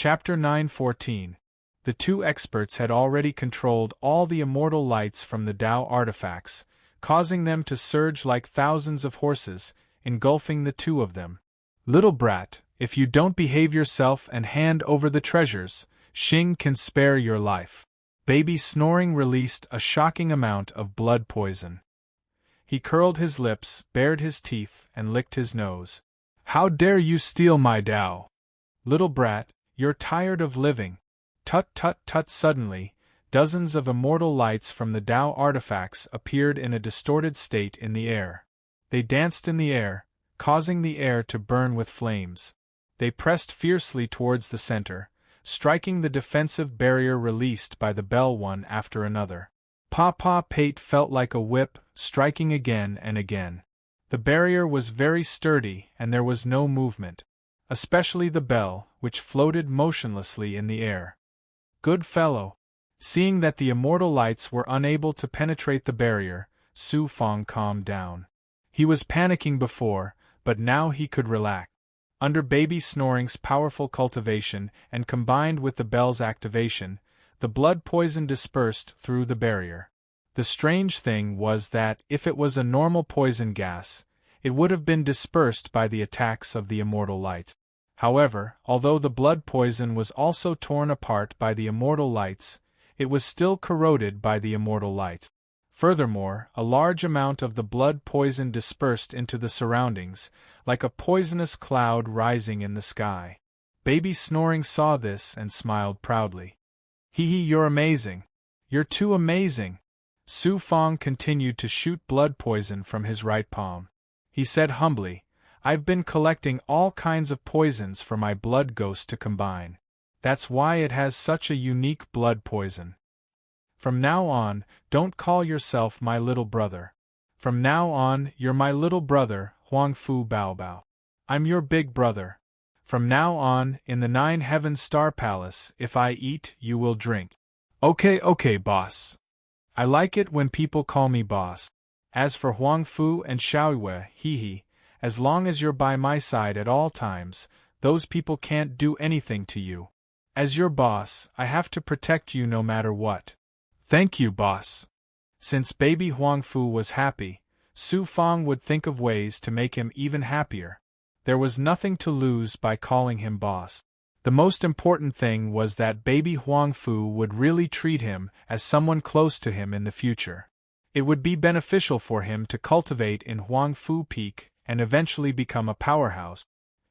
Chapter 9:14. The two experts had already controlled all the immortal lights from the Tao artifacts, causing them to surge like thousands of horses, engulfing the two of them. Little brat, if you don't behave yourself and hand over the treasures, Xing can spare your life. Baby Snoring released a shocking amount of blood poison. He curled his lips, bared his teeth, and licked his nose. How dare you steal my Tao? Little brat, you're tired of living. Tut tut tut. Suddenly, dozens of immortal lights from the Tao artifacts appeared in a distorted state in the air. They danced in the air, causing the air to burn with flames. They pressed fiercely towards the center, striking the defensive barrier released by the bell one after another. Pa Pate felt like a whip, striking again and again. The barrier was very sturdy and there was no movement, especially the bell, which floated motionlessly in the air. Good fellow. Seeing that the immortal lights were unable to penetrate the barrier, Su Fong calmed down. He was panicking before, but now he could relax. Under Baby Snoring's powerful cultivation and combined with the bell's activation, the blood poison dispersed through the barrier. The strange thing was that, if it was a normal poison gas, it would have been dispersed by the attacks of the immortal light. However, although the blood poison was also torn apart by the immortal lights, it was still corroded by the immortal light. Furthermore, a large amount of the blood poison dispersed into the surroundings, like a poisonous cloud rising in the sky. Baby Snoring saw this and smiled proudly. Hee, you're amazing. You're too amazing. Su Fong continued to shoot blood poison from his right palm. He said humbly, I've been collecting all kinds of poisons for my blood ghost to combine. That's why it has such a unique blood poison. From now on, don't call yourself my little brother. From now on, you're my little brother, Huang Fu Bao Bao. I'm your big brother. From now on, in the 9 Heavens Star Palace, if I eat, you will drink. Okay, boss. I like it when people call me boss. As for Huang Fu and Xiaoyue, hee, as long as you're by my side at all times, those people can't do anything to you. As your boss, I have to protect you no matter what. Thank you, boss. Since baby Huang Fu was happy, Su Fong would think of ways to make him even happier. There was nothing to lose by calling him boss. The most important thing was that baby Huang Fu would really treat him as someone close to him in the future. It would be beneficial for him to cultivate in Huang Fu Peak and eventually become a powerhouse.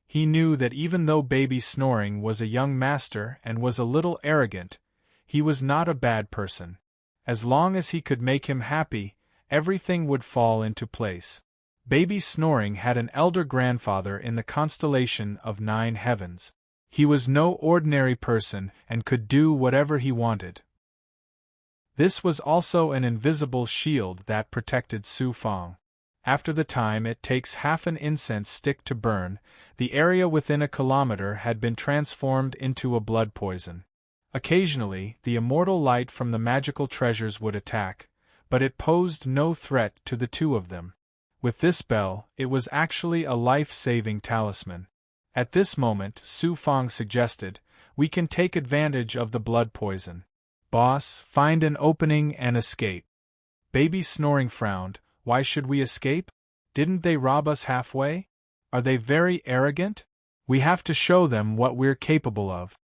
He knew that even though Baby Snoring was a young master and was a little arrogant, he was not a bad person. As long as he could make him happy, everything would fall into place. Baby Snoring had an elder grandfather in the constellation of 9 heavens. He was no ordinary person and could do whatever he wanted. This was also an invisible shield that protected Su Fong. After the time it takes half an incense stick to burn, the area within a kilometer had been transformed into a blood poison. Occasionally, the immortal light from the magical treasures would attack, but it posed no threat to the two of them. With this bell, it was actually a life-saving talisman. At this moment, Su Fong suggested, we can take advantage of the blood poison. Boss, find an opening and escape. Baby Snoring frowned. Why should we escape? Didn't they rob us halfway? Are they very arrogant? We have to show them what we're capable of.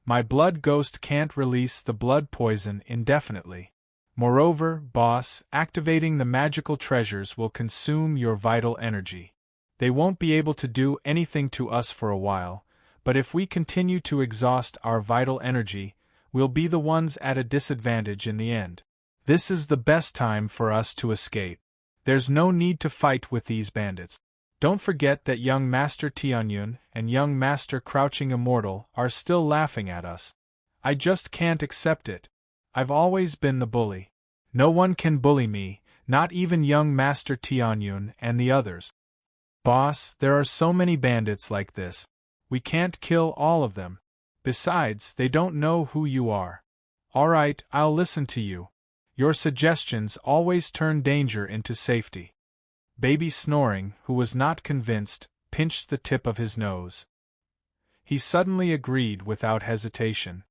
My blood ghost can't release the blood poison indefinitely. Moreover, boss, activating the magical treasures will consume your vital energy. They won't be able to do anything to us for a while, but if we continue to exhaust our vital energy, we'll be the ones at a disadvantage in the end. This is the best time for us to escape. There's no need to fight with these bandits. Don't forget that young Master Tianyun and young Master Crouching Immortal are still laughing at us. I just can't accept it. I've always been the bully. No one can bully me, not even young Master Tianyun and the others. Boss, there are so many bandits like this. We can't kill all of them. Besides, they don't know who you are. All right, I'll listen to you. Your suggestions always turn danger into safety. Baby Snoring, who was not convinced, pinched the tip of his nose. He suddenly agreed without hesitation.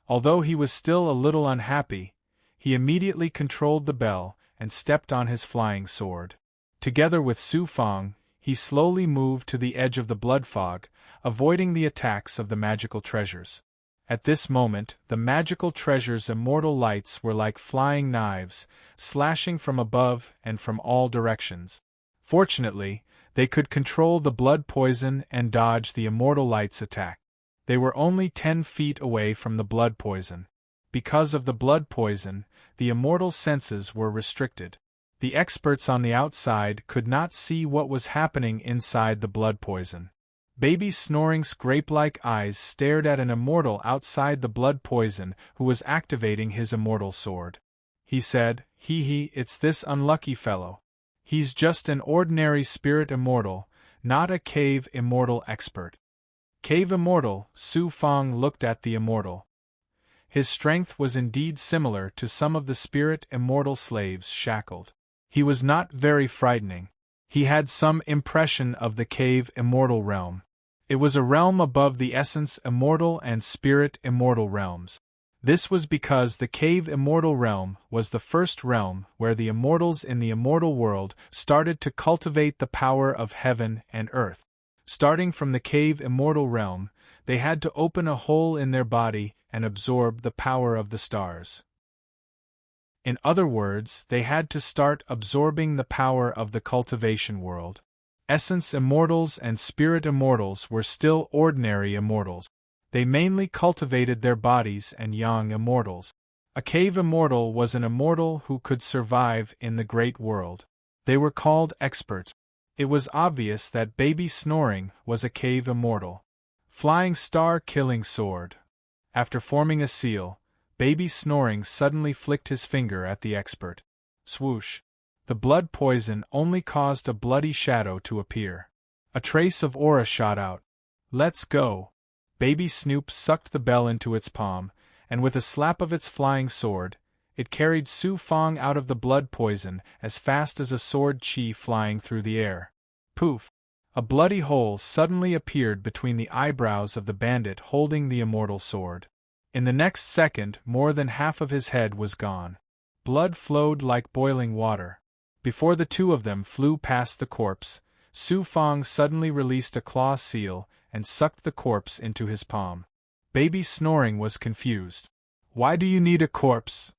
Although he was still a little unhappy, he immediately controlled the bell and stepped on his flying sword. Together with Su Fang, he slowly moved to the edge of the blood fog, avoiding the attacks of the magical treasures. At this moment, the magical treasure's immortal lights were like flying knives, slashing from above and from all directions. Fortunately, they could control the blood poison and dodge the immortal light's attack. They were only 10 feet away from the blood poison. Because of the blood poison, the immortal senses were restricted. The experts on the outside could not see what was happening inside the blood poison. Baby Snoring's grape-like eyes stared at an immortal outside the blood poison who was activating his immortal sword. He said, "Hee, it's this unlucky fellow. He's just an ordinary spirit immortal, not a cave immortal expert." Cave immortal, Su Fang looked at the immortal. His strength was indeed similar to some of the spirit immortal slaves shackled. He was not very frightening. He had some impression of the cave immortal realm. It was a realm above the essence immortal and spirit immortal realms. This was because the cave immortal realm was the first realm where the immortals in the immortal world started to cultivate the power of heaven and earth. Starting from the cave immortal realm, they had to open a hole in their body and absorb the power of the stars. In other words, they had to start absorbing the power of the cultivation world. Essence immortals and spirit immortals were still ordinary immortals. They mainly cultivated their bodies and young immortals. A cave immortal was an immortal who could survive in the great world. They were called experts. It was obvious that Baby Snoring was a cave immortal. Flying Star Killing Sword. After forming a seal, Baby Snoring suddenly flicked his finger at the expert. Swoosh! The blood poison only caused a bloody shadow to appear. A trace of aura shot out. "Let's go!" Baby Snoop sucked the bell into its palm, and with a slap of its flying sword, it carried Su Fang out of the blood poison as fast as a sword chi flying through the air. Poof! A bloody hole suddenly appeared between the eyebrows of the bandit holding the immortal sword. In the next second, more than half of his head was gone. Blood flowed like boiling water. Before the two of them flew past the corpse, Su Fang suddenly released a claw seal and sucked the corpse into his palm. Baby Snoring was confused. "Why do you need a corpse?"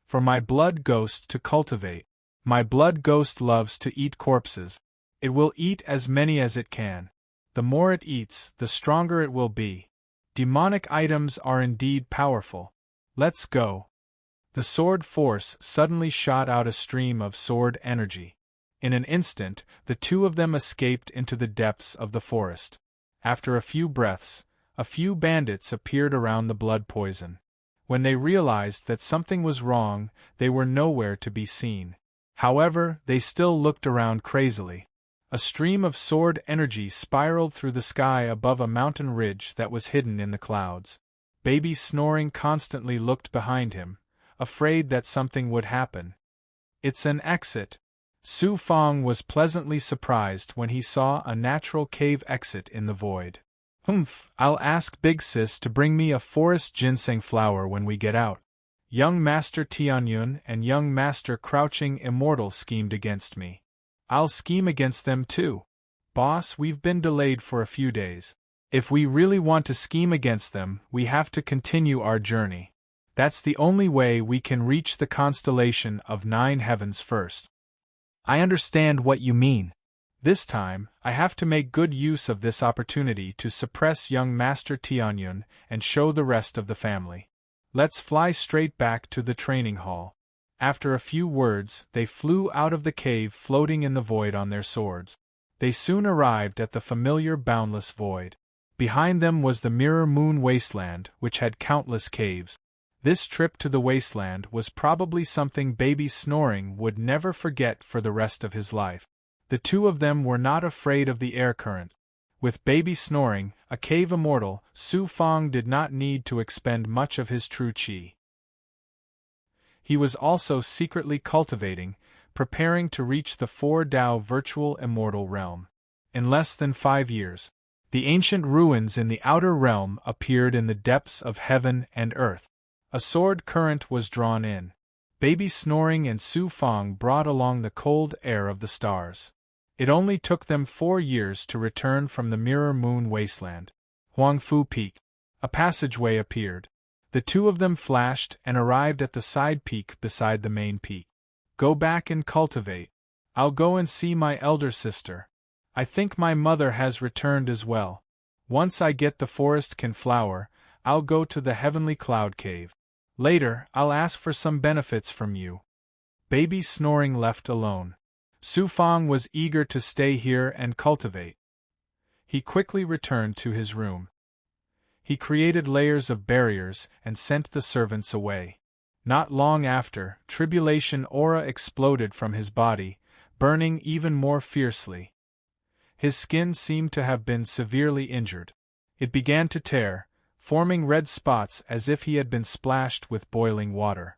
"For my blood ghost to cultivate. My blood ghost loves to eat corpses. It will eat as many as it can. The more it eats, the stronger it will be. Demonic items are indeed powerful. Let's go." The sword force suddenly shot out a stream of sword energy. In an instant, the two of them escaped into the depths of the forest. After a few breaths, a few bandits appeared around the blood poison. When they realized that something was wrong, they were nowhere to be seen. However, they still looked around crazily. A stream of sword energy spiraled through the sky above a mountain ridge that was hidden in the clouds. Baby Snoring constantly looked behind him, afraid that something would happen. "It's an exit." Su Fang was pleasantly surprised when he saw a natural cave exit in the void. "Humph, I'll ask Big Sis to bring me a forest ginseng flower when we get out." Young Master Tianyun and young Master Crouching Immortal schemed against me. I'll scheme against them too. Boss, we've been delayed for a few days. If we really want to scheme against them, we have to continue our journey. That's the only way we can reach the constellation of 9 heavens first. I understand what you mean. This time, I have to make good use of this opportunity to suppress young Master Tianyun and show the rest of the family. Let's fly straight back to the training hall. After a few words, they flew out of the cave floating in the void on their swords. They soon arrived at the familiar boundless void. Behind them was the Mirror Moon Wasteland, which had countless caves. This trip to the wasteland was probably something Baby Snoring would never forget for the rest of his life. The two of them were not afraid of the air current. With Baby Snoring, a cave immortal, Su Fang did not need to expend much of his true chi. He was also secretly cultivating, preparing to reach the 4 Dao virtual immortal realm. In less than 5 years, The ancient ruins in the outer realm appeared in the depths of heaven and earth. A sword current was drawn in. Baby Snoring and Su Fang brought along the cold air of the stars. It only took them 4 years to return from the Mirror Moon wasteland. Huangfu Peak. A passageway appeared. The two of them flashed and arrived at the side peak beside the main peak. Go back and cultivate. I'll go and see my elder sister. I think my mother has returned as well. Once I get the forest can flower, I'll go to the heavenly cloud cave. Later, I'll ask for some benefits from you. Baby Snoring left alone. Su Fang was eager to stay here and cultivate. He quickly returned to his room. He created layers of barriers and sent the servants away. Not long after, tribulation aura exploded from his body, burning even more fiercely. His skin seemed to have been severely injured. It began to tear, forming red spots as if he had been splashed with boiling water.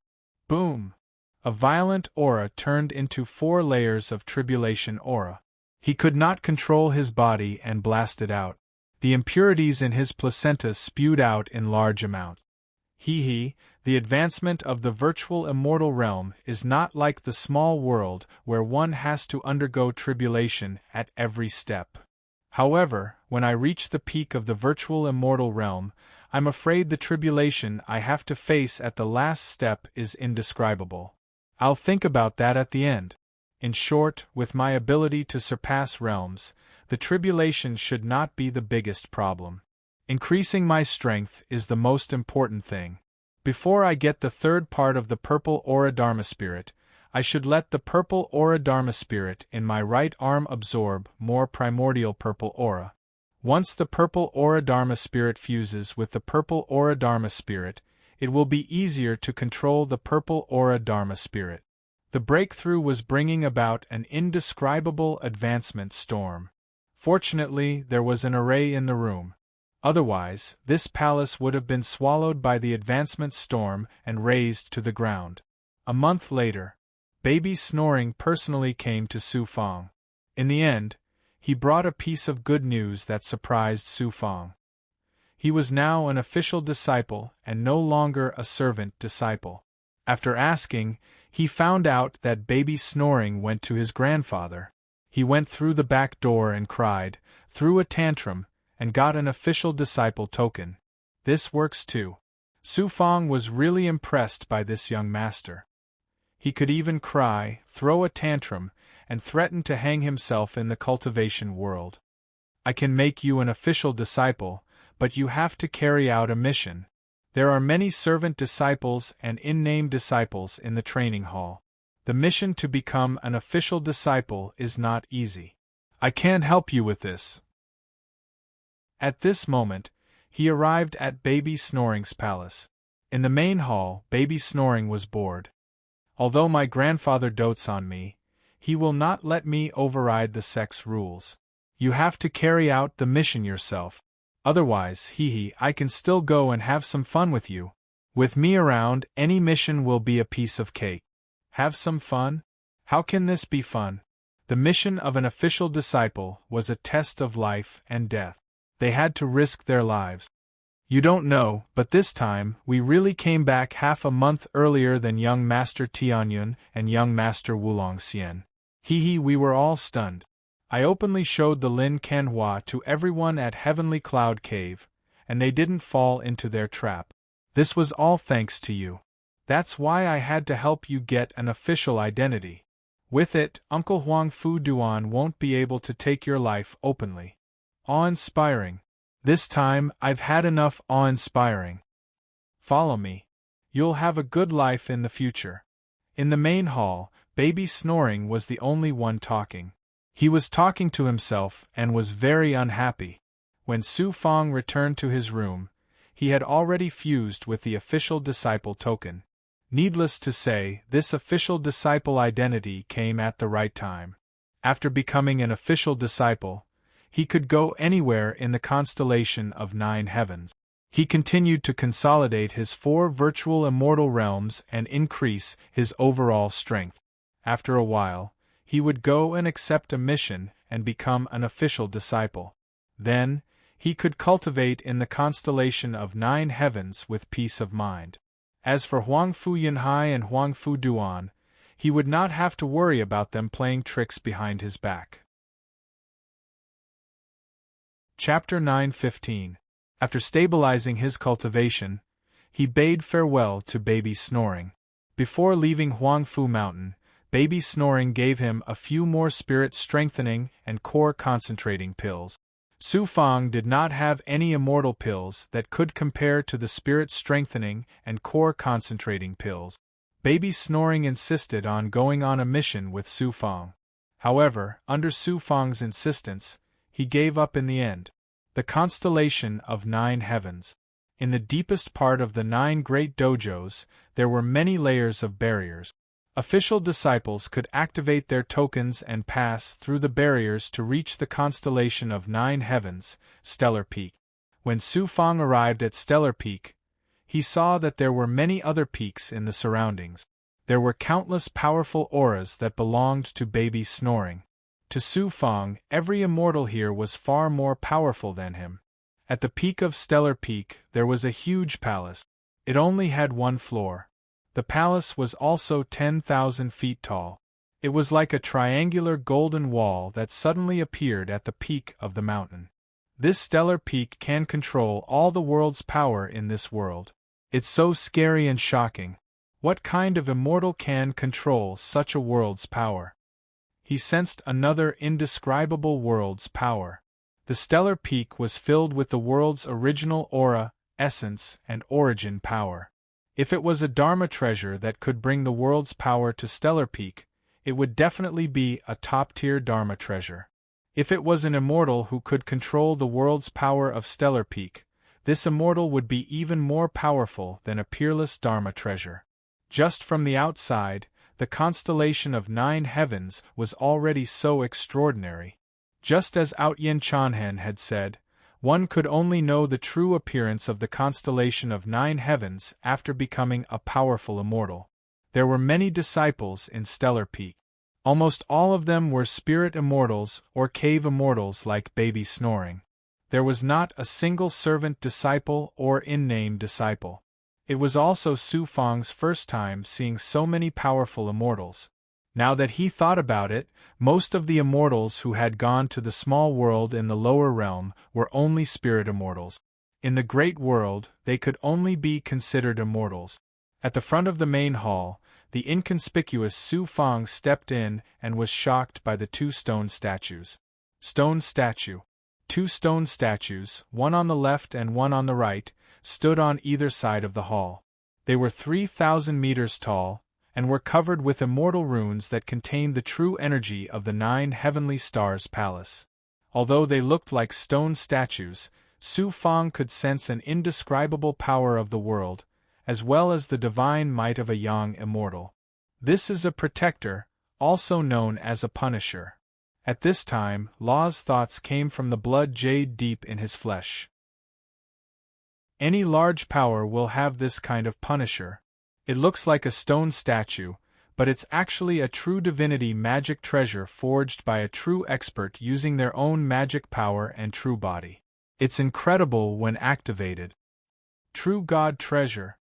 Boom! A violent aura turned into 4 layers of tribulation aura. He could not control his body and blasted out. The impurities in his placenta spewed out in large amounts. The advancement of the virtual immortal realm is not like the small world where one has to undergo tribulation at every step. However, when I reach the peak of the virtual immortal realm, I'm afraid the tribulation I have to face at the last step is indescribable. I'll think about that at the end. In short, with my ability to surpass realms, the tribulation should not be the biggest problem. Increasing my strength is the most important thing. Before I get the third part of the purple aura Dharma spirit, I should let the purple aura Dharma spirit in my right arm absorb more primordial purple aura. Once the purple aura Dharma spirit fuses with the purple aura Dharma spirit, it will be easier to control the purple aura Dharma spirit. The breakthrough was bringing about an indescribable advancement storm. Fortunately, there was an array in the room. Otherwise, this palace would have been swallowed by the advancement storm and razed to the ground. A month later, Baby Snoring personally came to Su Fang. In the end, he brought a piece of good news that surprised Su Fang. He was now an official disciple and no longer a servant disciple. After asking, he found out that Baby Snoring went to his grandfather. He went through the back door and cried, threw a tantrum, and got an official disciple token. This works too. Su Fang was really impressed by this young master. He could even cry, throw a tantrum, and threaten to hang himself in the cultivation world. I can make you an official disciple, but you have to carry out a mission. There are many servant disciples and in-name disciples in the training hall. The mission to become an official disciple is not easy. I can't help you with this. At this moment, he arrived at Baby Snoring's palace. In the main hall, Baby Snoring was bored. Although my grandfather dotes on me, he will not let me override the sex rules. You have to carry out the mission yourself. Otherwise, I can still go and have some fun with you. With me around, any mission will be a piece of cake. Have some fun? How can this be fun? The mission of an official disciple was a test of life and death. They had to risk their lives. You don't know, but this time, we really came back half a month earlier than young Master Tianyun and young Master Wulongxian. We were all stunned. I openly showed the Lin Canhua to everyone at Heavenly Cloud Cave, and they didn't fall into their trap. This was all thanks to you. That's why I had to help you get an official identity. With it, Uncle Huang Fu Duan won't be able to take your life openly. Awe-inspiring. This time, I've had enough awe-inspiring. Follow me. You'll have a good life in the future. In the main hall, Baby Snoring was the only one talking. He was talking to himself and was very unhappy. When Su Fang returned to his room, he had already fused with the official disciple token. Needless to say, this official disciple identity came at the right time. After becoming an official disciple, he could go anywhere in the constellation of 9 heavens. He continued to consolidate his 4 virtual immortal realms and increase his overall strength. After a while, he would go and accept a mission and become an official disciple. Then, he could cultivate in the constellation of 9 heavens with peace of mind. As for Huang Fu Yunhai and Huang Fu Duan, he would not have to worry about them playing tricks behind his back. Chapter 9:15. After stabilizing his cultivation, he bade farewell to Baby Snoring. Before leaving Huang Fu Mountain, Baby Snoring gave him a few more spirit-strengthening and core-concentrating pills. Su Fang did not have any immortal pills that could compare to the spirit-strengthening and core-concentrating pills. Baby Snoring insisted on going on a mission with Su Fang. However, under Su Fang's insistence, he gave up in the end. The constellation of 9 heavens. In the deepest part of the 9 great dojos, there were many layers of barriers. Official disciples could activate their tokens and pass through the barriers to reach the constellation of 9 heavens, Stellar Peak. When Su Fang arrived at Stellar Peak, he saw that there were many other peaks in the surroundings. There were countless powerful auras that belonged to Baby Snoring. To Su Fang, every immortal here was far more powerful than him. At the peak of Stellar Peak, there was a huge palace. It only had 1 floor. The palace was also 10,000 feet tall. It was like a triangular golden wall that suddenly appeared at the peak of the mountain. This stellar peak can control all the world's power in this world. It's so scary and shocking. What kind of immortal can control such a world's power? He sensed another indescribable world's power. The stellar peak was filled with the world's original aura, essence, and origin power. If it was a Dharma treasure that could bring the world's power to Stellar Peak, it would definitely be a top-tier Dharma treasure. If it was an immortal who could control the world's power of Stellar Peak, this immortal would be even more powerful than a peerless Dharma treasure. Just from the outside, the constellation of 9 heavens was already so extraordinary. Just as Outyen Chanhen had said, one could only know the true appearance of the constellation of 9 heavens after becoming a powerful immortal. There were many disciples in Stellar Peak. Almost all of them were spirit immortals or cave immortals like Baby Snoring. There was not a single servant disciple or in-name disciple. It was also Su Fang's first time seeing so many powerful immortals. Now that he thought about it, most of the immortals who had gone to the small world in the lower realm were only spirit immortals. In the great world, they could only be considered immortals. At the front of the main hall, the inconspicuous Su Fang stepped in and was shocked by the 2 stone statues. Stone statue. 2 stone statues, one on the left and one on the right, stood on either side of the hall. They were 3,000 meters tall, and were covered with immortal runes that contained the true energy of the 9 heavenly stars' palace. Although they looked like stone statues, Su Fang could sense an indescribable power of the world, as well as the divine might of a young immortal. This is a protector, also known as a punisher. At this time, Law's thoughts came from the blood jade deep in his flesh. Any large power will have this kind of punisher. It looks like a stone statue, but it's actually a true divinity magic treasure forged by a true expert using their own magic power and true body. It's incredible when activated. True God treasure.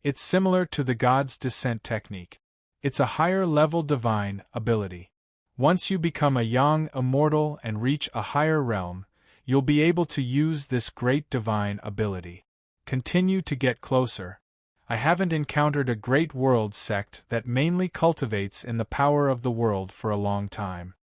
It's similar to the God's descent technique. It's a higher-level divine ability. Once you become a young immortal and reach a higher realm, you'll be able to use this great divine ability. Continue to get closer. I haven't encountered a great world sect that mainly cultivates in the power of the world for a long time.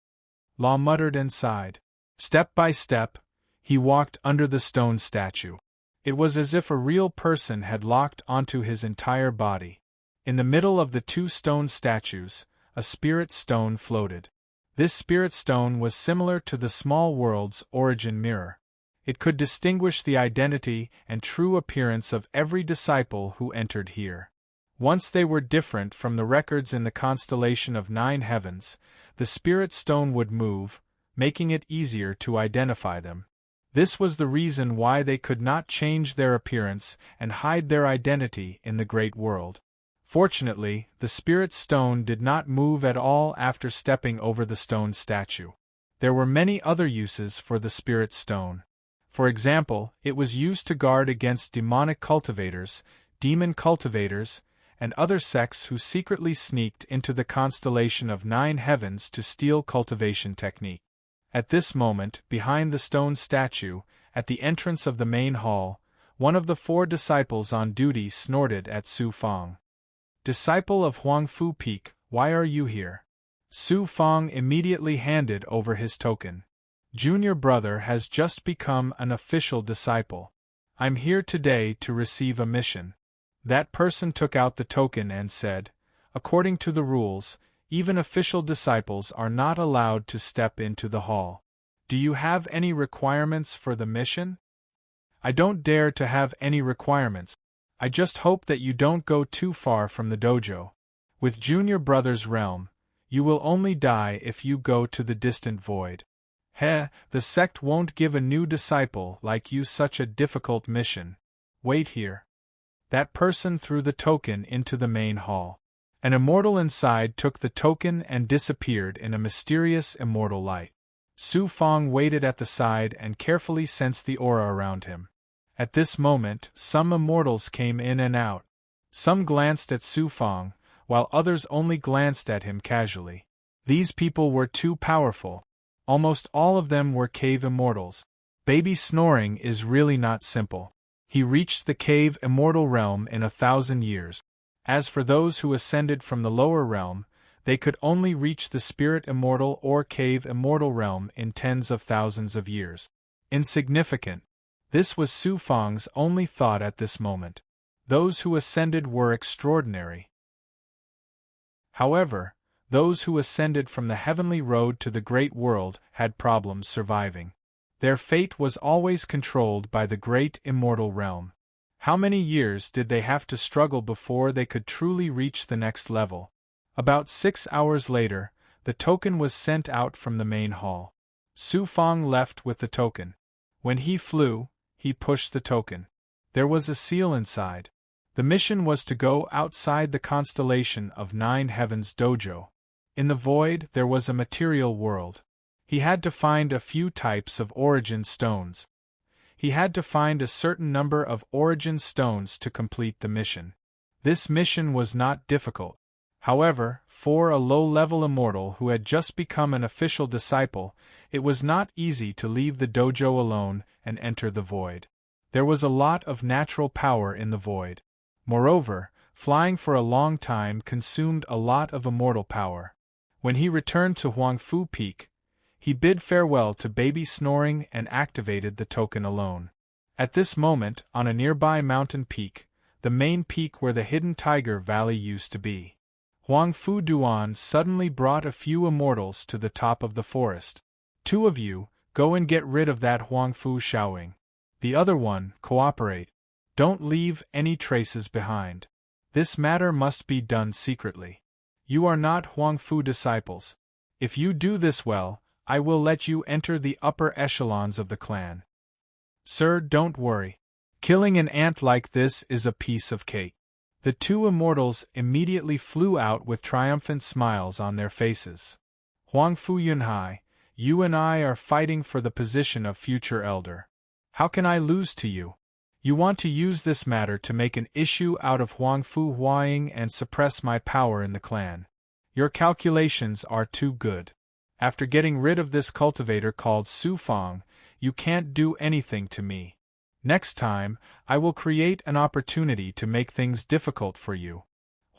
Law muttered and sighed. Step by step, he walked under the stone statue. It was as if a real person had locked onto his entire body. In the middle of the 2 stone statues, a spirit stone floated. This spirit stone was similar to the small world's origin mirror. It could distinguish the identity and true appearance of every disciple who entered here. Once they were different from the records in the constellation of 9 heavens, the spirit stone would move, making it easier to identify them. This was the reason why they could not change their appearance and hide their identity in the great world. Fortunately, the spirit stone did not move at all after stepping over the stone statue. There were many other uses for the spirit stone. For example, it was used to guard against demonic cultivators, demon cultivators, and other sects who secretly sneaked into the constellation of 9 heavens to steal cultivation technique. At this moment, behind the stone statue, at the entrance of the main hall, one of the 4 disciples on duty snorted at Su Fang. "Disciple of Huang Fu Peak, why are you here?" Su Fang immediately handed over his token. "Junior brother has just become an official disciple. I'm here today to receive a mission." That person took out the token and said, "According to the rules, even official disciples are not allowed to step into the hall. Do you have any requirements for the mission?" "I don't dare to have any requirements. I just hope that you don't go too far from the dojo. With Junior Brother's realm, you will only die if you go to the distant void. The sect won't give a new disciple like you such a difficult mission. Wait here." That person threw the token into the main hall. An immortal inside took the token and disappeared in a mysterious immortal light. Su Fang waited at the side and carefully sensed the aura around him. At this moment, some immortals came in and out. Some glanced at Su Fang, while others only glanced at him casually. These people were too powerful. Almost all of them were cave immortals. Baby snoring is really not simple. He reached the cave immortal realm in 1,000 years. As for those who ascended from the lower realm, they could only reach the spirit immortal or cave immortal realm in tens of thousands of years. Insignificant. This was Su Fang's only thought at this moment. Those who ascended were extraordinary. However, those who ascended from the heavenly road to the great world had problems surviving. Their fate was always controlled by the great immortal realm. How many years did they have to struggle before they could truly reach the next level? About 6 hours later, the token was sent out from the main hall. Su Fang left with the token. When he flew, he pushed the token. There was a seal inside. The mission was to go outside the constellation of 9 heavens dojo. In the void there was a material world. He had to find a few types of origin stones. He had to find a certain number of origin stones to complete the mission. This mission was not difficult. However, for a low-level immortal who had just become an official disciple, it was not easy to leave the dojo alone and enter the void. There was a lot of natural power in the void. Moreover, flying for a long time consumed a lot of immortal power. When he returned to Huang Fu Peak, he bid farewell to baby snoring and activated the token alone. At this moment, on a nearby mountain peak, the main peak where the hidden Tiger Valley used to be, Huang Fu Duan suddenly brought a few immortals to the top of the forest. "Two of you, go and get rid of that Huang Fu Shaoing. The other one, cooperate. Don't leave any traces behind. This matter must be done secretly. You are not Huang Fu disciples. If you do this well, I will let you enter the upper echelons of the clan." "Sir, don't worry. Killing an ant like this is a piece of cake." The 2 immortals immediately flew out with triumphant smiles on their faces. "Huang Fu Yunhai, you and I are fighting for the position of future elder. How can I lose to you? You want to use this matter to make an issue out of Huang Fu Huaing and suppress my power in the clan. Your calculations are too good. After getting rid of this cultivator called Su Fang, you can't do anything to me. Next time, I will create an opportunity to make things difficult for you."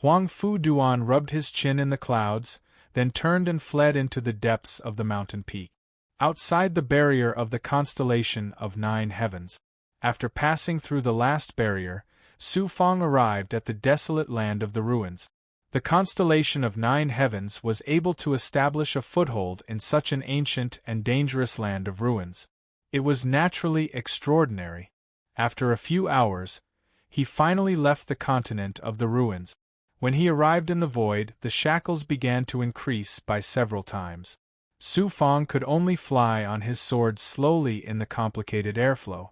Huang Fu Duan rubbed his chin in the clouds, then turned and fled into the depths of the mountain peak. Outside the barrier of the constellation of 9 heavens, after passing through the last barrier, Su Fang arrived at the desolate land of the ruins. The constellation of 9 heavens was able to establish a foothold in such an ancient and dangerous land of ruins. It was naturally extraordinary. After a few hours, he finally left the continent of the ruins. When he arrived in the void, the shackles began to increase by several times. Su Fang could only fly on his sword slowly in the complicated airflow.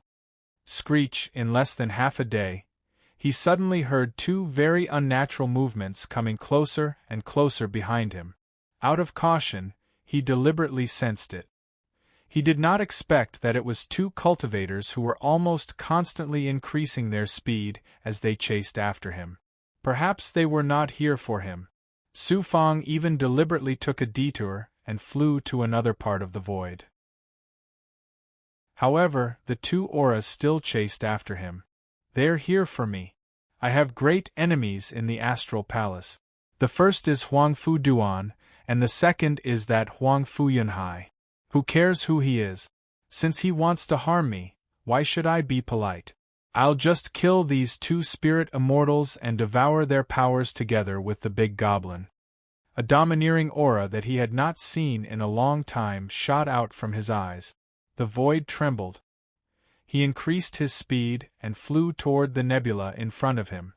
Screech, in less than half a day, he suddenly heard 2 very unnatural movements coming closer and closer behind him. Out of caution, he deliberately sensed it. He did not expect that it was two cultivators who were almost constantly increasing their speed as they chased after him. Perhaps they were not here for him. Su Fang even deliberately took a detour and flew to another part of the void. However, the two auras still chased after him. "They're here for me. I have great enemies in the astral palace. The first is Huang Fu Duan, and the second is that Huang Fu Yunhai. Who cares who he is? Since he wants to harm me, why should I be polite? I'll just kill these two spirit immortals and devour their powers together with the big goblin." A domineering aura that he had not seen in a long time shot out from his eyes. The void trembled. He increased his speed and flew toward the nebula in front of him.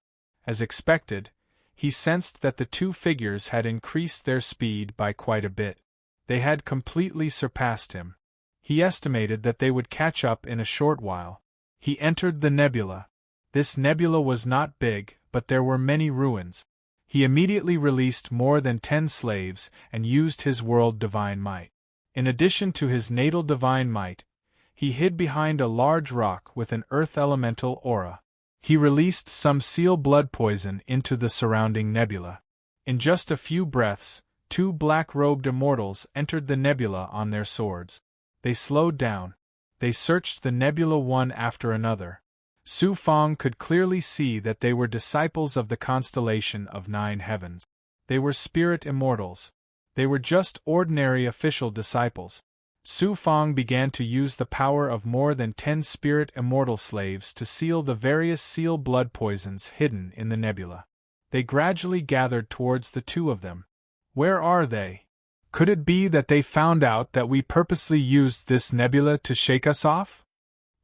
As expected, he sensed that the two figures had increased their speed by quite a bit. They had completely surpassed him. He estimated that they would catch up in a short while. He entered the nebula. This nebula was not big, but there were many ruins. He immediately released more than 10 slaves and used his world divine might. In addition to his natal divine might, he hid behind a large rock with an earth elemental aura. He released some seal blood poison into the surrounding nebula. In just a few breaths, 2 black-robed immortals entered the nebula on their swords. They slowed down. They searched the nebula one after another. Su Fang could clearly see that they were disciples of the constellation of 9 heavens. They were spirit immortals. They were just ordinary official disciples. Su Fang began to use the power of more than 10 spirit immortal slaves to seal the various seal blood poisons hidden in the nebula. They gradually gathered towards the two of them. Where are they? Could it be that they found out that we purposely used this nebula to shake us off?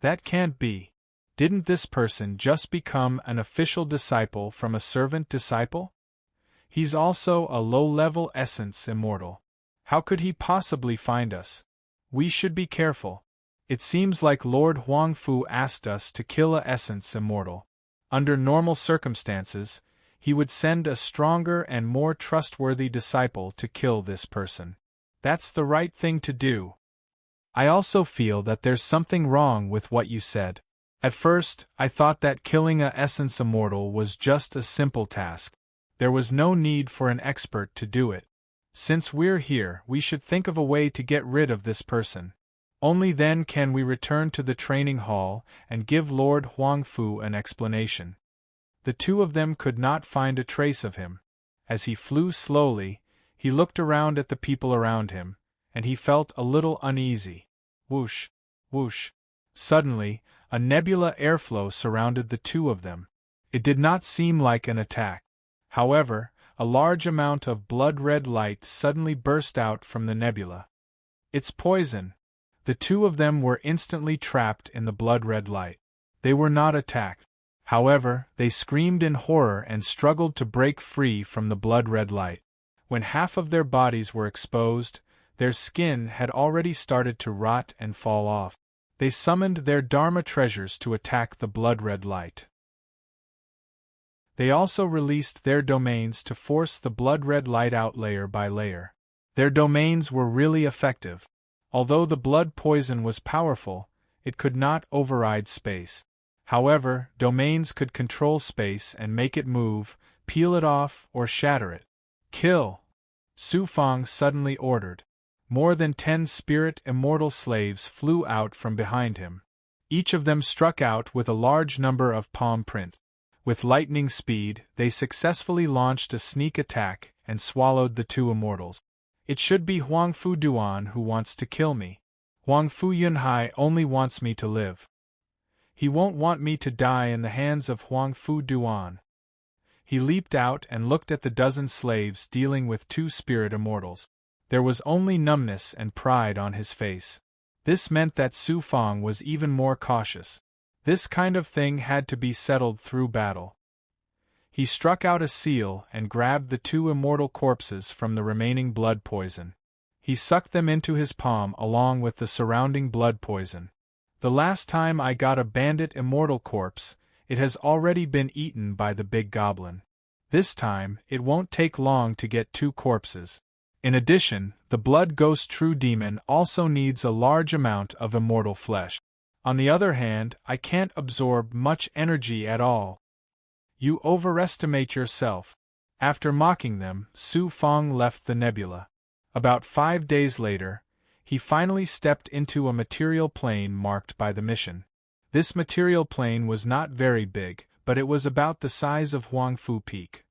That can't be. Didn't this person just become an official disciple from a servant disciple? He's also a low-level essence immortal. How could he possibly find us? We should be careful. It seems like Lord Huang Fu asked us to kill a essence immortal. Under normal circumstances, he would send a stronger and more trustworthy disciple to kill this person. That's the right thing to do. I also feel that there's something wrong with what you said. At first, I thought that killing a essence immortal was just a simple task. There was no need for an expert to do it. Since we're here, we should think of a way to get rid of this person. Only then can we return to the training hall and give Lord Huang Fu an explanation. The two of them could not find a trace of him. As he flew slowly, he looked around at the people around him, and he felt a little uneasy. Whoosh, whoosh. Suddenly, a nebula airflow surrounded the two of them. It did not seem like an attack. However, a large amount of blood-red light suddenly burst out from the nebula. It's poison. The two of them were instantly trapped in the blood-red light. They were not attacked. However, they screamed in horror and struggled to break free from the blood-red light. When half of their bodies were exposed, their skin had already started to rot and fall off. They summoned their Dharma treasures to attack the blood-red light. They also released their domains to force the blood-red light out layer by layer. Their domains were really effective. Although the blood poison was powerful, it could not override space. However, domains could control space and make it move, peel it off, or shatter it. Kill! Su Fang suddenly ordered. More than 10 spirit immortal slaves flew out from behind him. Each of them struck out with a large number of palm print. With lightning speed, they successfully launched a sneak attack and swallowed the two immortals. It should be Huang Fu Duan who wants to kill me. Huang Fu Yunhai only wants me to live. He won't want me to die in the hands of Huang Fu Duan. He leaped out and looked at the dozen slaves dealing with 2 spirit immortals. There was only numbness and pride on his face. This meant that Su Fang was even more cautious. This kind of thing had to be settled through battle. He struck out a seal and grabbed the 2 immortal corpses from the remaining blood poison. He sucked them into his palm along with the surrounding blood poison. The last time I got a bandit immortal corpse, it has already been eaten by the big goblin. This time, it won't take long to get 2 corpses. In addition, the Blood Ghost True Demon also needs a large amount of immortal flesh. On the other hand, I can't absorb much energy at all. You overestimate yourself. After mocking them, Su Fong left the nebula. About 5 days later, he finally stepped into a material plane marked by the mission. This material plane was not very big, but it was about the size of Huangfu Peak.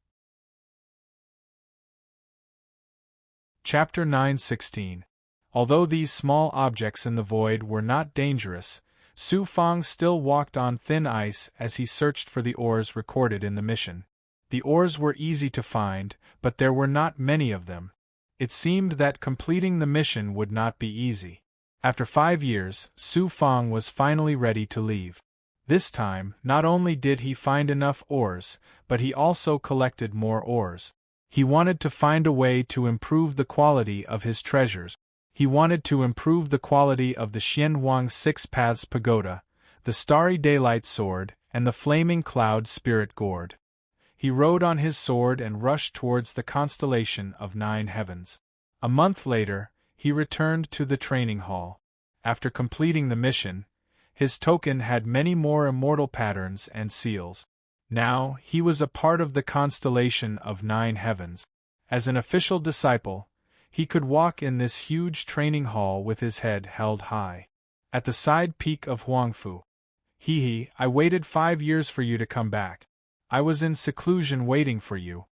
Chapter 9:16. Although these small objects in the void were not dangerous, Su Fong still walked on thin ice as he searched for the ores recorded in the mission. The ores were easy to find, but there were not many of them. It seemed that completing the mission would not be easy. After 5 years, Su Fong was finally ready to leave. This time, not only did he find enough ores, but he also collected more ores. He wanted to find a way to improve the quality of his treasures. He wanted to improve the quality of the Xianhuang Six Paths Pagoda, the Starry Daylight Sword, and the Flaming Cloud Spirit Gourd. He rode on his sword and rushed towards the constellation of 9 heavens. A month later, he returned to the training hall. After completing the mission, his token had many more immortal patterns and seals. Now, he was a part of the constellation of 9 heavens. As an official disciple, he could walk in this huge training hall with his head held high. At the side peak of Huangfu. I waited 5 years for you to come back. I was in seclusion waiting for you.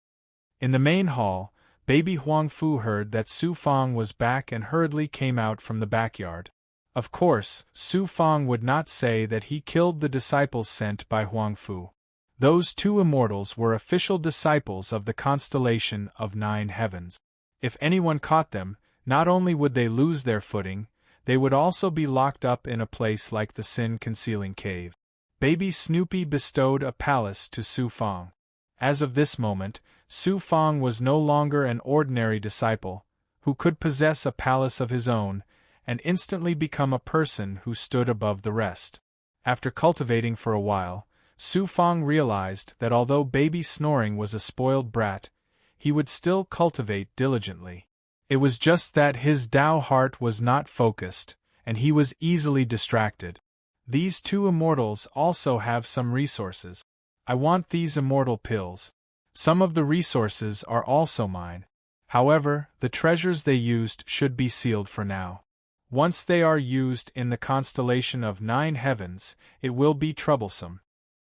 In the main hall, baby Huangfu heard that Su Fong was back and hurriedly came out from the backyard. Of course, Su Fong would not say that he killed the disciples sent by Huangfu. Those 2 immortals were official disciples of the constellation of 9 heavens. If anyone caught them, not only would they lose their footing, they would also be locked up in a place like the sin-concealing cave. Baby Snoopy bestowed a palace to Su Fong. As of this moment, Su Fong was no longer an ordinary disciple, who could possess a palace of his own, and instantly become a person who stood above the rest. After cultivating for a while, Su Fong realized that although baby Snoring was a spoiled brat, he would still cultivate diligently. It was just that his Tao heart was not focused, and he was easily distracted. These 2 immortals also have some resources. I want these immortal pills. Some of the resources are also mine. However, the treasures they used should be sealed for now. Once they are used in the constellation of 9 heavens, it will be troublesome.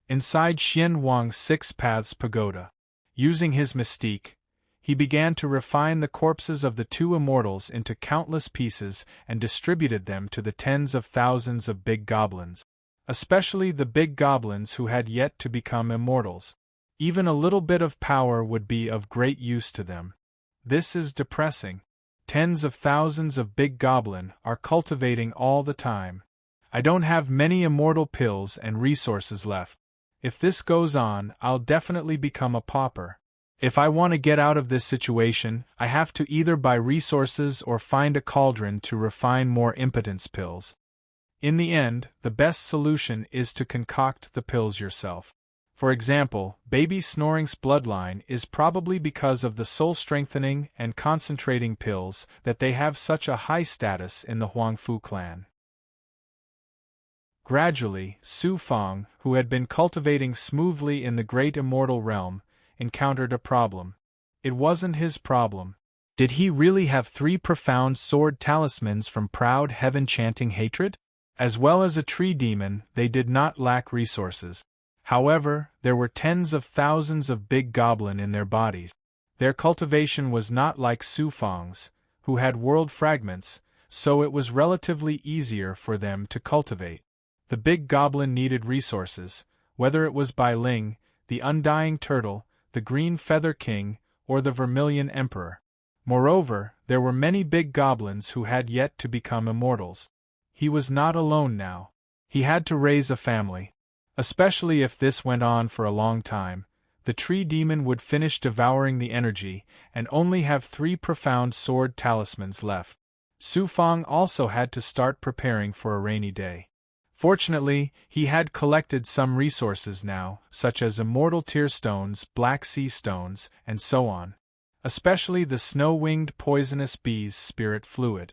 Inside Xianhuang's Six Paths Pagoda, using his mystique, he began to refine the corpses of the 2 immortals into countless pieces and distributed them to the tens of thousands of big goblins, especially the big goblins who had yet to become immortals. Even a little bit of power would be of great use to them. This is depressing. Tens of thousands of big goblin are cultivating all the time. I don't have many immortal pills and resources left. If this goes on, I'll definitely become a pauper. If I want to get out of this situation, I have to either buy resources or find a cauldron to refine more impotence pills. In the end, the best solution is to concoct the pills yourself. For example, baby Snoring's bloodline is probably because of the soul-strengthening and concentrating pills that they have such a high status in the Huangfu clan. Gradually, Su Fong, who had been cultivating smoothly in the great immortal realm, encountered a problem. It wasn't his problem. Did he really have 3 profound sword talismans from proud heaven-chanting hatred? As well as a tree demon, they did not lack resources. However, there were tens of thousands of big goblin in their bodies. Their cultivation was not like Su Fong's, who had world fragments, so it was relatively easier for them to cultivate. The big goblin needed resources, whether it was Bai Ling, the Undying Turtle, the Green Feather King, or the Vermilion Emperor. Moreover, there were many big goblins who had yet to become immortals. He was not alone now. He had to raise a family. Especially if this went on for a long time, the tree demon would finish devouring the energy and only have 3 profound sword talismans left. Su Fong also had to start preparing for a rainy day. Fortunately, he had collected some resources now, such as immortal tear stones, black sea stones, and so on. especially the snow-winged poisonous bee's spirit fluid.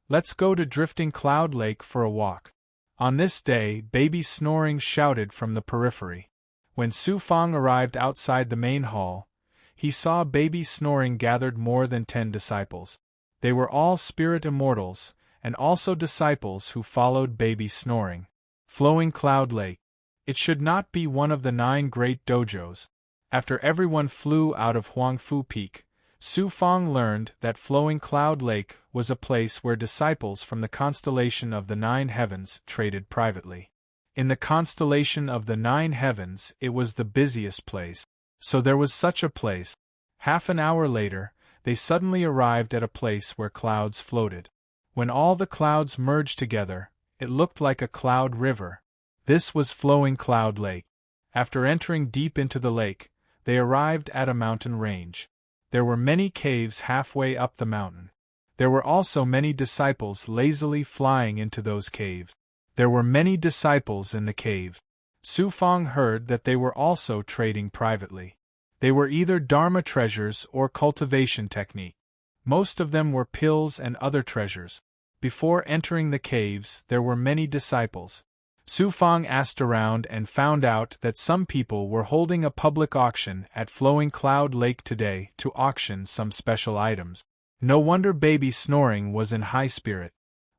Let's go to Drifting Cloud Lake for a walk. On this day, baby snoring shouted from the periphery. When Su Fang arrived outside the main hall, he saw baby snoring gathered more than 10 disciples. They were all spirit immortals, and also disciples who followed baby snoring. Flowing Cloud Lake. It should not be one of the 9 great dojos. After everyone flew out of Huangfu Peak, Su Fang learned that Flowing Cloud Lake was a place where disciples from the constellation of the 9 heavens traded privately. In the constellation of the 9 heavens, it was the busiest place. So there was such a place. Half an hour later, they suddenly arrived at a place where clouds floated. When all the clouds merged together, it looked like a cloud river. This was Flowing Cloud Lake. After entering deep into the lake, they arrived at a mountain range. There were many caves halfway up the mountain. There were also many disciples lazily flying into those caves. There were many disciples in the cave. Su Fang heard that they were also trading privately. They were either Dharma treasures or cultivation technique. Most of them were pills and other treasures. Before entering the caves, there were many disciples. Su Fang asked around and found out that some people were holding a public auction at Flowing Cloud Lake today to auction some special items. No wonder baby snoring was in high spirit.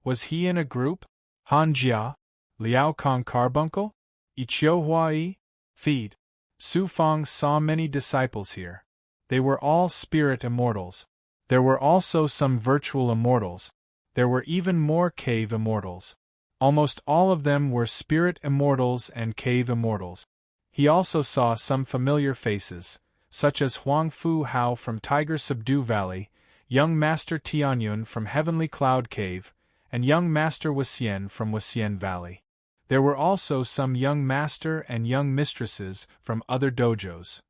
Was he in a group? Han Jia? Liao Kong Carbuncle? Ichiu Huai? Feed. Su Fang saw many disciples here. They were all spirit immortals. There were also some virtual immortals. There were even more cave immortals. Almost all of them were spirit immortals and cave immortals. He also saw some familiar faces, such as Huangfu Hao from Tiger Subdue Valley, young Master Tianyun from Heavenly Cloud Cave, and young Master Wuxian from Wuxian Valley. There were also some young master and young mistresses from other dojos.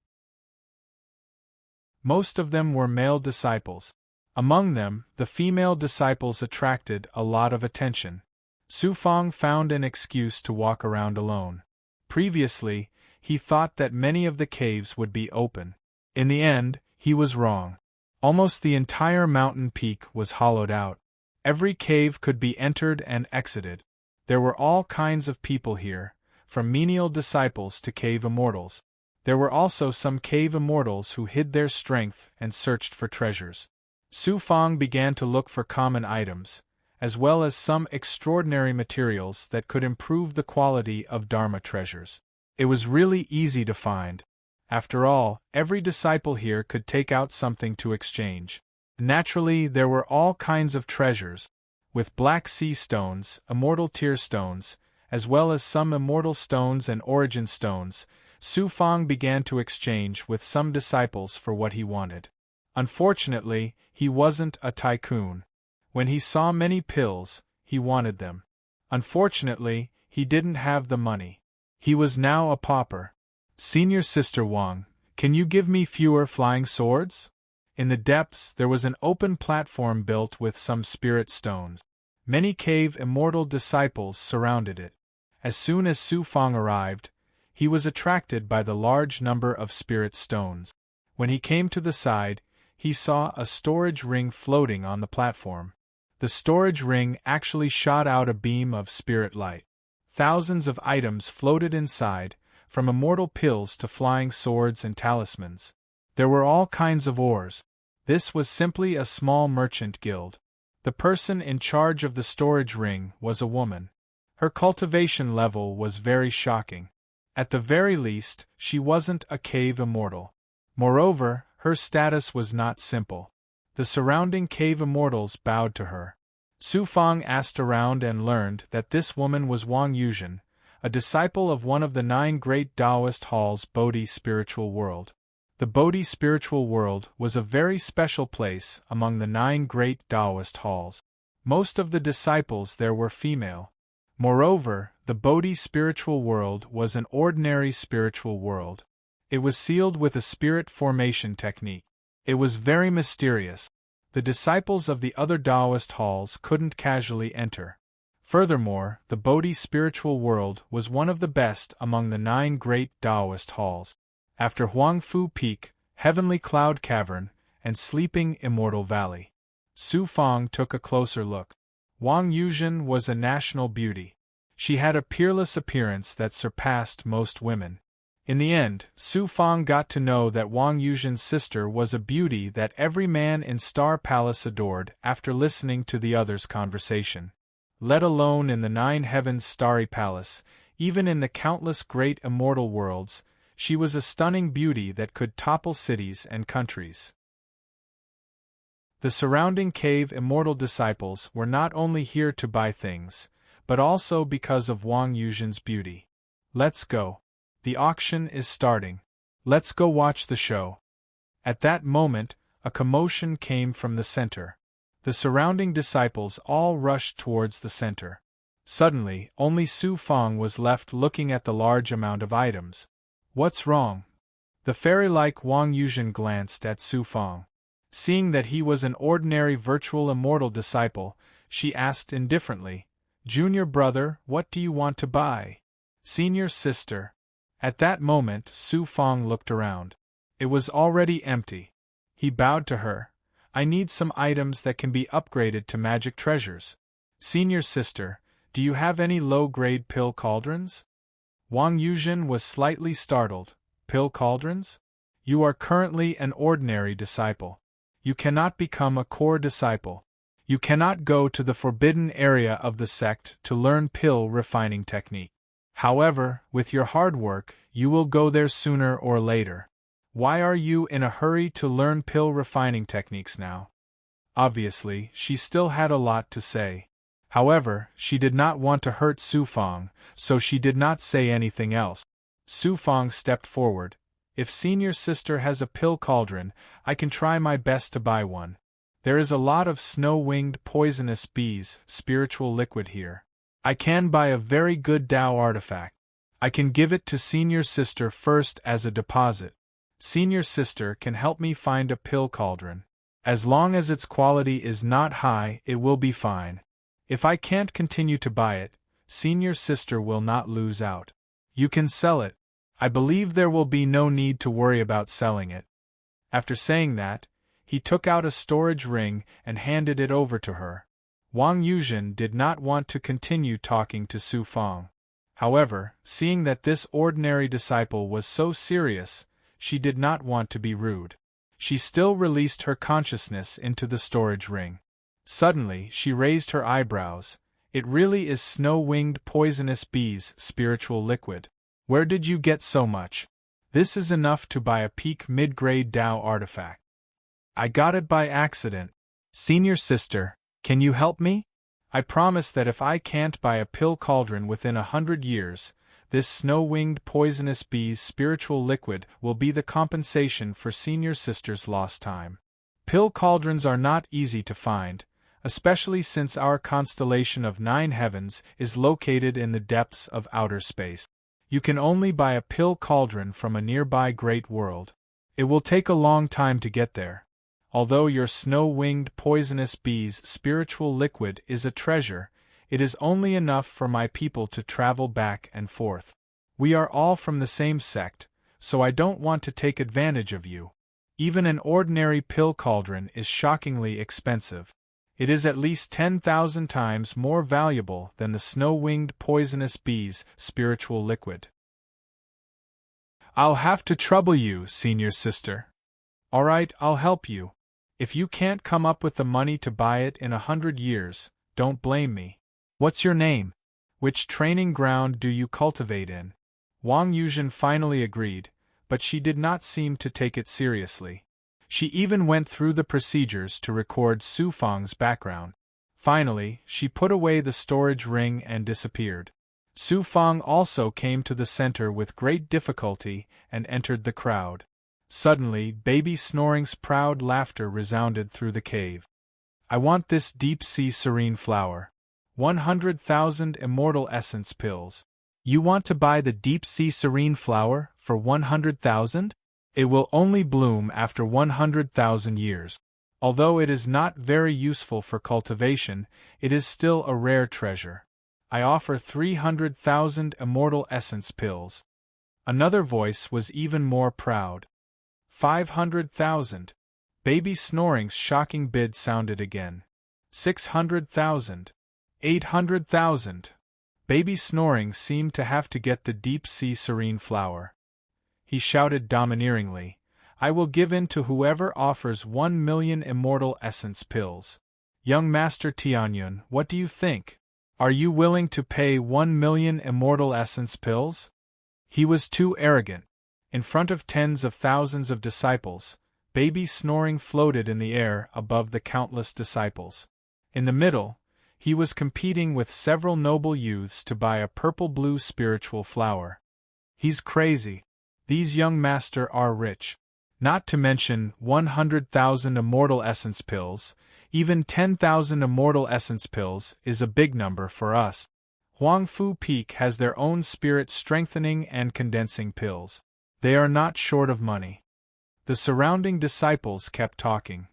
Most of them were male disciples. Among them, the female disciples attracted a lot of attention. Su Fang found an excuse to walk around alone. Previously, he thought that many of the caves would be open. In the end, he was wrong. Almost the entire mountain peak was hollowed out. Every cave could be entered and exited. There were all kinds of people here, from menial disciples to cave immortals. There were also some cave immortals who hid their strength and searched for treasures. Su Fang began to look for common items, as well as some extraordinary materials that could improve the quality of Dharma treasures. It was really easy to find. After all, every disciple here could take out something to exchange. Naturally, there were all kinds of treasures, with black sea stones, immortal tear stones, as well as some immortal stones and origin stones. Su Fang began to exchange with some disciples for what he wanted. Unfortunately, he wasn't a tycoon. When he saw many pills, he wanted them. Unfortunately, he didn't have the money. He was now a pauper. Senior Sister Wang, can you give me fewer flying swords? In the depths, there was an open platform built with some spirit stones. Many cave immortal disciples surrounded it. As soon as Su Fang arrived, he was attracted by the large number of spirit stones. When he came to the side, he saw a storage ring floating on the platform. The storage ring actually shot out a beam of spirit light. Thousands of items floated inside, from immortal pills to flying swords and talismans. There were all kinds of ores. This was simply a small merchant guild. The person in charge of the storage ring was a woman. Her cultivation level was very shocking. At the very least, she wasn't a cave immortal. Moreover, her status was not simple. The surrounding cave immortals bowed to her. Su Fang asked around and learned that this woman was Wang Yuzhen, a disciple of one of the 9 great Taoist halls Bodhi spiritual world. The Bodhi spiritual world was a very special place among the 9 great Taoist halls. Most of the disciples there were female. Moreover, the Bodhi spiritual world was an ordinary spiritual world. It was sealed with a spirit formation technique. It was very mysterious. The disciples of the other Taoist halls couldn't casually enter. Furthermore, the Bodhi spiritual world was one of the best among the 9 great Taoist halls. After Huangfu Peak, Heavenly Cloud Cavern, and sleeping immortal valley. Su Fang took a closer look. Wang Yuzhen was a national beauty. She had a peerless appearance that surpassed most women. In the end, Su Fang got to know that Wang Yuzhen's sister was a beauty that every man in Star Palace adored after listening to the others' conversation. Let alone in the 9 heavens starry palace, even in the countless great immortal worlds, she was a stunning beauty that could topple cities and countries. The surrounding cave immortal disciples were not only here to buy things, but also because of Wang Yuzhen's beauty. Let's go. The auction is starting. Let's go watch the show. At that moment, a commotion came from the center. The surrounding disciples all rushed towards the center. Suddenly, only Su Fang was left looking at the large amount of items. What's wrong? The fairy-like Wang Yuzhen glanced at Su Fang. Seeing that he was an ordinary virtual immortal disciple, she asked indifferently, "Junior brother, what do you want to buy?" "Senior sister." At that moment, Su Fang looked around. It was already empty. He bowed to her. "I need some items that can be upgraded to magic treasures. Senior sister, do you have any low-grade pill cauldrons?" Wang Yuzhen was slightly startled. "Pill cauldrons? You are currently an ordinary disciple. You cannot become a core disciple. You cannot go to the forbidden area of the sect to learn pill refining technique. However, with your hard work, you will go there sooner or later. Why are you in a hurry to learn pill refining techniques now?" Obviously, she still had a lot to say. However, she did not want to hurt Su Fang, so she did not say anything else. Su Fang stepped forward. "If senior sister has a pill cauldron, I can try my best to buy one. There is a lot of snow-winged poisonous bees, spiritual liquid here. I can buy a very good Tao artifact. I can give it to senior sister first as a deposit. Senior sister can help me find a pill cauldron. As long as its quality is not high, it will be fine. If I can't continue to buy it, senior sister will not lose out. You can sell it. I believe there will be no need to worry about selling it." After saying that, he took out a storage ring and handed it over to her. Wang Yuzhen did not want to continue talking to Su Fang. However, seeing that this ordinary disciple was so serious, she did not want to be rude. She still released her consciousness into the storage ring. Suddenly, she raised her eyebrows. "It really is snow-winged poisonous bees, spiritual liquid. Where did you get so much? This is enough to buy a peak mid-grade Tao artifact." "I got it by accident. Senior sister, can you help me? I promise that if I can't buy a pill cauldron within 100 years, this snow-winged poisonous bees spiritual liquid will be the compensation for senior sister's lost time. Pill cauldrons are not easy to find, especially since our constellation of 9 heavens is located in the depths of outer space. You can only buy a pill cauldron from a nearby great world. It will take a long time to get there. Although your snow-winged poisonous bees spiritual liquid is a treasure, it is only enough for my people to travel back and forth. We are all from the same sect, so I don't want to take advantage of you. Even an ordinary pill cauldron is shockingly expensive. It is at least 10,000 times more valuable than the snow-winged poisonous bees spiritual liquid." "I'll have to trouble you, senior sister." "Alright, I'll help you. If you can't come up with the money to buy it in 100 years, don't blame me. What's your name? Which training ground do you cultivate in?" Wang Yuzhen finally agreed, but she did not seem to take it seriously. She even went through the procedures to record Su Fang's background. Finally, she put away the storage ring and disappeared. Su Fang also came to the center with great difficulty and entered the crowd. Suddenly, Baby Snoring's proud laughter resounded through the cave. "I want this deep-sea serene flower. 100,000 immortal essence pills. You want to buy the deep-sea serene flower for 100,000? It will only bloom after 100,000 years. Although it is not very useful for cultivation, it is still a rare treasure. I offer 300,000 immortal essence pills." Another voice was even more proud. 500,000. Baby Snoring's shocking bid sounded again. 600,000. 800,000. Baby Snoring seemed to have to get the deep-sea serene flower. He shouted domineeringly, "I will give in to whoever offers 1,000,000 immortal essence pills. Young Master Tianyun, what do you think? Are you willing to pay 1,000,000 immortal essence pills?" He was too arrogant. In front of tens of thousands of disciples, Baby Snoring floated in the air above the countless disciples. In the middle, he was competing with several noble youths to buy a purple-blue spiritual flower. He's crazy. These young master are rich. Not to mention 100,000 immortal essence pills, even 10,000 immortal essence pills is a big number for us. Huangfu Peak has their own spirit-strengthening and condensing pills. They are not short of money. The surrounding disciples kept talking.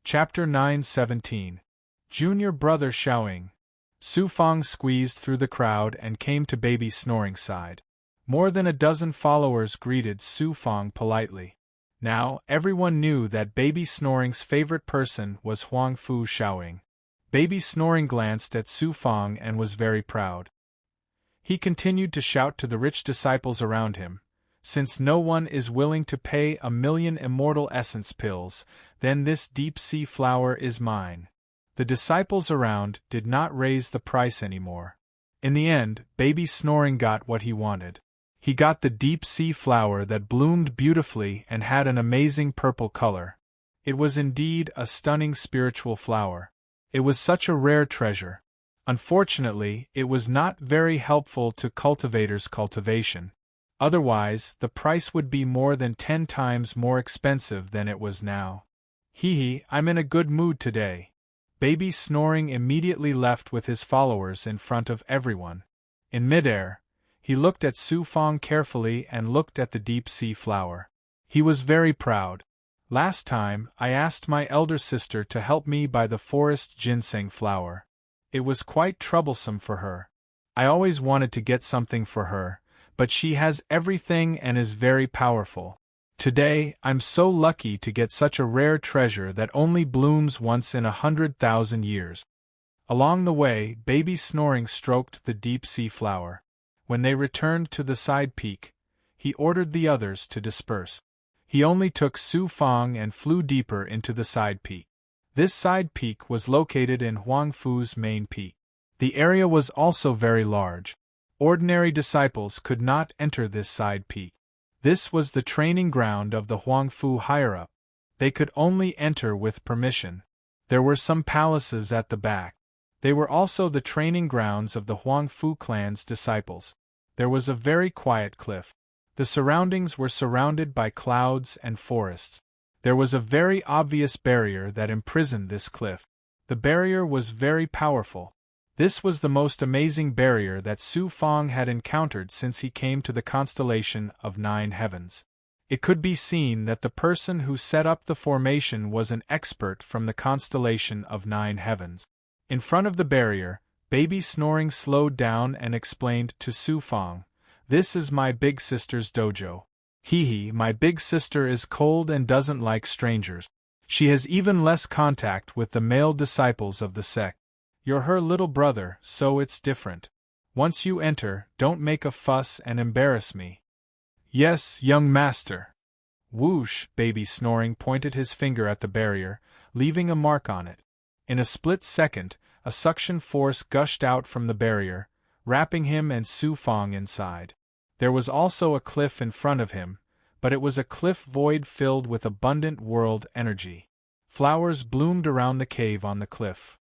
Chapter 9:17. Junior Brother Xiaoying. Su Fang squeezed through the crowd and came to Baby Snoring's side. More than a dozen followers greeted Su Fang politely. Now, everyone knew that Baby Snoring's favorite person was Huangfu Xiaoying. Baby Snoring glanced at Su Fang and was very proud. He continued to shout to the rich disciples around him, "Since no one is willing to pay 1,000,000 immortal essence pills, then this deep-sea flower is mine." The disciples around did not raise the price anymore. In the end, Baby Snoring got what he wanted. He got the deep-sea flower that bloomed beautifully and had an amazing purple color. It was indeed a stunning spiritual flower. It was such a rare treasure. Unfortunately, it was not very helpful to cultivators' cultivation. Otherwise, the price would be more than 10 times more expensive than it was now. Hee, I'm in a good mood today. Baby Snoring immediately left with his followers in front of everyone. In midair, he looked at Su Fang carefully and looked at the deep-sea flower. He was very proud. Last time, I asked my elder sister to help me buy the forest ginseng flower. It was quite troublesome for her. I always wanted to get something for her, but she has everything and is very powerful. Today, I'm so lucky to get such a rare treasure that only blooms once in 100,000 years. Along the way, Baby Snoring stroked the deep-sea flower. When they returned to the side peak, he ordered the others to disperse. He only took Su Fang and flew deeper into the side peak. This side peak was located in Huangfu's main peak. The area was also very large. Ordinary disciples could not enter this side peak. This was the training ground of the Huangfu higher-up. They could only enter with permission. There were some palaces at the back. They were also the training grounds of the Huangfu clan's disciples. There was a very quiet cliff. The surroundings were surrounded by clouds and forests. There was a very obvious barrier that imprisoned this cliff. The barrier was very powerful. This was the most amazing barrier that Su Fang had encountered since he came to the constellation of 9 heavens. It could be seen that the person who set up the formation was an expert from the constellation of 9 heavens. In front of the barrier, Baby Snoring slowed down and explained to Su Fang, "This is my big sister's dojo. Hee, my big sister is cold and doesn't like strangers. She has even less contact with the male disciples of the sect. You're her little brother, so it's different. Once you enter, don't make a fuss and embarrass me." "Yes, young master." Whoosh! Baby Snoring pointed his finger at the barrier, leaving a mark on it. In a split second, a suction force gushed out from the barrier, wrapping him and Su Fang inside. There was also a cliff in front of him, but it was a cliff void filled with abundant world energy. Flowers bloomed around the cave on the cliff.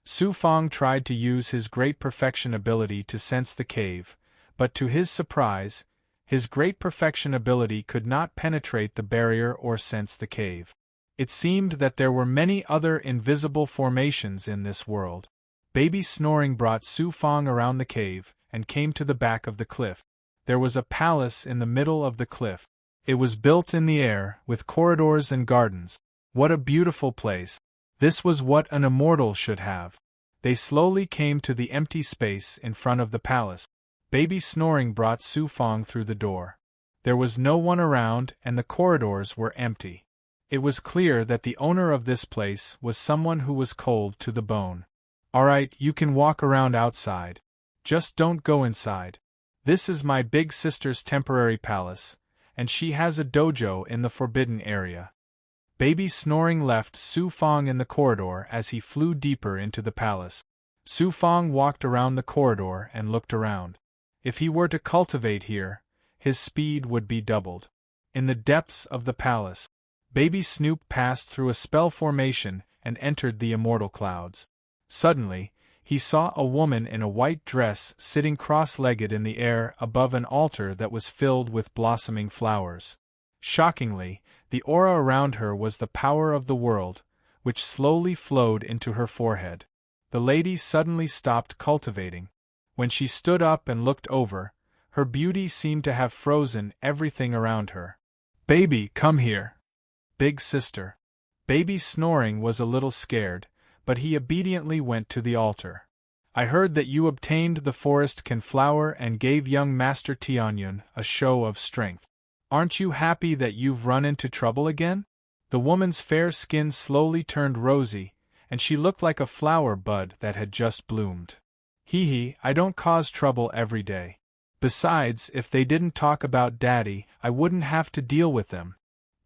Su Fang tried to use his great perfection ability to sense the cave, but to his surprise, his great perfection ability could not penetrate the barrier or sense the cave. It seemed that there were many other invisible formations in this world. Baby Snoring brought Su Fang around the cave and came to the back of the cliff. There was a palace in the middle of the cliff. It was built in the air, with corridors and gardens. What a beautiful place! This was what an immortal should have. They slowly came to the empty space in front of the palace. Baby Snoring brought Su Fang through the door. There was no one around and the corridors were empty. It was clear that the owner of this place was someone who was cold to the bone. "Alright, you can walk around outside. Just don't go inside. This is my big sister's temporary palace, and she has a dojo in the forbidden area." Baby Snoring left Su Fong in the corridor as he flew deeper into the palace. Su Fong walked around the corridor and looked around. If he were to cultivate here, his speed would be doubled. In the depths of the palace, Baby Snoop passed through a spell formation and entered the immortal clouds. Suddenly, he saw a woman in a white dress sitting cross-legged in the air above an altar that was filled with blossoming flowers. Shockingly, the aura around her was the power of the world, which slowly flowed into her forehead. The lady suddenly stopped cultivating. When she stood up and looked over, her beauty seemed to have frozen everything around her. "Baby, come here." "Big sister." Baby Snoring was a little scared, but he obediently went to the altar. "I heard that you obtained the forest can flower and gave young Master Tianyun a show of strength. Aren't you happy that you've run into trouble again?" The woman's fair skin slowly turned rosy, and she looked like a flower bud that had just bloomed. "Hee, I don't cause trouble every day. Besides, if they didn't talk about Daddy, I wouldn't have to deal with them."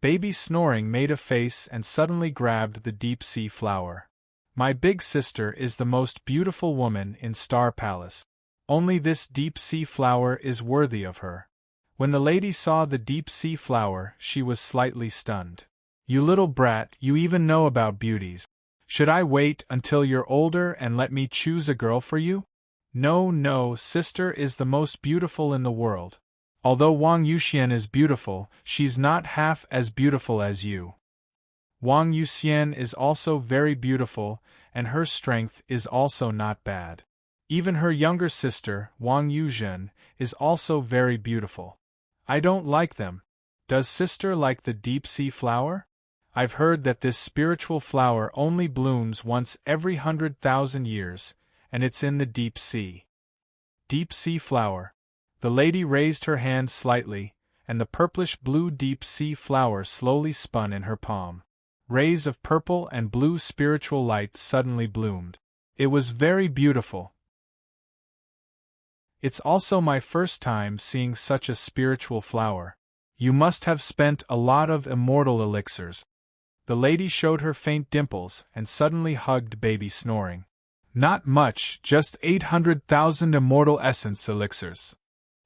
Baby Snoring made a face and suddenly grabbed the deep-sea flower. "My big sister is the most beautiful woman in Star Palace. Only this deep-sea flower is worthy of her." When the lady saw the deep-sea flower, she was slightly stunned. "You little brat, you even know about beauties. Should I wait until you're older and let me choose a girl for you?" No, sister is the most beautiful in the world. Although Wang Yuxian is beautiful, she's not half as beautiful as you. Wang Yuxian is also very beautiful, and her strength is also not bad. Even her younger sister, Wang Yuzhen, is also very beautiful. I don't like them. Does sister like the deep-sea flower? I've heard that this spiritual flower only blooms once every 100,000 years, and it's in the deep sea. Deep-sea flower. The lady raised her hand slightly, and the purplish-blue deep-sea flower slowly spun in her palm. Rays of purple and blue spiritual light suddenly bloomed. It was very beautiful. It's also my first time seeing such a spiritual flower. You must have spent a lot of immortal elixirs. The lady showed her faint dimples and suddenly hugged Baby Snoring. Not much, just 800,000 immortal essence elixirs.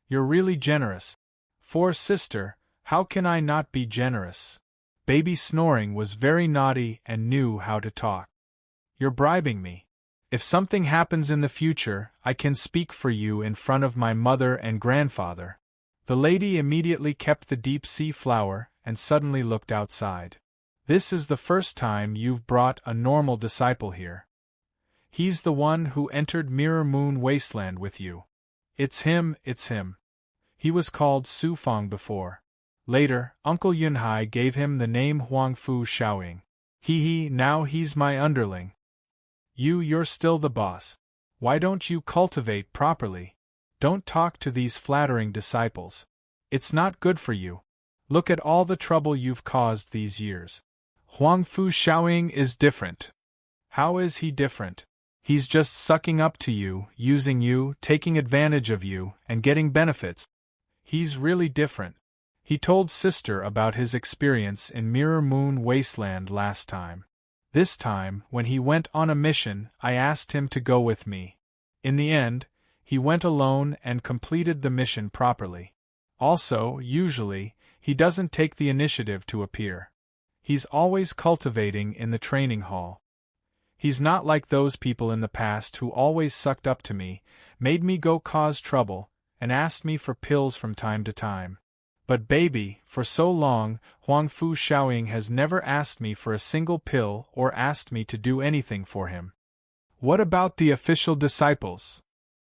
You're really generous. For sister, how can I not be generous? Baby Snoring was very naughty and knew how to talk. You're bribing me. If something happens in the future, I can speak for you in front of my mother and grandfather. The lady immediately kept the deep-sea flower and suddenly looked outside. This is the first time you've brought a normal disciple here. He's the one who entered Mirror Moon Wasteland with you. It's him. He was called Su Fong before. Later, Uncle Yunhai gave him the name Huangfu Shaoying. Now he's my underling. You're still the boss. Why don't you cultivate properly? Don't talk to these flattering disciples. It's not good for you. Look at all the trouble you've caused these years. Huangfu Shaoying is different. How is he different? He's just sucking up to you, using you, taking advantage of you, and getting benefits. He's really different. He told sister about his experience in Mirror Moon Wasteland last time. This time, when he went on a mission, I asked him to go with me. In the end, he went alone and completed the mission properly. Also, usually, he doesn't take the initiative to appear. He's always cultivating in the training hall. He's not like those people in the past who always sucked up to me, made me go cause trouble, and asked me for pills from time to time. But baby, for so long, Huangfu Shaoying has never asked me for a single pill or asked me to do anything for him. What about the official disciples?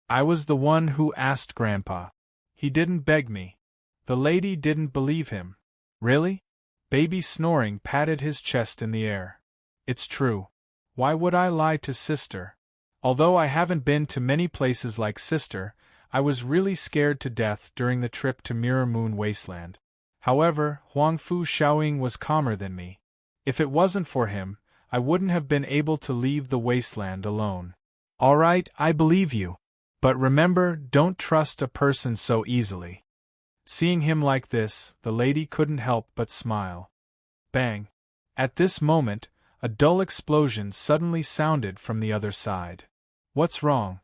I was the one who asked Grandpa. He didn't beg me. The lady didn't believe him. Really? Baby Snoring patted his chest in the air. It's true. Why would I lie to sister? Although I haven't been to many places like sister, I was really scared to death during the trip to Mirror Moon Wasteland. However, Huangfu Xiaoying was calmer than me. If it wasn't for him, I wouldn't have been able to leave the wasteland alone. All right, I believe you. But remember, don't trust a person so easily. Seeing him like this, the lady couldn't help but smile. Bang! At this moment, a dull explosion suddenly sounded from the other side. What's wrong?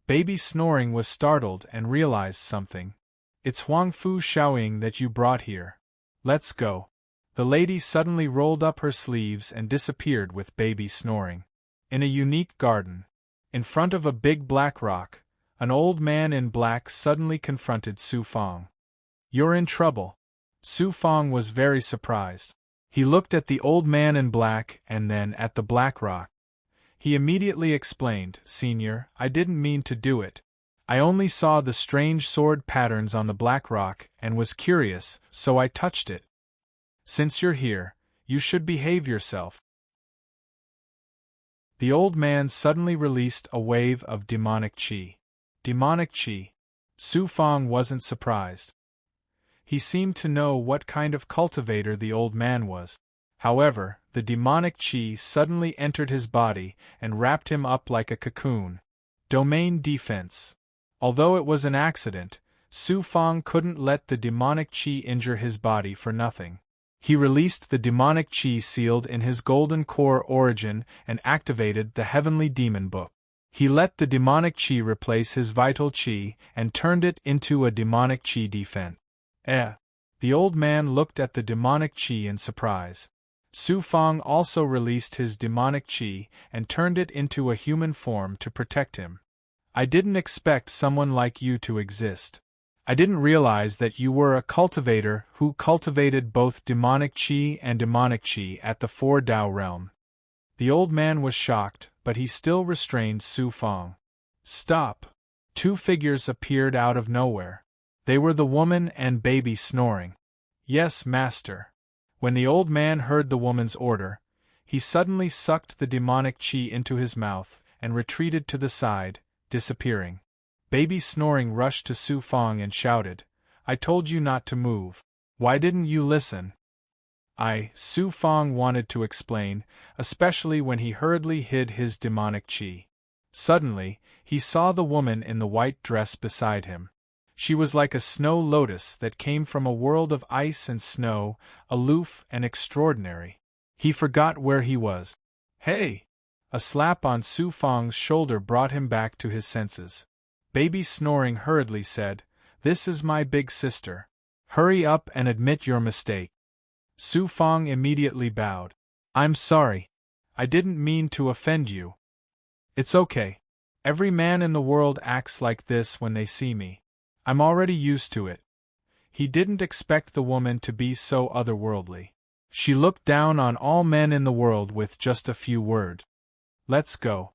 Baby Snoring was startled and realized something. It's Huangfu Xiaoying that you brought here. Let's go. The lady suddenly rolled up her sleeves and disappeared with Baby Snoring. In a unique garden, in front of a big black rock, an old man in black suddenly confronted Su Fang. You're in trouble. Su Fang was very surprised. He looked at the old man in black and then at the black rock. He immediately explained, Senior, I didn't mean to do it. I only saw the strange sword patterns on the black rock and was curious, so I touched it. Since you're here, you should behave yourself. The old man suddenly released a wave of demonic qi. Demonic qi. Su Fang wasn't surprised. He seemed to know what kind of cultivator the old man was. However, the demonic qi suddenly entered his body and wrapped him up like a cocoon. Domain defense. Although it was an accident, Su Fang couldn't let the demonic qi injure his body for nothing. He released the demonic qi sealed in his golden core origin and activated the heavenly demon book. He let the demonic qi replace his vital qi and turned it into a demonic qi defense. The old man looked at the demonic qi in surprise. Su Fang also released his demonic qi and turned it into a human form to protect him. I didn't expect someone like you to exist. I didn't realize that you were a cultivator who cultivated both demonic qi and demonic qi at the 4 Dao realm. The old man was shocked, but he still restrained Su Fang. Stop! 2 figures appeared out of nowhere. They were the woman and Baby Snoring. Yes, master. When the old man heard the woman's order, he suddenly sucked the demonic qi into his mouth and retreated to the side, disappearing. Baby Snoring rushed to Su Fang and shouted, I told you not to move. Why didn't you listen? Su Fang wanted to explain, especially when he hurriedly hid his demonic qi. Suddenly, he saw the woman in the white dress beside him. She was like a snow lotus that came from a world of ice and snow, aloof and extraordinary. He forgot where he was. Hey! A slap on Su Fang's shoulder brought him back to his senses. Baby Snoring hurriedly said, This is my big sister. Hurry up and admit your mistake. Su Fang immediately bowed. I'm sorry. I didn't mean to offend you. It's okay. Every man in the world acts like this when they see me. I'm already used to it. He didn't expect the woman to be so otherworldly. She looked down on all men in the world with just a few words. Let's go.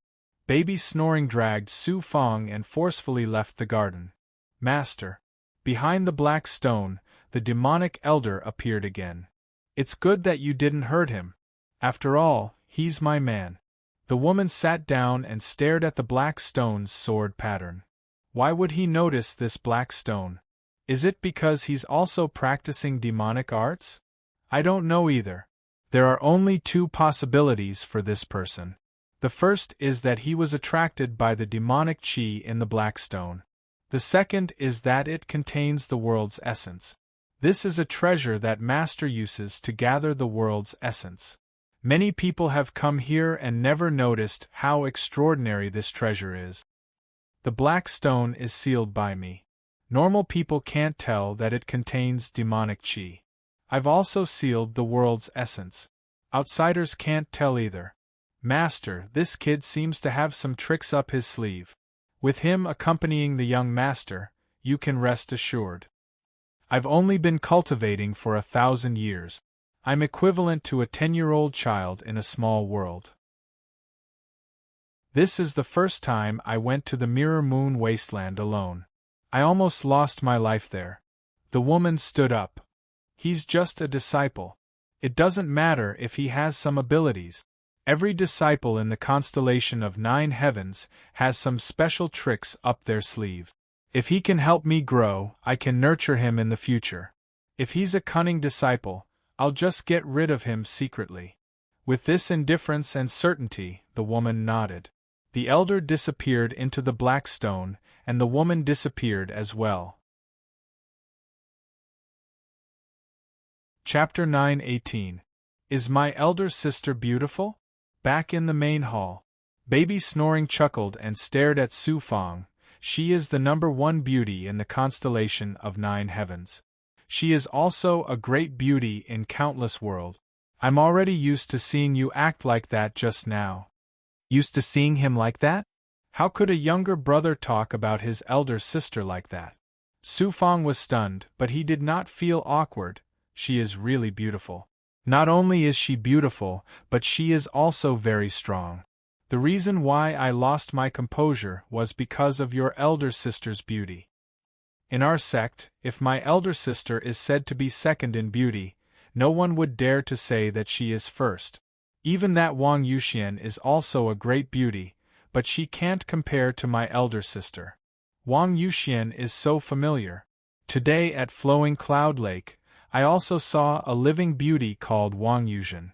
Baby Snoring dragged Su Fang and forcefully left the garden. Master. Behind the black stone, the demonic elder appeared again. It's good that you didn't hurt him. After all, he's my man. The woman sat down and stared at the black stone's sword pattern. Why would he notice this black stone? Is it because he's also practicing demonic arts? I don't know either. There are only 2 possibilities for this person. The first is that he was attracted by the demonic qi in the black stone. The second is that it contains the world's essence. This is a treasure that Master uses to gather the world's essence. Many people have come here and never noticed how extraordinary this treasure is. The black stone is sealed by me. Normal people can't tell that it contains demonic qi. I've also sealed the world's essence. Outsiders can't tell either. Master, this kid seems to have some tricks up his sleeve. With him accompanying the young master, you can rest assured. I've only been cultivating for 1,000 years. I'm equivalent to a 10-year-old child in a small world. This is the first time I went to the Mirror Moon Wasteland alone. I almost lost my life there. The woman stood up. He's just a disciple. It doesn't matter if he has some abilities. Every disciple in the constellation of 9 heavens has some special tricks up their sleeve. If he can help me grow, I can nurture him in the future. If he's a cunning disciple, I'll just get rid of him secretly. With this indifference and certainty, the woman nodded. The elder disappeared into the black stone, and the woman disappeared as well. Chapter 9:18. Is my elder sister beautiful? Back in the main hall, Baby Snoring chuckled and stared at Su Fang. She is the #1 beauty in the constellation of 9 heavens. She is also a great beauty in countless worlds. I'm already used to seeing you act like that just now. Used to seeing him like that? How could a younger brother talk about his elder sister like that? Su Fang was stunned, but he did not feel awkward. She is really beautiful. Not only is she beautiful, but she is also very strong. The reason why I lost my composure was because of your elder sister's beauty. In our sect, if my elder sister is said to be second in beauty, no one would dare to say that she is first. Even that Wang Yuxian is also a great beauty, but she can't compare to my elder sister. Wang Yuxian is so familiar. Today at Flowing Cloud Lake, I also saw a living beauty called Wang Yuzhen.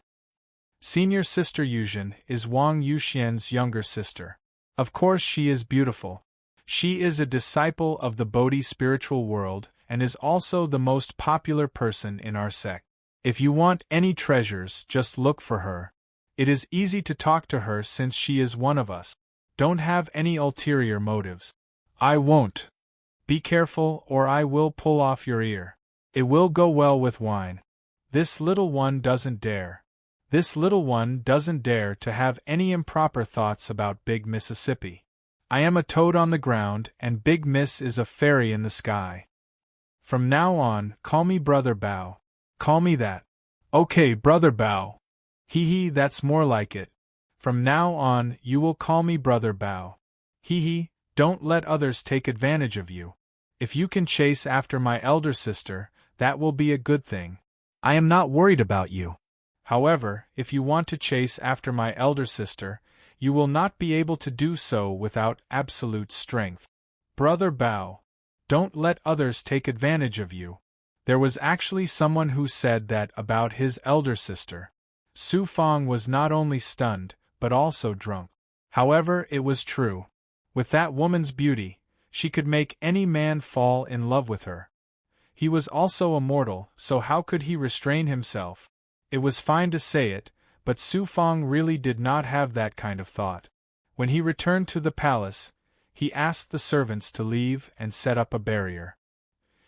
Senior sister Yuzhen is Wang Yuxian's younger sister. Of course she is beautiful. She is a disciple of the Bodhi spiritual world and is also the most popular person in our sect. If you want any treasures, just look for her. It is easy to talk to her since she is one of us. Don't have any ulterior motives. I won't. Be careful or I will pull off your ear. It will go well with wine. This little one doesn't dare. This little one doesn't dare to have any improper thoughts about Big Mississippi. I am a toad on the ground and Big Miss is a fairy in the sky. From now on, call me Brother Bao. Call me that. Okay, Brother Bao. Hee, that's more like it. From now on, you will call me Brother Bao. Hee, don't let others take advantage of you. If you can chase after my elder sister, that will be a good thing. I am not worried about you. However, if you want to chase after my elder sister, you will not be able to do so without absolute strength. Brother Bao, don't let others take advantage of you. There was actually someone who said that about his elder sister. Su Fang was not only stunned, but also drunk. However, it was true. With that woman's beauty, she could make any man fall in love with her. He was also immortal, so how could he restrain himself? It was fine to say it, but Su Fang really did not have that kind of thought. When he returned to the palace, he asked the servants to leave and set up a barrier.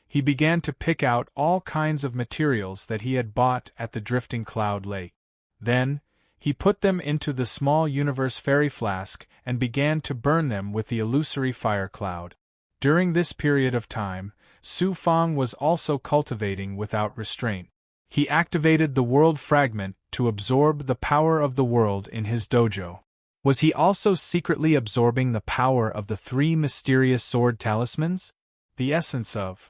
He began to pick out all kinds of materials that he had bought at the Drifting Cloud Lake. Then, he put them into the small universe fairy flask and began to burn them with the illusory fire cloud. During this period of time, Su Fang was also cultivating without restraint. He activated the world fragment to absorb the power of the world in his dojo. Was he also secretly absorbing the power of the 3 mysterious sword talismans? The essence of.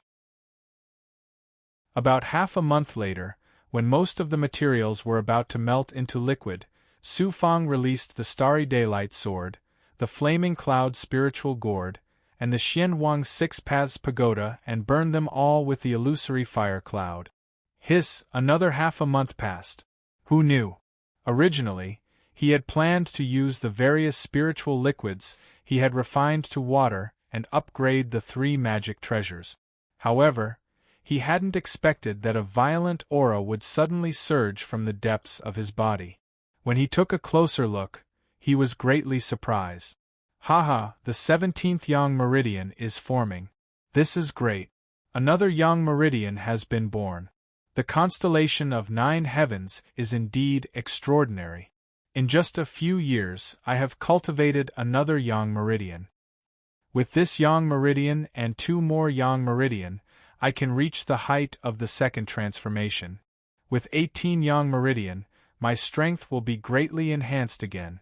About half a month later, when most of the materials were about to melt into liquid, Su Fang released the Starry Daylight Sword, the Flaming Cloud Spiritual Gourd, and the Xianwang 6 Paths Pagoda and burned them all with the illusory fire cloud. Another half a month passed. Who knew? Originally, he had planned to use the various spiritual liquids he had refined to water and upgrade the 3 magic treasures. However, he hadn't expected that a violent aura would suddenly surge from the depths of his body. When he took a closer look, he was greatly surprised. Haha, the 17th Yang Meridian is forming. This is great. Another Yang Meridian has been born. The constellation of 9 heavens is indeed extraordinary. In just a few years, I have cultivated another Yang Meridian. With this Yang Meridian and 2 more Yang Meridian, I can reach the height of the second transformation. With 18 Yang Meridian, my strength will be greatly enhanced again.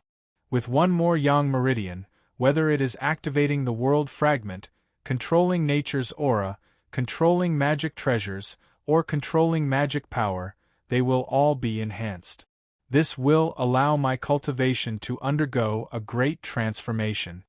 With 1 more Yang Meridian, whether it is activating the world fragment, controlling nature's aura, controlling magic treasures, or controlling magic power, they will all be enhanced. This will allow my cultivation to undergo a great transformation.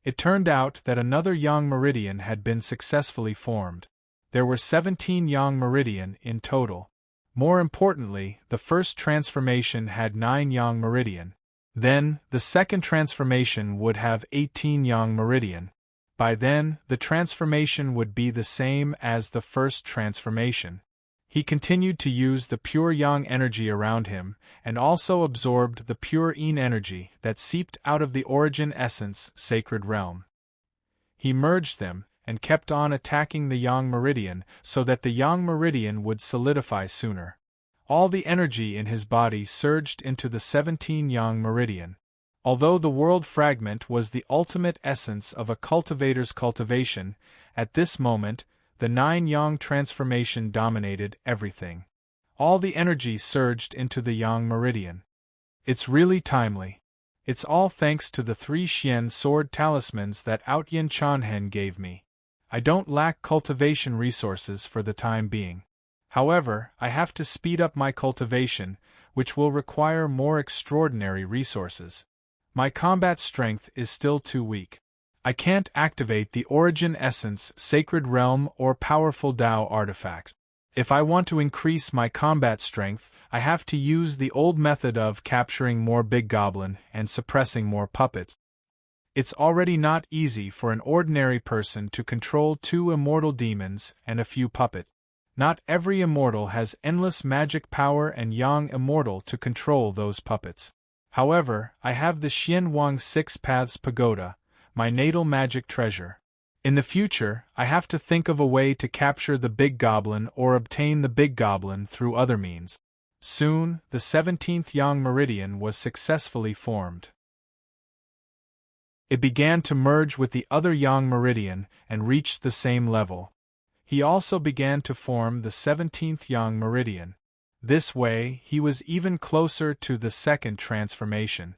It turned out that another yang meridian had been successfully formed. There were 17 yang meridian in total. More importantly, the first transformation had 9 yang meridian. Then, the second transformation would have 18 yang meridian. By then, the transformation would be the same as the first transformation. He continued to use the pure yang energy around him, and also absorbed the pure yin energy that seeped out of the origin essence sacred realm. He merged them, and kept on attacking the yang meridian so that the yang meridian would solidify sooner. All the energy in his body surged into the 17 yang meridian. Although the world fragment was the ultimate essence of a cultivator's cultivation, at this moment, the 9 yang transformation dominated everything. All the energy surged into the yang meridian. It's really timely. It's all thanks to the 3 Xian sword talismans that Outyin Chanhen gave me. I don't lack cultivation resources for the time being. However, I have to speed up my cultivation, which will require more extraordinary resources. My combat strength is still too weak. I can't activate the origin essence, sacred realm, or powerful Tao artifacts. If I want to increase my combat strength, I have to use the old method of capturing more big goblin and suppressing more puppets. It's already not easy for an ordinary person to control 2 immortal demons and a few puppets. Not every immortal has endless magic power and yang immortal to control those puppets. However, I have the Xian Wang 6 Paths Pagoda, my natal magic treasure. In the future, I have to think of a way to capture the big goblin or obtain the big goblin through other means. Soon, the 17th yang meridian was successfully formed. It began to merge with the other yang meridian and reached the same level. He also began to form the 17th yang meridian. This way, he was even closer to the second transformation.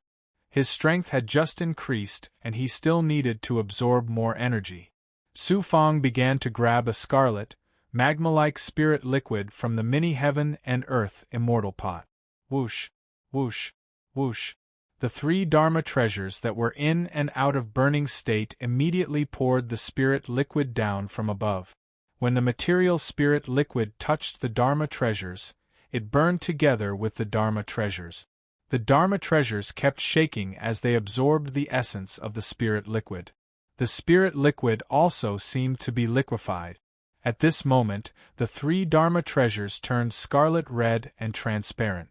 His strength had just increased, and he still needed to absorb more energy. Su Fang began to grab a scarlet, magma-like spirit liquid from the mini heaven and earth immortal pot. Whoosh, whoosh, whoosh. The 3 Dharma treasures that were in and out of burning state immediately poured the spirit liquid down from above. When the material spirit liquid touched the Dharma treasures, it burned together with the Dharma treasures. The Dharma treasures kept shaking as they absorbed the essence of the spirit liquid. The spirit liquid also seemed to be liquefied. At this moment, the 3 Dharma treasures turned scarlet red and transparent.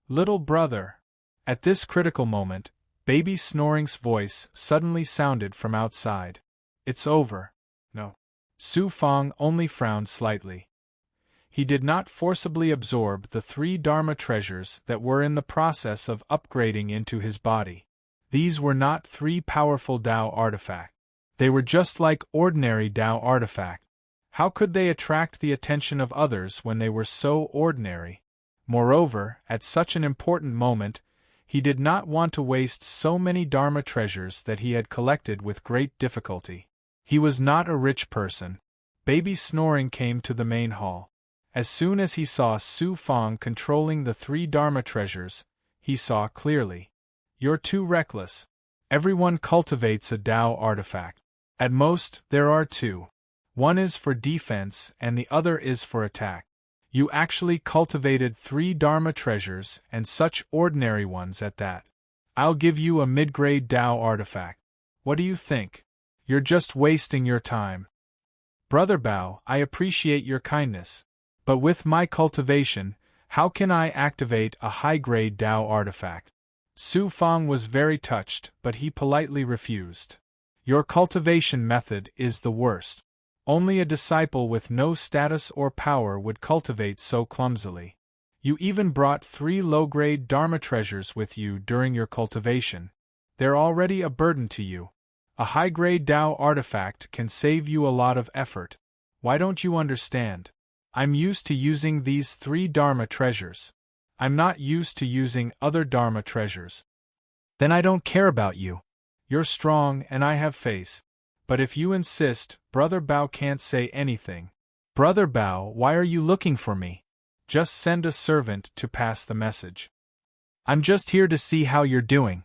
Little brother! At this critical moment, Baby Snoring's voice suddenly sounded from outside. It's over. No. Su Fang only frowned slightly. He did not forcibly absorb the 3 Dharma treasures that were in the process of upgrading into his body. These were not 3 powerful Tao artifacts. They were just like ordinary Tao artifacts. How could they attract the attention of others when they were so ordinary? Moreover, at such an important moment, he did not want to waste so many Dharma treasures that he had collected with great difficulty. He was not a rich person. Baby Snoring came to the main hall. As soon as he saw Su Fang controlling the 3 Dharma treasures, he saw clearly. You're too reckless. Everyone cultivates a Tao artifact. At most, there are 2. One is for defense and the other is for attack. You actually cultivated 3 Dharma treasures and such ordinary ones at that. I'll give you a mid-grade Tao artifact. What do you think? You're just wasting your time. Brother Bao, I appreciate your kindness. But with my cultivation, how can I activate a high-grade Tao artifact? Su Fang was very touched, but he politely refused. Your cultivation method is the worst. Only a disciple with no status or power would cultivate so clumsily. You even brought 3 low-grade Dharma treasures with you during your cultivation. They're already a burden to you. A high-grade Tao artifact can save you a lot of effort. Why don't you understand? I'm used to using these 3 Dharma treasures. I'm not used to using other Dharma treasures. Then I don't care about you. You're strong and I have faith. But if you insist, Brother Bao can't say anything. Brother Bao, why are you looking for me? Just send a servant to pass the message. I'm just here to see how you're doing.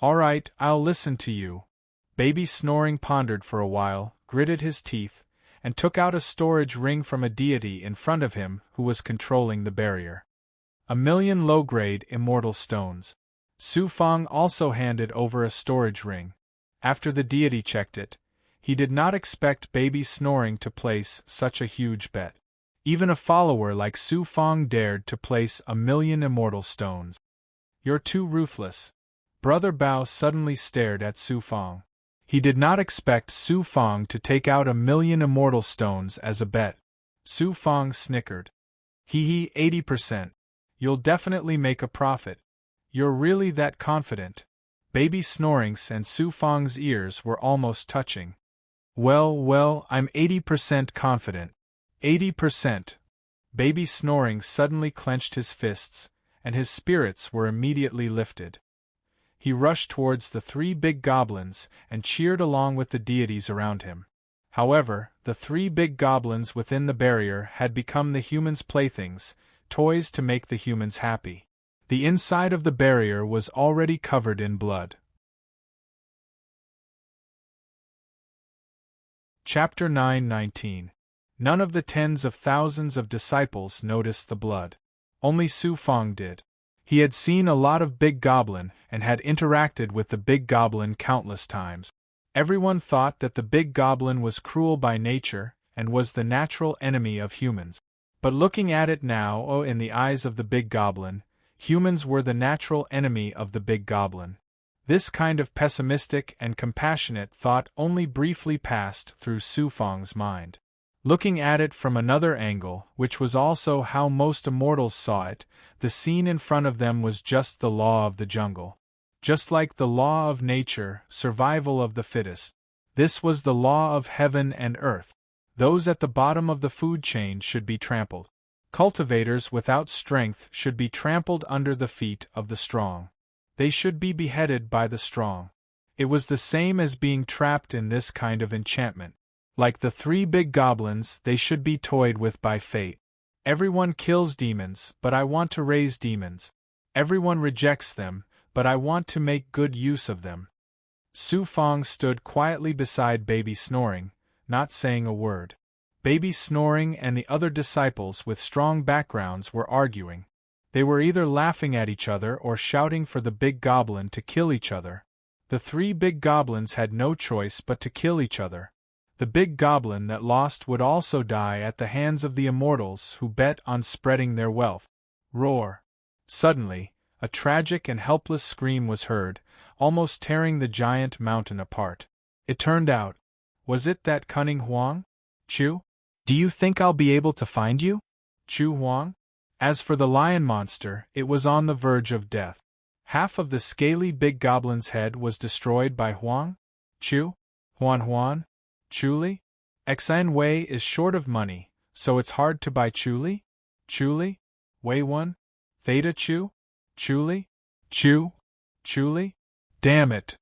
All right, I'll listen to you. Baby Snoring pondered for a while, gritted his teeth, and took out a storage ring from a deity in front of him who was controlling the barrier. 1,000,000 low-grade immortal stones. Su Fang also handed over a storage ring. After the deity checked it, he did not expect Baby Snoring to place such a huge bet. Even a follower like Su Fang dared to place 1,000,000 immortal stones. You're too ruthless. Brother Bao suddenly stared at Su Fang. He did not expect Su Fang to take out 1,000,000 immortal stones as a bet. Su Fang snickered. Hee 80%. You'll definitely make a profit. You're really that confident? Baby Snoring's and Su Fang's ears were almost touching. Well, I'm 80% confident. 80%. Baby Snoring suddenly clenched his fists, and his spirits were immediately lifted. He rushed towards the 3 big goblins and cheered along with the deities around him. However, the 3 big goblins within the barrier had become the humans' playthings, toys to make the humans happy. The inside of the barrier was already covered in blood. Chapter 9:19. None of the tens of thousands of disciples noticed the blood. Only Su Fang did. He had seen a lot of big goblin and had interacted with the big goblin countless times. Everyone thought that the big goblin was cruel by nature and was the natural enemy of humans. But looking at it now, in the eyes of the big goblin, humans were the natural enemy of the big goblin. This kind of pessimistic and compassionate thought only briefly passed through Su Fang's mind. Looking at it from another angle, which was also how most immortals saw it, the scene in front of them was just the law of the jungle. Just like the law of nature, survival of the fittest. This was the law of heaven and earth. Those at the bottom of the food chain should be trampled. Cultivators without strength should be trampled under the feet of the strong. They should be beheaded by the strong. It was the same as being trapped in this kind of enchantment. Like the 3 big goblins, they should be toyed with by fate. Everyone kills demons, but I want to raise demons. Everyone rejects them, but I want to make good use of them. Su Fang stood quietly beside Baby Snoring, not saying a word. Baby Snoring and the other disciples with strong backgrounds were arguing. They were either laughing at each other or shouting for the big goblin to kill each other. The 3 big goblins had no choice but to kill each other. The big goblin that lost would also die at the hands of the immortals who bet on spreading their wealth. Roar! Suddenly, a tragic and helpless scream was heard, almost tearing the giant mountain apart. It turned out. Was it that cunning Huang? Chu? Do you think I'll be able to find you? Chu Huang? As for the lion monster, it was on the verge of death. Half of the scaly big goblin's head was destroyed by Huang? Chu? Huan? Chuli? Xan Wei is short of money, so it's hard to buy Chuli? Chuli? Wei 1? Theta Chu? Chuli? Chu? Chuli? Damn it!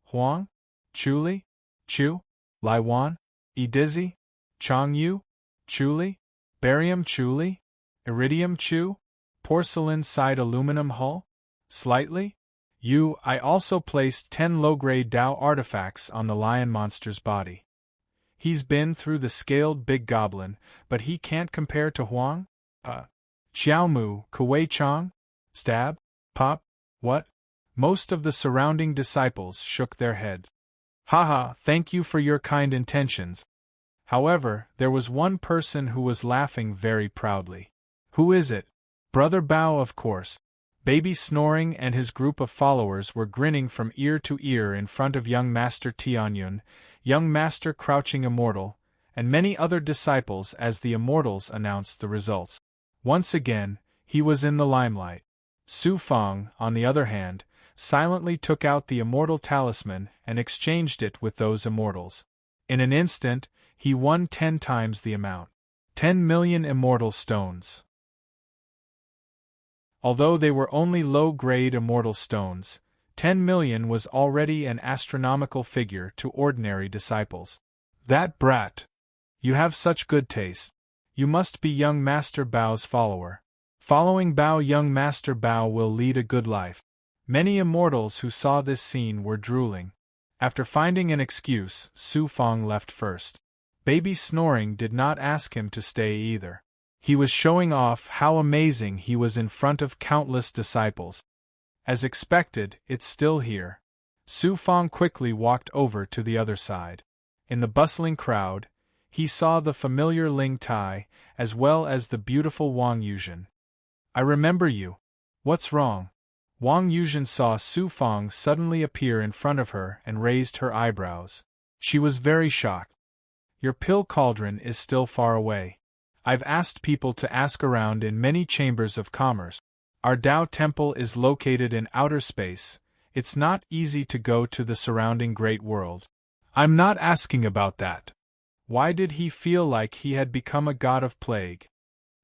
Huang? Chuli? Chu? Lai Wan? Dizzy? Chong Yu? Chuli? Barium Chuli? Iridium Chu? Porcelain-side aluminum hull? Slightly? I also placed 10 low-grade Dao artifacts on the lion monster's body. He's been through the scaled big goblin, but he can't compare to Huang? Xiaomu, Kuwei Chong? Stab? Pop? What? Most of the surrounding disciples shook their heads. Haha, thank you for your kind intentions. However, there was one person who was laughing very proudly. Who is it? Brother Bao, of course. Baby Snoring and his group of followers were grinning from ear to ear in front of young Master Tianyun, young Master Crouching Immortal, and many other disciples as the immortals announced the results. Once again, he was in the limelight. Su Fang, on the other hand, silently took out the immortal talisman and exchanged it with those immortals. In an instant, he won 10 times the amount. 10,000,000 immortal stones. Although they were only low-grade immortal stones, 10,000,000 was already an astronomical figure to ordinary disciples. That brat! You have such good taste. You must be young Master Bao's follower. Following Bao, young Master Bao will lead a good life. Many immortals who saw this scene were drooling. After finding an excuse, Su Fong left first. Baby Snoring did not ask him to stay either. He was showing off how amazing he was in front of countless disciples. As expected, it's still here. Su Fong quickly walked over to the other side. In the bustling crowd, he saw the familiar Ling Tai, as well as the beautiful Wang Yuzhen. I remember you. What's wrong? Wang Yuzhen saw Su Fong suddenly appear in front of her and raised her eyebrows. She was very shocked. Your pill cauldron is still far away. I've asked people to ask around in many chambers of commerce. Our Tao temple is located in outer space. It's not easy to go to the surrounding great world. I'm not asking about that. Why did he feel like he had become a god of plague?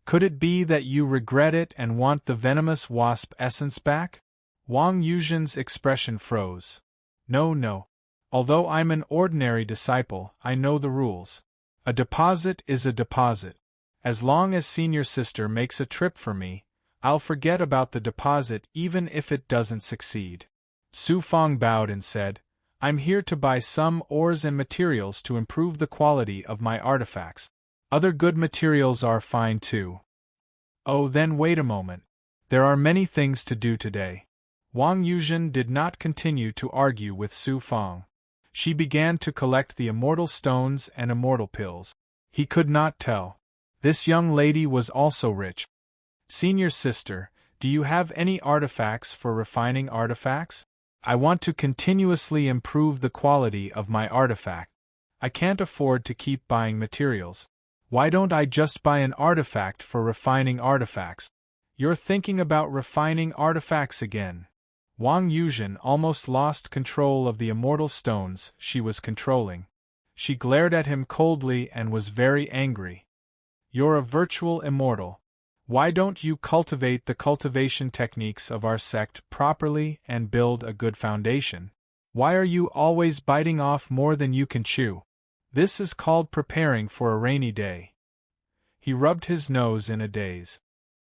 Could it be that you regret it and want the venomous wasp essence back? Wang Yuzhen's expression froze. No. Although I'm an ordinary disciple, I know the rules. A deposit is a deposit. As long as Senior Sister makes a trip for me, I'll forget about the deposit even if it doesn't succeed. Su Fong bowed and said, I'm here to buy some ores and materials to improve the quality of my artifacts. Other good materials are fine too. Oh, then wait a moment. There are many things to do today. Wang Yuzhen did not continue to argue with Su Fong. She began to collect the immortal stones and immortal pills. He could not tell. This young lady was also rich. Senior Sister, do you have any artifacts for refining artifacts? I want to continuously improve the quality of my artifact. I can't afford to keep buying materials. Why don't I just buy an artifact for refining artifacts? You're thinking about refining artifacts again. Wang Yuzhen almost lost control of the immortal stones she was controlling. She glared at him coldly and was very angry. You're a virtual immortal. Why don't you cultivate the cultivation techniques of our sect properly and build a good foundation? Why are you always biting off more than you can chew? This is called preparing for a rainy day. He rubbed his nose in a daze.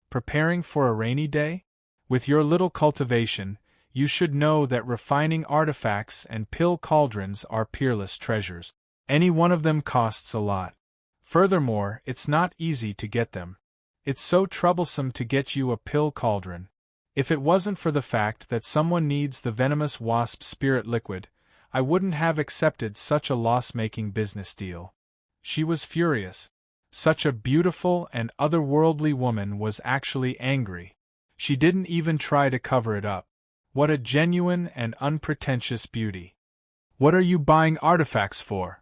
Preparing for a rainy day? With your little cultivation, you should know that refining artifacts and pill cauldrons are peerless treasures. Any one of them costs a lot. Furthermore, it's not easy to get them. It's so troublesome to get you a pill cauldron. If it wasn't for the fact that someone needs the venomous wasp spirit liquid, I wouldn't have accepted such a loss-making business deal. She was furious. Such a beautiful and otherworldly woman was actually angry. She didn't even try to cover it up. What a genuine and unpretentious beauty. What are you buying artifacts for?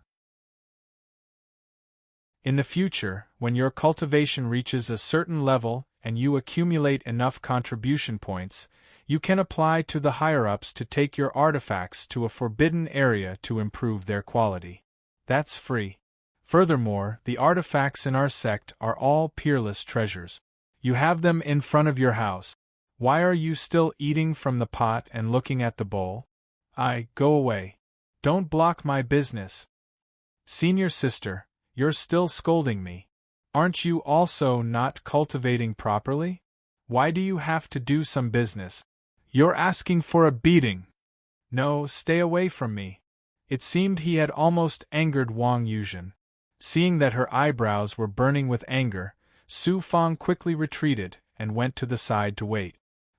In the future, when your cultivation reaches a certain level and you accumulate enough contribution points, you can apply to the higher-ups to take your artifacts to a forbidden area to improve their quality. That's free. Furthermore, the artifacts in our sect are all peerless treasures. You have them in front of your house. Why are you still eating from the pot and looking at the bowl? Go away. Don't block my business. Senior Sister, you're still scolding me. Aren't you also not cultivating properly? Why do you have to do some business? You're asking for a beating. No, stay away from me. It seemed he had almost angered Wang Yuzhen. Seeing that her eyebrows were burning with anger, Su Fong quickly retreated and went to the side to wait.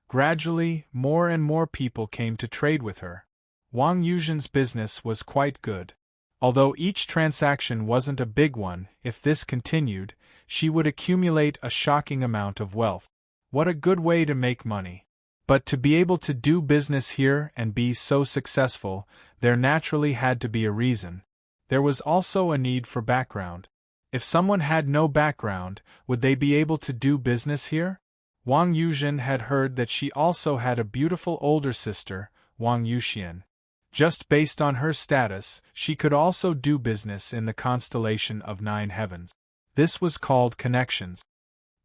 Gradually, more and more people came to trade with her. Wang Yuzhen's business was quite good. Although each transaction wasn't a big one, if this continued, she would accumulate a shocking amount of wealth. What a good way to make money. But to be able to do business here and be so successful, there naturally had to be a reason. There was also a need for background. If someone had no background, would they be able to do business here? Wang Yuzhen had heard that she also had a beautiful older sister, Wang Yuxian. Just based on her status, she could also do business in the constellation of 9 heavens. This was called connections.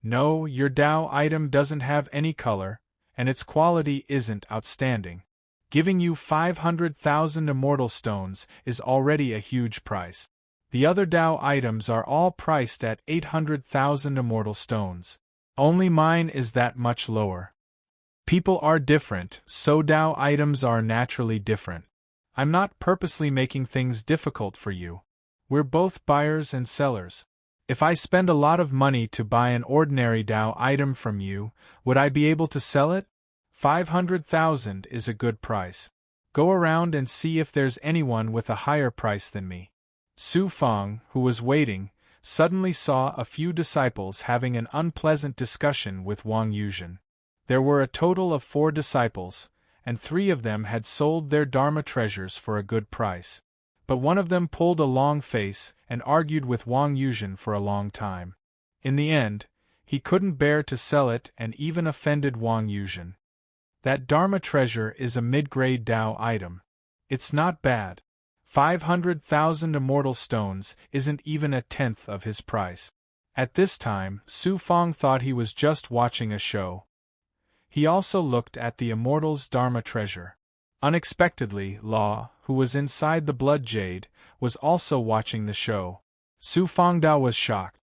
No, your Tao item doesn't have any color, and its quality isn't outstanding. Giving you 500,000 immortal stones is already a huge price. The other Tao items are all priced at 800,000 immortal stones. Only mine is that much lower. People are different, so Dao items are naturally different. I'm not purposely making things difficult for you. We're both buyers and sellers. If I spend a lot of money to buy an ordinary Dao item from you, would I be able to sell it? 500,000 is a good price. Go around and see if there's anyone with a higher price than me. Su Fang, who was waiting, suddenly saw a few disciples having an unpleasant discussion with Wang Yuzhen. There were a total of 4 disciples, and 3 of them had sold their Dharma treasures for a good price. But one of them pulled a long face and argued with Wang Yuzhen for a long time. In the end, he couldn't bear to sell it and even offended Wang Yuzhen. That Dharma treasure is a mid-grade Dao item. It's not bad. 500,000 immortal stones isn't even a tenth of his price. At this time, Su Fang thought he was just watching a show. He also looked at the immortal's Dharma treasure. Unexpectedly, Law, who was inside the blood jade, was also watching the show. Su Fangdao was shocked.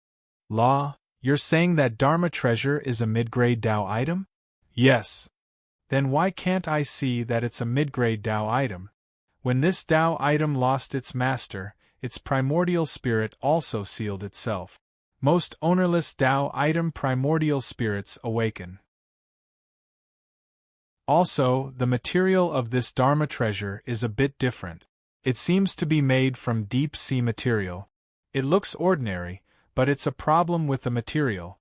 Law, you're saying that Dharma treasure is a mid-grade Dao item? Yes. Then why can't I see that it's a mid-grade Dao item? When this Dao item lost its master, its primordial spirit also sealed itself. Most ownerless Dao item primordial spirits awaken. Also, the material of this Dharma treasure is a bit different. It seems to be made from deep sea material. It looks ordinary, but it's a problem with the material.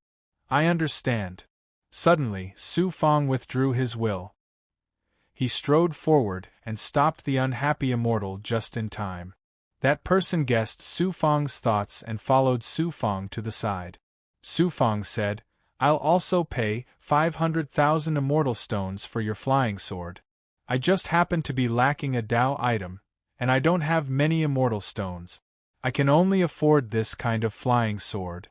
I understand. Suddenly, Su Fang withdrew his will. He strode forward and stopped the unhappy immortal just in time. That person guessed Su Fang's thoughts and followed Su Fang to the side. Su Fang said, I'll also pay 500,000 immortal stones for your flying sword. I just happen to be lacking a Dao item, and I don't have many immortal stones. I can only afford this kind of flying sword.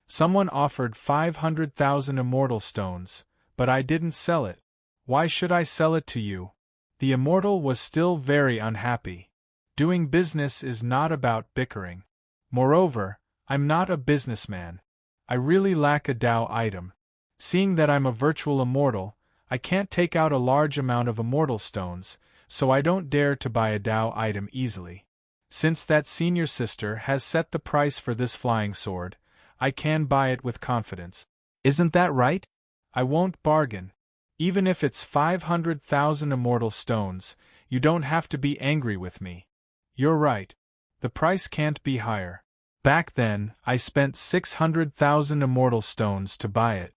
Someone offered 500,000 immortal stones, but I didn't sell it. Why should I sell it to you? The immortal was still very unhappy. Doing business is not about bickering. Moreover, I'm not a businessman. I really lack a Dao item. Seeing that I'm a virtual immortal, I can't take out a large amount of immortal stones, so I don't dare to buy a Dao item easily. Since that senior sister has set the price for this flying sword, I can buy it with confidence. Isn't that right? I won't bargain. Even if it's 500,000 immortal stones, you don't have to be angry with me. You're right. The price can't be higher. Back then, I spent 600,000 immortal stones to buy it.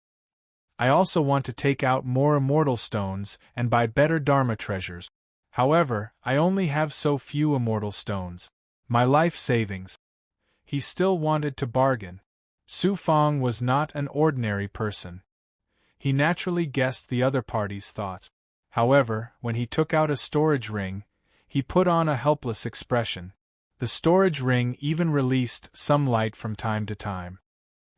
I also want to take out more immortal stones and buy better Dharma treasures. However, I only have so few immortal stones. My life savings. He still wanted to bargain. Su Fang was not an ordinary person. He naturally guessed the other party's thoughts. However, when he took out a storage ring, he put on a helpless expression. The storage ring even released some light from time to time.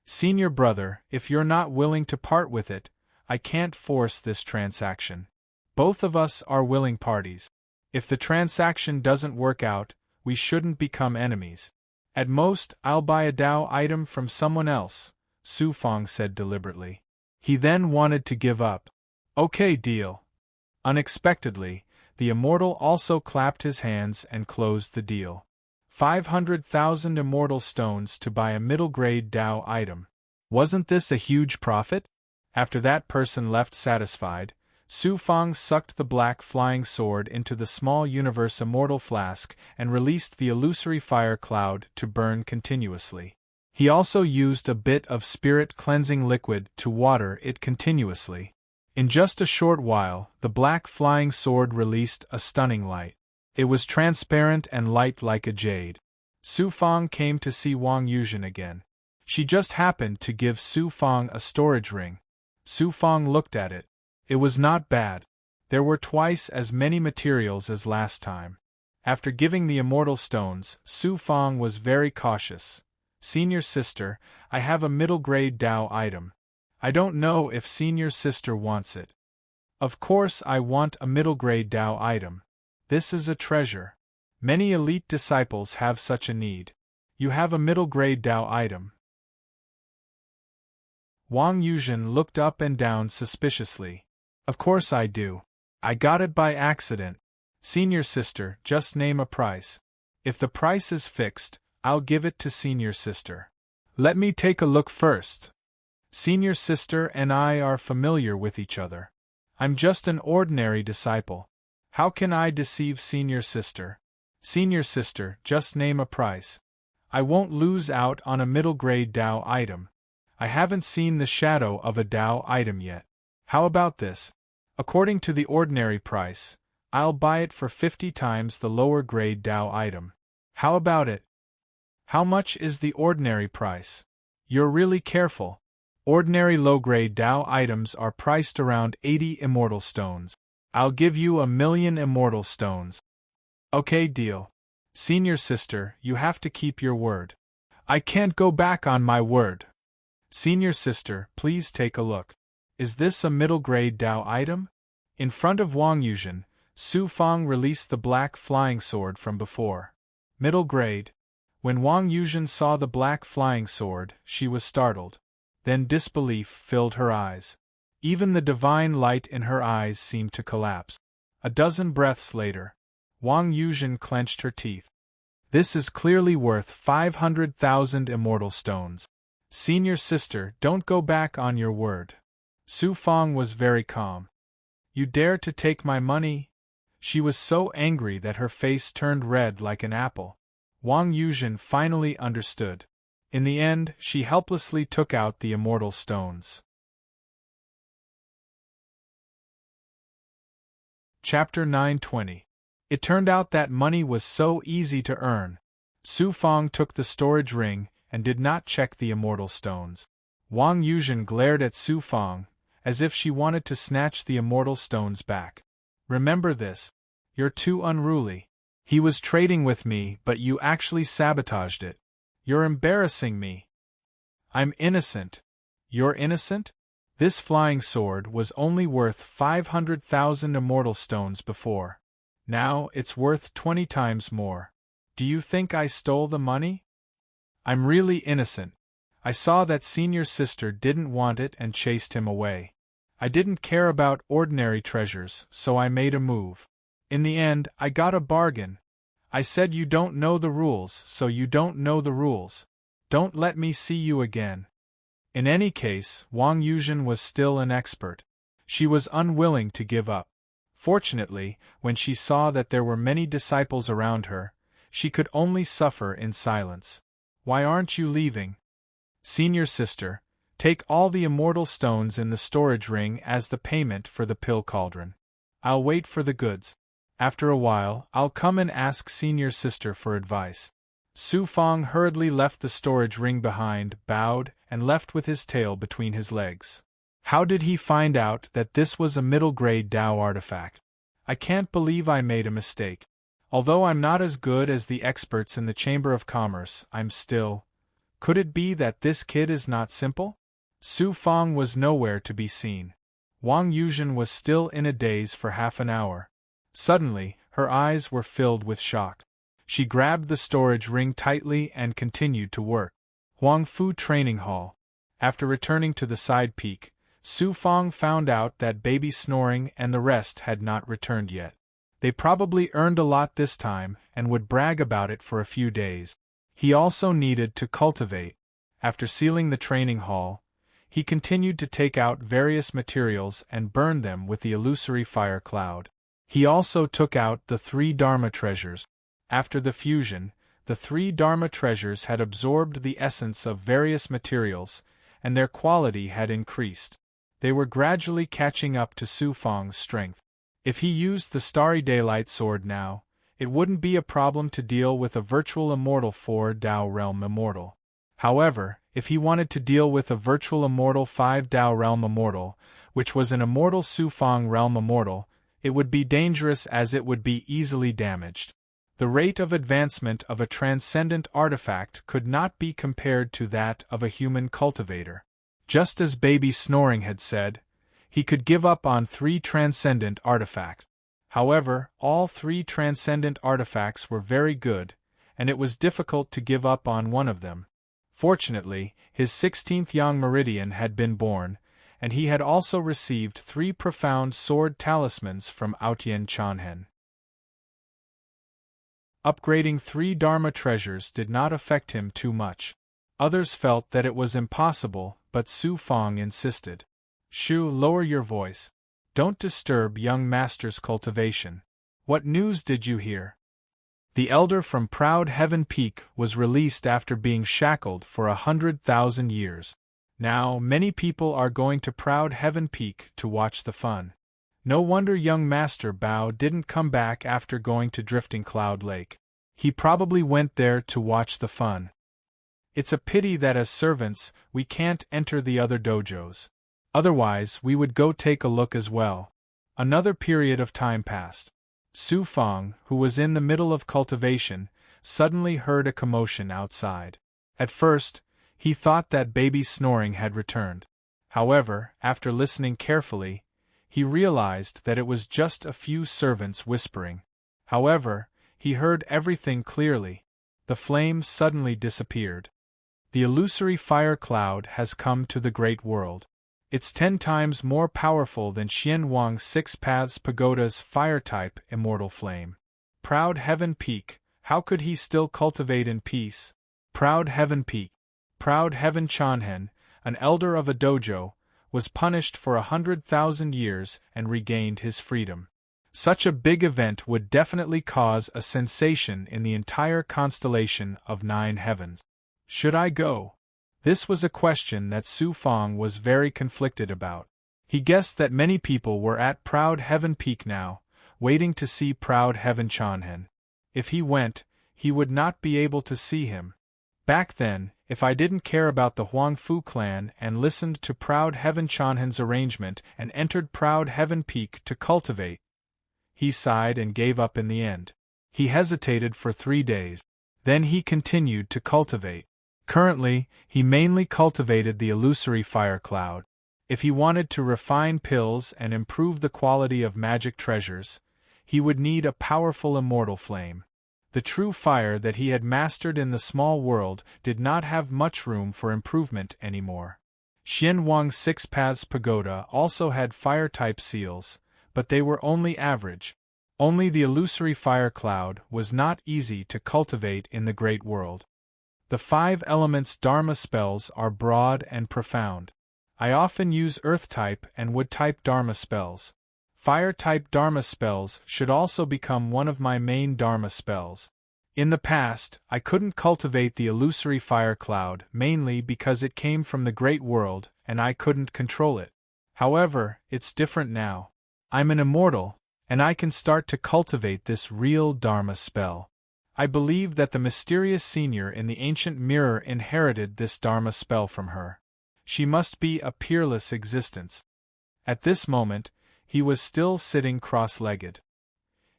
Senior brother, if you're not willing to part with it, I can't force this transaction. Both of us are willing parties. If the transaction doesn't work out, we shouldn't become enemies. At most, I'll buy a Dao item from someone else, Su Fang said deliberately. He then wanted to give up. Okay, deal. Unexpectedly, the immortal also clapped his hands and closed the deal. 500,000 immortal stones to buy a middle-grade Dao item. Wasn't this a huge profit? After that person left satisfied, Su Fang sucked the black flying sword into the small universe immortal flask and released the illusory fire cloud to burn continuously. He also used a bit of spirit cleansing liquid to water it continuously. In just a short while, the black flying sword released a stunning light. It was transparent and light like a jade. Su Fang came to see Wang Yuzhen again. She just happened to give Su Fang a storage ring. Su Fang looked at it. It was not bad. There were twice as many materials as last time. After giving the immortal stones, Su Fang was very cautious. Senior sister, I have a middle-grade Dao item. I don't know if senior sister wants it. Of course I want a middle-grade Dao item. This is a treasure. Many elite disciples have such a need. You have a middle-grade Dao item. Wang Yuzhen looked up and down suspiciously. Of course I do. I got it by accident. Senior sister, just name a price. If the price is fixed, I'll give it to senior sister. Let me take a look first. Senior sister and I are familiar with each other. I'm just an ordinary disciple. How can I deceive senior sister? Senior sister, just name a price. I won't lose out on a middle-grade Tao item. I haven't seen the shadow of a Tao item yet. How about this? According to the ordinary price, I'll buy it for 50 times the lower-grade Tao item. How about it? How much is the ordinary price? You're really careful. Ordinary low-grade Tao items are priced around 80 immortal stones. I'll give you 1,000,000 immortal stones. Okay, deal. Senior sister, you have to keep your word. I can't go back on my word. Senior sister, please take a look. Is this a middle-grade Tao item? In front of Wang Yuzhen, Su Fang released the black flying sword from before. Middle grade. When Wang Yuzhen saw the black flying sword, she was startled. Then disbelief filled her eyes. Even the divine light in her eyes seemed to collapse. A dozen breaths later, Wang Yuzhen clenched her teeth. This is clearly worth 500,000 immortal stones. Senior sister, don't go back on your word. Su Fang was very calm. You dare to take my money? She was so angry that her face turned red like an apple. Wang Yuzhen finally understood. In the end, she helplessly took out the immortal stones. Chapter 920. It turned out that money was so easy to earn. Su Fang took the storage ring and did not check the immortal stones. Wang Yuzhen glared at Su Fang, as if she wanted to snatch the immortal stones back. Remember this. You're too unruly. He was trading with me, but you actually sabotaged it. You're embarrassing me. I'm innocent. You're innocent? This flying sword was only worth 500,000 immortal stones before. Now it's worth 20 times more. Do you think I stole the money? I'm really innocent. I saw that senior sister didn't want it and chased him away. I didn't care about ordinary treasures, so I made a move. In the end, I got a bargain. I said you don't know the rules, so you don't know the rules. Don't let me see you again. In any case, Wang Yuzhen was still an expert. She was unwilling to give up. Fortunately, when she saw that there were many disciples around her, she could only suffer in silence. Why aren't you leaving? Senior sister, take all the immortal stones in the storage ring as the payment for the pill cauldron. I'll wait for the goods. After a while, I'll come and ask senior sister for advice. Su Fang hurriedly left the storage ring behind, bowed, and left with his tail between his legs. How did he find out that this was a middle-grade Tao artifact? I can't believe I made a mistake. Although I'm not as good as the experts in the Chamber of Commerce, I'm still... Could it be that this kid is not simple? Su Fang was nowhere to be seen. Wang Yuzhen was still in a daze for half an hour. Suddenly, her eyes were filled with shock. She grabbed the storage ring tightly and continued to work. Huangfu Training Hall. After returning to the side peak, Su Fang found out that Baby Snoring and the rest had not returned yet. They probably earned a lot this time and would brag about it for a few days. He also needed to cultivate. After sealing the training hall, he continued to take out various materials and burn them with the illusory fire cloud. He also took out the 3 Dharma treasures. After the fusion, the 3 Dharma treasures had absorbed the essence of various materials, and their quality had increased. They were gradually catching up to Su Fang's strength. If he used the Starry Daylight Sword now, it wouldn't be a problem to deal with a virtual immortal 4 Tao Realm Immortal. However, if he wanted to deal with a virtual immortal 5 Tao Realm Immortal, which was an immortal Su Fang Realm Immortal, it would be dangerous as it would be easily damaged. The rate of advancement of a transcendent artifact could not be compared to that of a human cultivator. Just as Baby Snoring had said, he could give up on 3 transcendent artifacts. However, all 3 transcendent artifacts were very good, and it was difficult to give up on one of them. Fortunately, his 16th Yang Meridian had been born, and he had also received 3 profound sword talismans from Autian Chanhen. Upgrading 3 Dharma treasures did not affect him too much. Others felt that it was impossible, but Su Fang insisted. Shu, lower your voice. Don't disturb young master's cultivation. What news did you hear? The elder from Proud Heaven Peak was released after being shackled for 100,000 years. Now, many people are going to Proud Heaven Peak to watch the fun. No wonder young Master Bao didn't come back after going to Drifting Cloud Lake. He probably went there to watch the fun. It's a pity that as servants, we can't enter the other dojos. Otherwise, we would go take a look as well. Another period of time passed. Su Fang, who was in the middle of cultivation, suddenly heard a commotion outside. At first, he thought that baby's snoring had returned. However, after listening carefully, he realized that it was just a few servants whispering. However, he heard everything clearly. The flame suddenly disappeared. The illusory fire cloud has come to the great world. It's 10 times more powerful than Xian Wang's 6 Paths Pagoda's fire-type immortal flame. Proud Heaven Peak, how could he still cultivate in peace? Proud Heaven Peak. Proud Heaven Chanhen, an elder of a dojo, was punished for 100,000 years and regained his freedom. Such a big event would definitely cause a sensation in the entire constellation of 9 heavens. Should I go? This was a question that Su Fang was very conflicted about. He guessed that many people were at Proud Heaven Peak now, waiting to see Proud Heaven Chanhen. If he went, he would not be able to see him. Back then, if I didn't care about the Huangfu clan and listened to Proud Heaven Chanhen's arrangement and entered Proud Heaven Peak to cultivate, he sighed and gave up in the end. He hesitated for 3 days. Then he continued to cultivate. Currently, he mainly cultivated the illusory fire cloud. If he wanted to refine pills and improve the quality of magic treasures, he would need a powerful immortal flame. The true fire that he had mastered in the small world did not have much room for improvement anymore. Xian Wang's 6 Paths Pagoda also had fire-type seals, but they were only average. Only the illusory fire cloud was not easy to cultivate in the great world. The 5 elements Dharma spells are broad and profound. I often use earth-type and wood-type Dharma spells. Fire-type Dharma spells should also become one of my main Dharma spells. In the past, I couldn't cultivate the illusory fire cloud mainly because it came from the great world and I couldn't control it. However, it's different now. I'm an immortal, and I can start to cultivate this real Dharma spell. I believe that the mysterious senior in the ancient mirror inherited this Dharma spell from her. She must be a peerless existence. At this moment, he was still sitting cross-legged.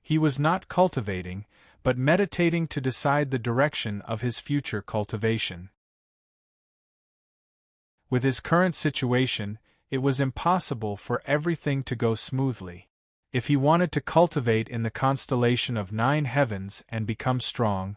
He was not cultivating, but meditating to decide the direction of his future cultivation. With his current situation, it was impossible for everything to go smoothly. If he wanted to cultivate in the constellation of 9 heavens and become strong,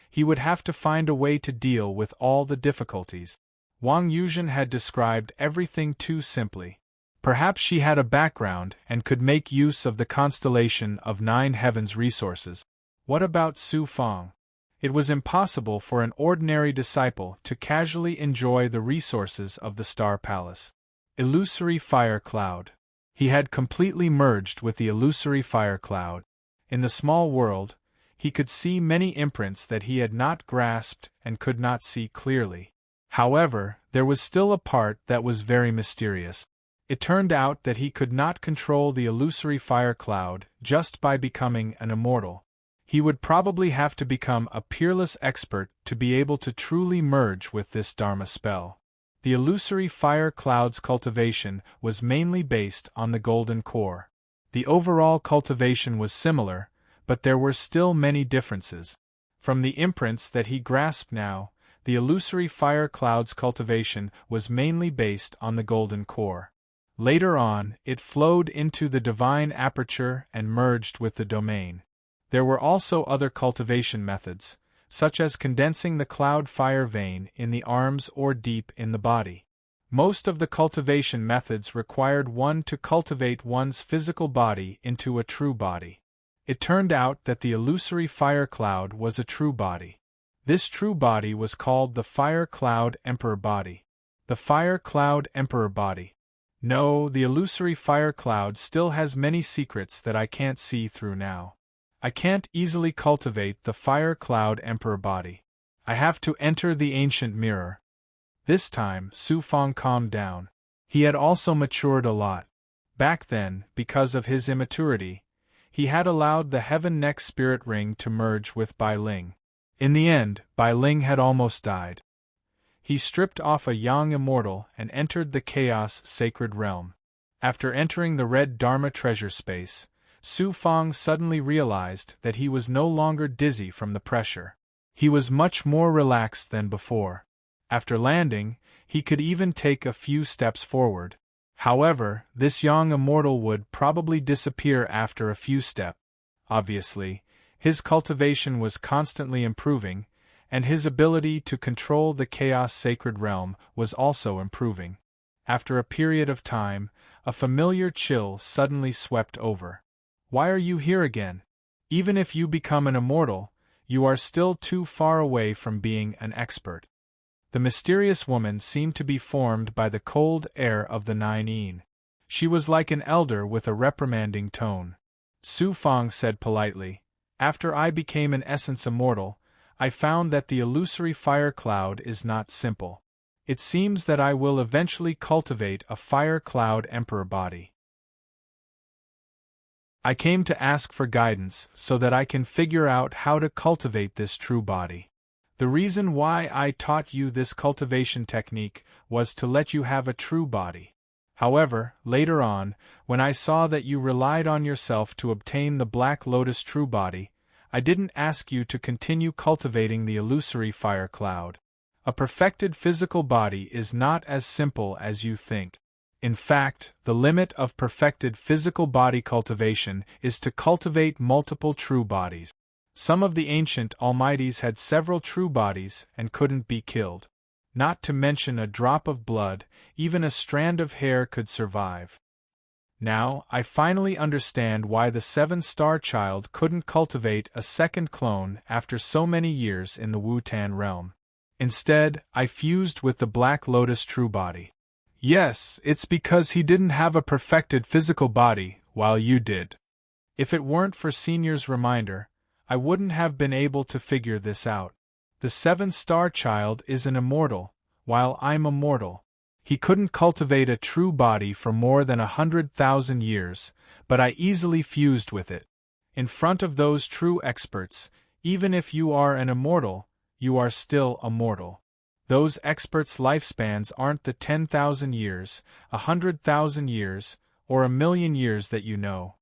he would have to find a way to deal with all the difficulties. Wang Yuzhen had described everything too simply. Perhaps she had a background and could make use of the constellation of 9 heavens resources. What about Su Fang? It was impossible for an ordinary disciple to casually enjoy the resources of the Star Palace. Illusory fire cloud. He had completely merged with the illusory fire cloud. In the small world, he could see many imprints that he had not grasped and could not see clearly. However, there was still a part that was very mysterious. It turned out that he could not control the illusory fire cloud just by becoming an immortal. He would probably have to become a peerless expert to be able to truly merge with this Dharma spell. The illusory fire cloud's cultivation was mainly based on the golden core. The overall cultivation was similar, but there were still many differences. From the imprints that he grasped now, the illusory fire cloud's cultivation was mainly based on the golden core. Later on, it flowed into the divine aperture and merged with the domain. There were also other cultivation methods, such as condensing the cloud fire vein in the arms or deep in the body. Most of the cultivation methods required one to cultivate one's physical body into a true body. It turned out that the illusory fire cloud was a true body. This true body was called the Fire Cloud Emperor body. The Fire Cloud Emperor body. No, the illusory fire cloud still has many secrets that I can't see through now. I can't easily cultivate the Fire Cloud Emperor body. I have to enter the ancient mirror. This time, Su Fang calmed down. He had also matured a lot. Back then, because of his immaturity, he had allowed the Heaven Neck spirit ring to merge with Bai Ling. In the end, Bai Ling had almost died. He stripped off a young immortal and entered the Chaos Sacred Realm. After entering the Red Dharma treasure space, Su Fang suddenly realized that he was no longer dizzy from the pressure. He was much more relaxed than before. After landing, he could even take a few steps forward. However, this young immortal would probably disappear after a few steps. Obviously, his cultivation was constantly improving, and his ability to control the Chaos Sacred Realm was also improving. After a period of time, a familiar chill suddenly swept over. Why are you here again? Even if you become an immortal, you are still too far away from being an expert. The mysterious woman seemed to be formed by the cold air of the Nine Yin. She was like an elder with a reprimanding tone. Su Fang said politely, "After I became an essence immortal, I found that the illusory fire cloud is not simple. It seems that I will eventually cultivate a Fire Cloud Emperor body. I came to ask for guidance so that I can figure out how to cultivate this true body. The reason why I taught you this cultivation technique was to let you have a true body. However, later on, when I saw that you relied on yourself to obtain the Black Lotus true body, I didn't ask you to continue cultivating the illusory fire cloud. A perfected physical body is not as simple as you think. In fact, the limit of perfected physical body cultivation is to cultivate multiple true bodies. Some of the ancient almighties had several true bodies and couldn't be killed. Not to mention a drop of blood, even a strand of hair could survive. Now, I finally understand why the Seven-Star Child couldn't cultivate a second clone after so many years in the Wu-Tan realm. Instead, I fused with the Black Lotus true body. Yes, it's because he didn't have a perfected physical body, while you did. If it weren't for Senior's reminder, I wouldn't have been able to figure this out. The Seven-Star Child is an immortal, while I'm immortal. He couldn't cultivate a true body for more than 100,000 years, but I easily fused with it. In front of those true experts, even if you are an immortal, you are still immortal. Those experts' lifespans aren't the 10,000 years, 100,000 years, or 1,000,000 years that you know.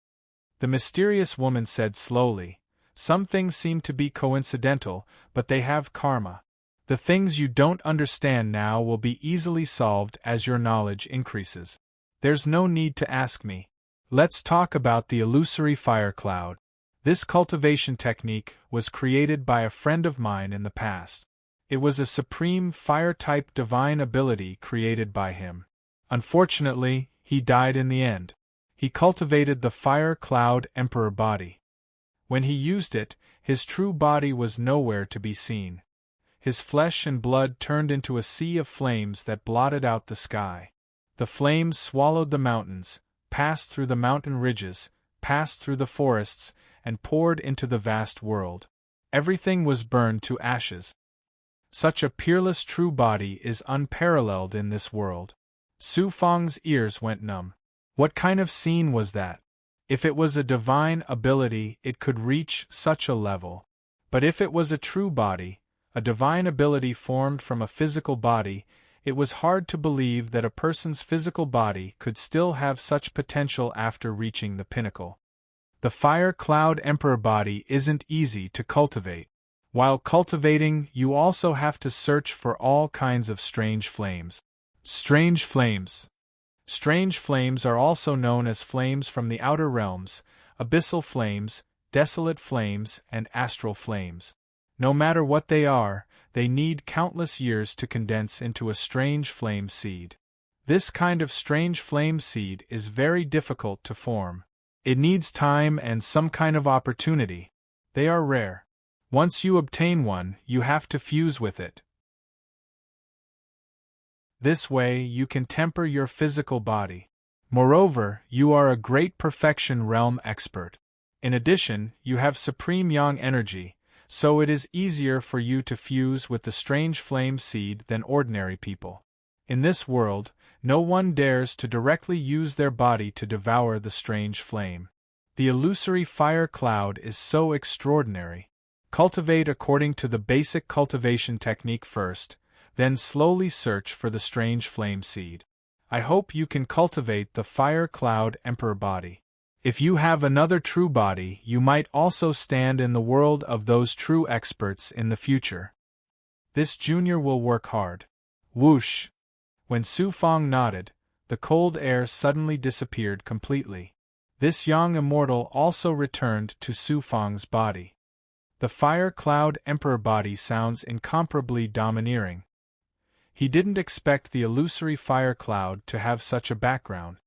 The mysterious woman said slowly, "Some things seem to be coincidental, but they have karma. The things you don't understand now will be easily solved as your knowledge increases. There's no need to ask me. Let's talk about the illusory fire cloud. This cultivation technique was created by a friend of mine in the past. It was a supreme fire-type divine ability created by him. Unfortunately, he died in the end. He cultivated the Fire Cloud Emperor body. When he used it, his true body was nowhere to be seen. His flesh and blood turned into a sea of flames that blotted out the sky. The flames swallowed the mountains, passed through the mountain ridges, passed through the forests, and poured into the vast world. Everything was burned to ashes. Such a peerless true body is unparalleled in this world. Su Fang's ears went numb. What kind of scene was that? If it was a divine ability, it could reach such a level. But if it was a true body, a divine ability formed from a physical body, it was hard to believe that a person's physical body could still have such potential after reaching the pinnacle. The Fire Cloud Emperor body isn't easy to cultivate. While cultivating, you also have to search for all kinds of strange flames. Strange flames. Strange flames are also known as flames from the outer realms, abyssal flames, desolate flames, and astral flames. No matter what they are, they need countless years to condense into a strange flame seed. This kind of strange flame seed is very difficult to form. It needs time and some kind of opportunity. They are rare. Once you obtain one, you have to fuse with it. This way, you can temper your physical body. Moreover, you are a great perfection realm expert. In addition, you have supreme yang energy, so it is easier for you to fuse with the strange flame seed than ordinary people. In this world, no one dares to directly use their body to devour the strange flame. The illusory fire cloud is so extraordinary. Cultivate according to the basic cultivation technique first, then slowly search for the strange flame seed. I hope you can cultivate the fire cloud emperor body. If you have another true body, you might also stand in the world of those true experts in the future. This junior will work hard. Whoosh! When Su Fang nodded, the cold air suddenly disappeared completely. This young immortal also returned to Su Fang's body. The fire cloud emperor body sounds incomparably domineering. He didn't expect the illusory fire cloud to have such a background.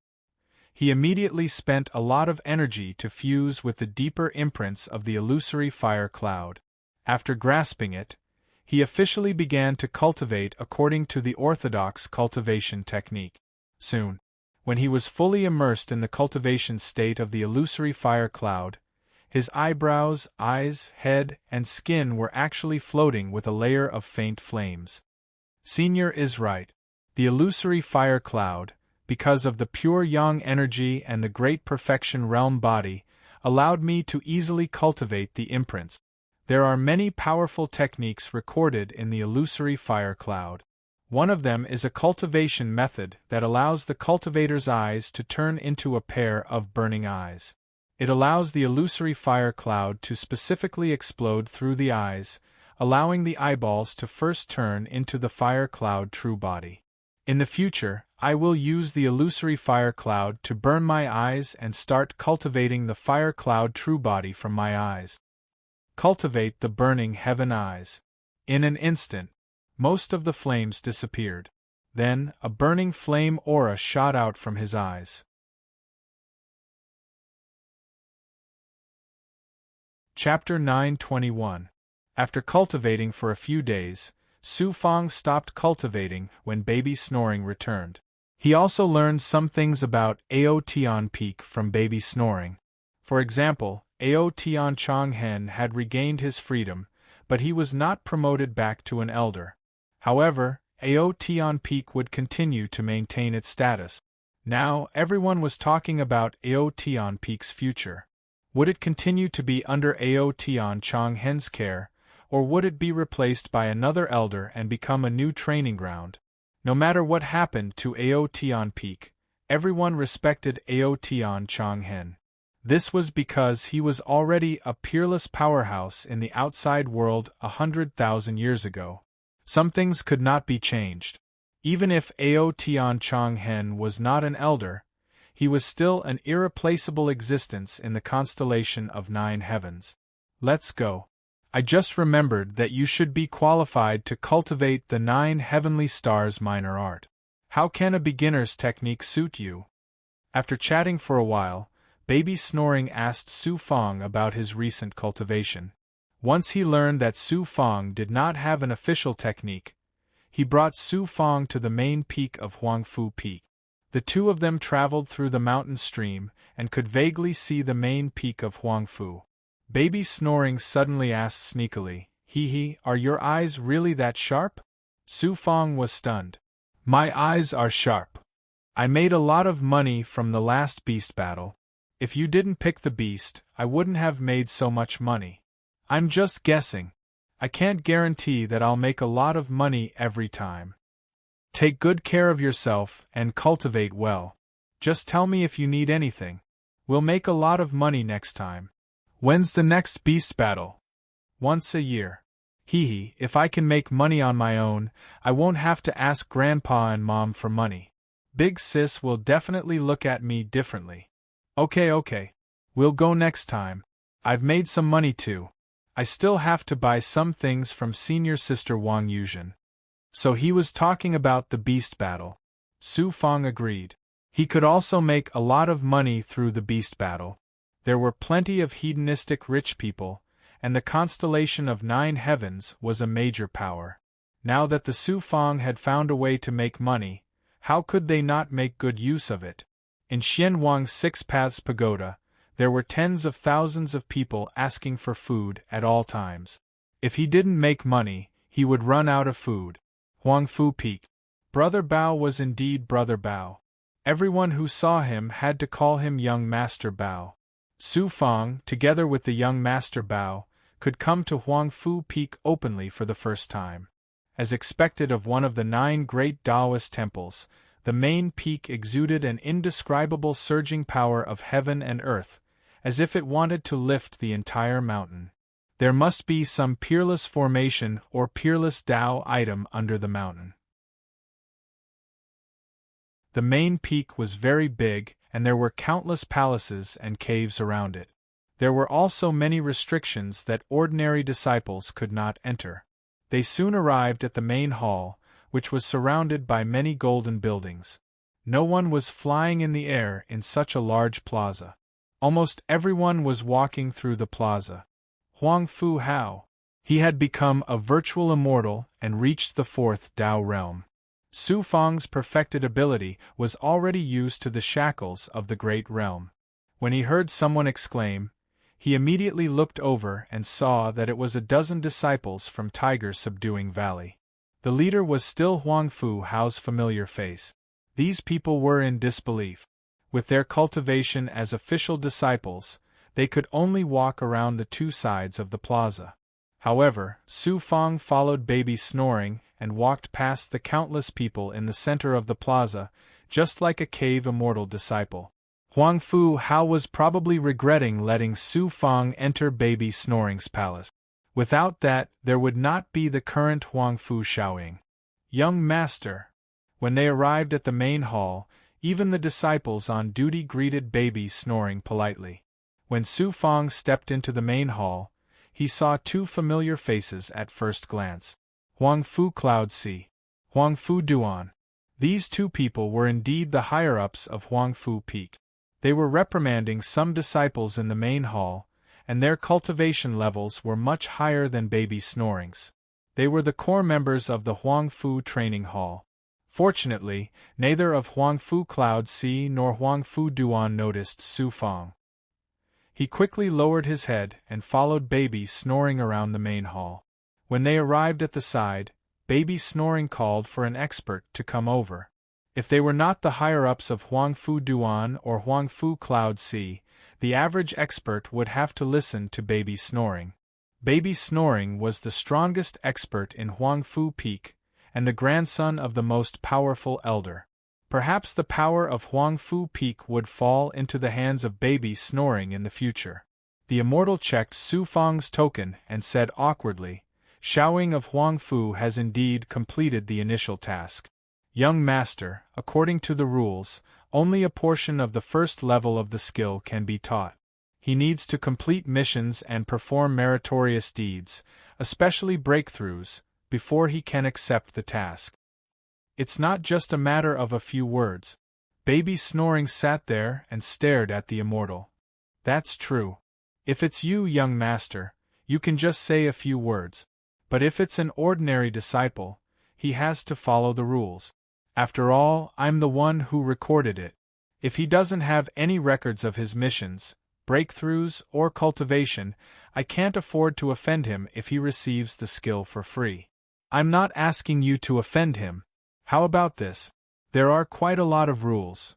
He immediately spent a lot of energy to fuse with the deeper imprints of the illusory fire cloud. After grasping it, he officially began to cultivate according to the orthodox cultivation technique. Soon, when he was fully immersed in the cultivation state of the illusory fire cloud, his eyebrows, eyes, head, and skin were actually floating with a layer of faint flames. Senior is right. The illusory fire cloud, because of the pure yang energy and the great perfection realm body, allowed me to easily cultivate the imprints. There are many powerful techniques recorded in the illusory fire cloud. One of them is a cultivation method that allows the cultivator's eyes to turn into a pair of burning eyes. It allows the illusory fire cloud to specifically explode through the eyes, allowing the eyeballs to first turn into the fire cloud true body. In the future, I will use the illusory fire cloud to burn my eyes and start cultivating the fire cloud true body from my eyes. Cultivate the burning heaven eyes. In an instant, most of the flames disappeared. Then, a burning flame aura shot out from his eyes. Chapter 921. After cultivating for a few days, Su Fang stopped cultivating when baby snoring returned. He also learned some things about Ao Tian Peak from baby snoring. For example, Ao Tian Changhen had regained his freedom, but he was not promoted back to an elder. However, Ao Tian Peak would continue to maintain its status. Now, everyone was talking about Ao Tian Peak's future. Would it continue to be under Ao Tian Changhen's care, or would it be replaced by another elder and become a new training ground? No matter what happened to Ao Tian Peak, everyone respected Ao Tian Changhen. This was because he was already a peerless powerhouse in the outside world 100,000 years ago. Some things could not be changed. Even if Ao Tian Changhen was not an elder, he was still an irreplaceable existence in the constellation of 9 heavens. Let's go. I just remembered that you should be qualified to cultivate the 9 heavenly stars minor art. How can a beginner's technique suit you? After chatting for a while, Baby Snoring asked Su Fang about his recent cultivation. Once he learned that Su Fang did not have an official technique, he brought Su Fang to the main peak of Huangfu Peak. The two of them traveled through the mountain stream and could vaguely see the main peak of Huangfu. Baby Snoring suddenly asked sneakily, "Hee, are your eyes really that sharp?" Su Fang was stunned. "My eyes are sharp. I made a lot of money from the last beast battle. If you didn't pick the beast, I wouldn't have made so much money. I'm just guessing. I can't guarantee that I'll make a lot of money every time. Take good care of yourself and cultivate well. Just tell me if you need anything. We'll make a lot of money next time." "When's the next beast battle?" "Once a year. If I can make money on my own, I won't have to ask Grandpa and Mom for money. Big Sis will definitely look at me differently." Okay. We'll go next time. I've made some money too. I still have to buy some things from senior sister Wang Yuzhen." So he was talking about the beast battle. Su Fang agreed. He could also make a lot of money through the beast battle. There were plenty of hedonistic rich people, and the constellation of 9 heavens was a major power. Now that the Su Fang had found a way to make money, how could they not make good use of it? In Xian Wang's 6 Paths Pagoda, there were tens of thousands of people asking for food at all times. If he didn't make money, he would run out of food. Huangfu Peak. Brother Bao was indeed Brother Bao. Everyone who saw him had to call him Young Master Bao. Su Fang, together with the Young Master Bao, could come to Huangfu Peak openly for the first time. As expected of one of the 9 great Taoist temples, the main peak exuded an indescribable surging power of heaven and earth, as if it wanted to lift the entire mountain. There must be some peerless formation or peerless Tao item under the mountain. The main peak was very big, and there were countless palaces and caves around it. There were also many restrictions that ordinary disciples could not enter. They soon arrived at the main hall, which was surrounded by many golden buildings. No one was flying in the air in such a large plaza. Almost everyone was walking through the plaza. Huangfu Hao. He had become a virtual immortal and reached the 4th Tao realm. Su Fang's perfected ability was already used to the shackles of the great realm. When he heard someone exclaim, he immediately looked over and saw that it was a dozen disciples from Tiger-subduing Valley. The leader was still Huangfu Hao's familiar face. These people were in disbelief. With their cultivation as official disciples, they could only walk around the 2 sides of the plaza. However, Su Fang followed Baby snoring and walked past the countless people in the center of the plaza, just like a cave immortal disciple. Huangfu Hao was probably regretting letting Su Fang enter Baby Snoring's palace. Without that, there would not be the current Huangfu Shaoying. Young Master. When they arrived at the main hall, even the disciples on duty greeted Baby Snoring politely. When Su Fang stepped into the main hall, he saw 2 familiar faces at first glance. Huangfu Cloud Sea. Huangfu Duan. These 2 people were indeed the higher-ups of Huangfu Peak. They were reprimanding some disciples in the main hall, and their cultivation levels were much higher than Baby Snoring's. They were the core members of the Huangfu Training Hall. Fortunately, neither of Huangfu Cloud Sea nor Huangfu Duan noticed Su Fang. He quickly lowered his head and followed Baby Snoring around the main hall. When they arrived at the side, Baby Snoring called for an expert to come over. If they were not the higher-ups of Huangfu Duan or Huangfu Cloud Sea, the average expert would have to listen to Baby Snoring. Baby Snoring was the strongest expert in Huangfu Peak, and the grandson of the most powerful elder. Perhaps the power of Huangfu Peak would fall into the hands of Baby Snoring in the future. The immortal checked Su Fang's token and said awkwardly, "Shaoying of Huangfu has indeed completed the initial task. Young Master, according to the rules, only a portion of the first level of the skill can be taught. He needs to complete missions and perform meritorious deeds, especially breakthroughs, before he can accept the task. It's not just a matter of a few words." Baby Snoring sat there and stared at the immortal. "That's true. If it's you, young master, you can just say a few words. But if it's an ordinary disciple, he has to follow the rules. After all, I'm the one who recorded it. If he doesn't have any records of his missions, breakthroughs, or cultivation, I can't afford to offend him if he receives the skill for free. I'm not asking you to offend him. How about this? There are quite a lot of rules.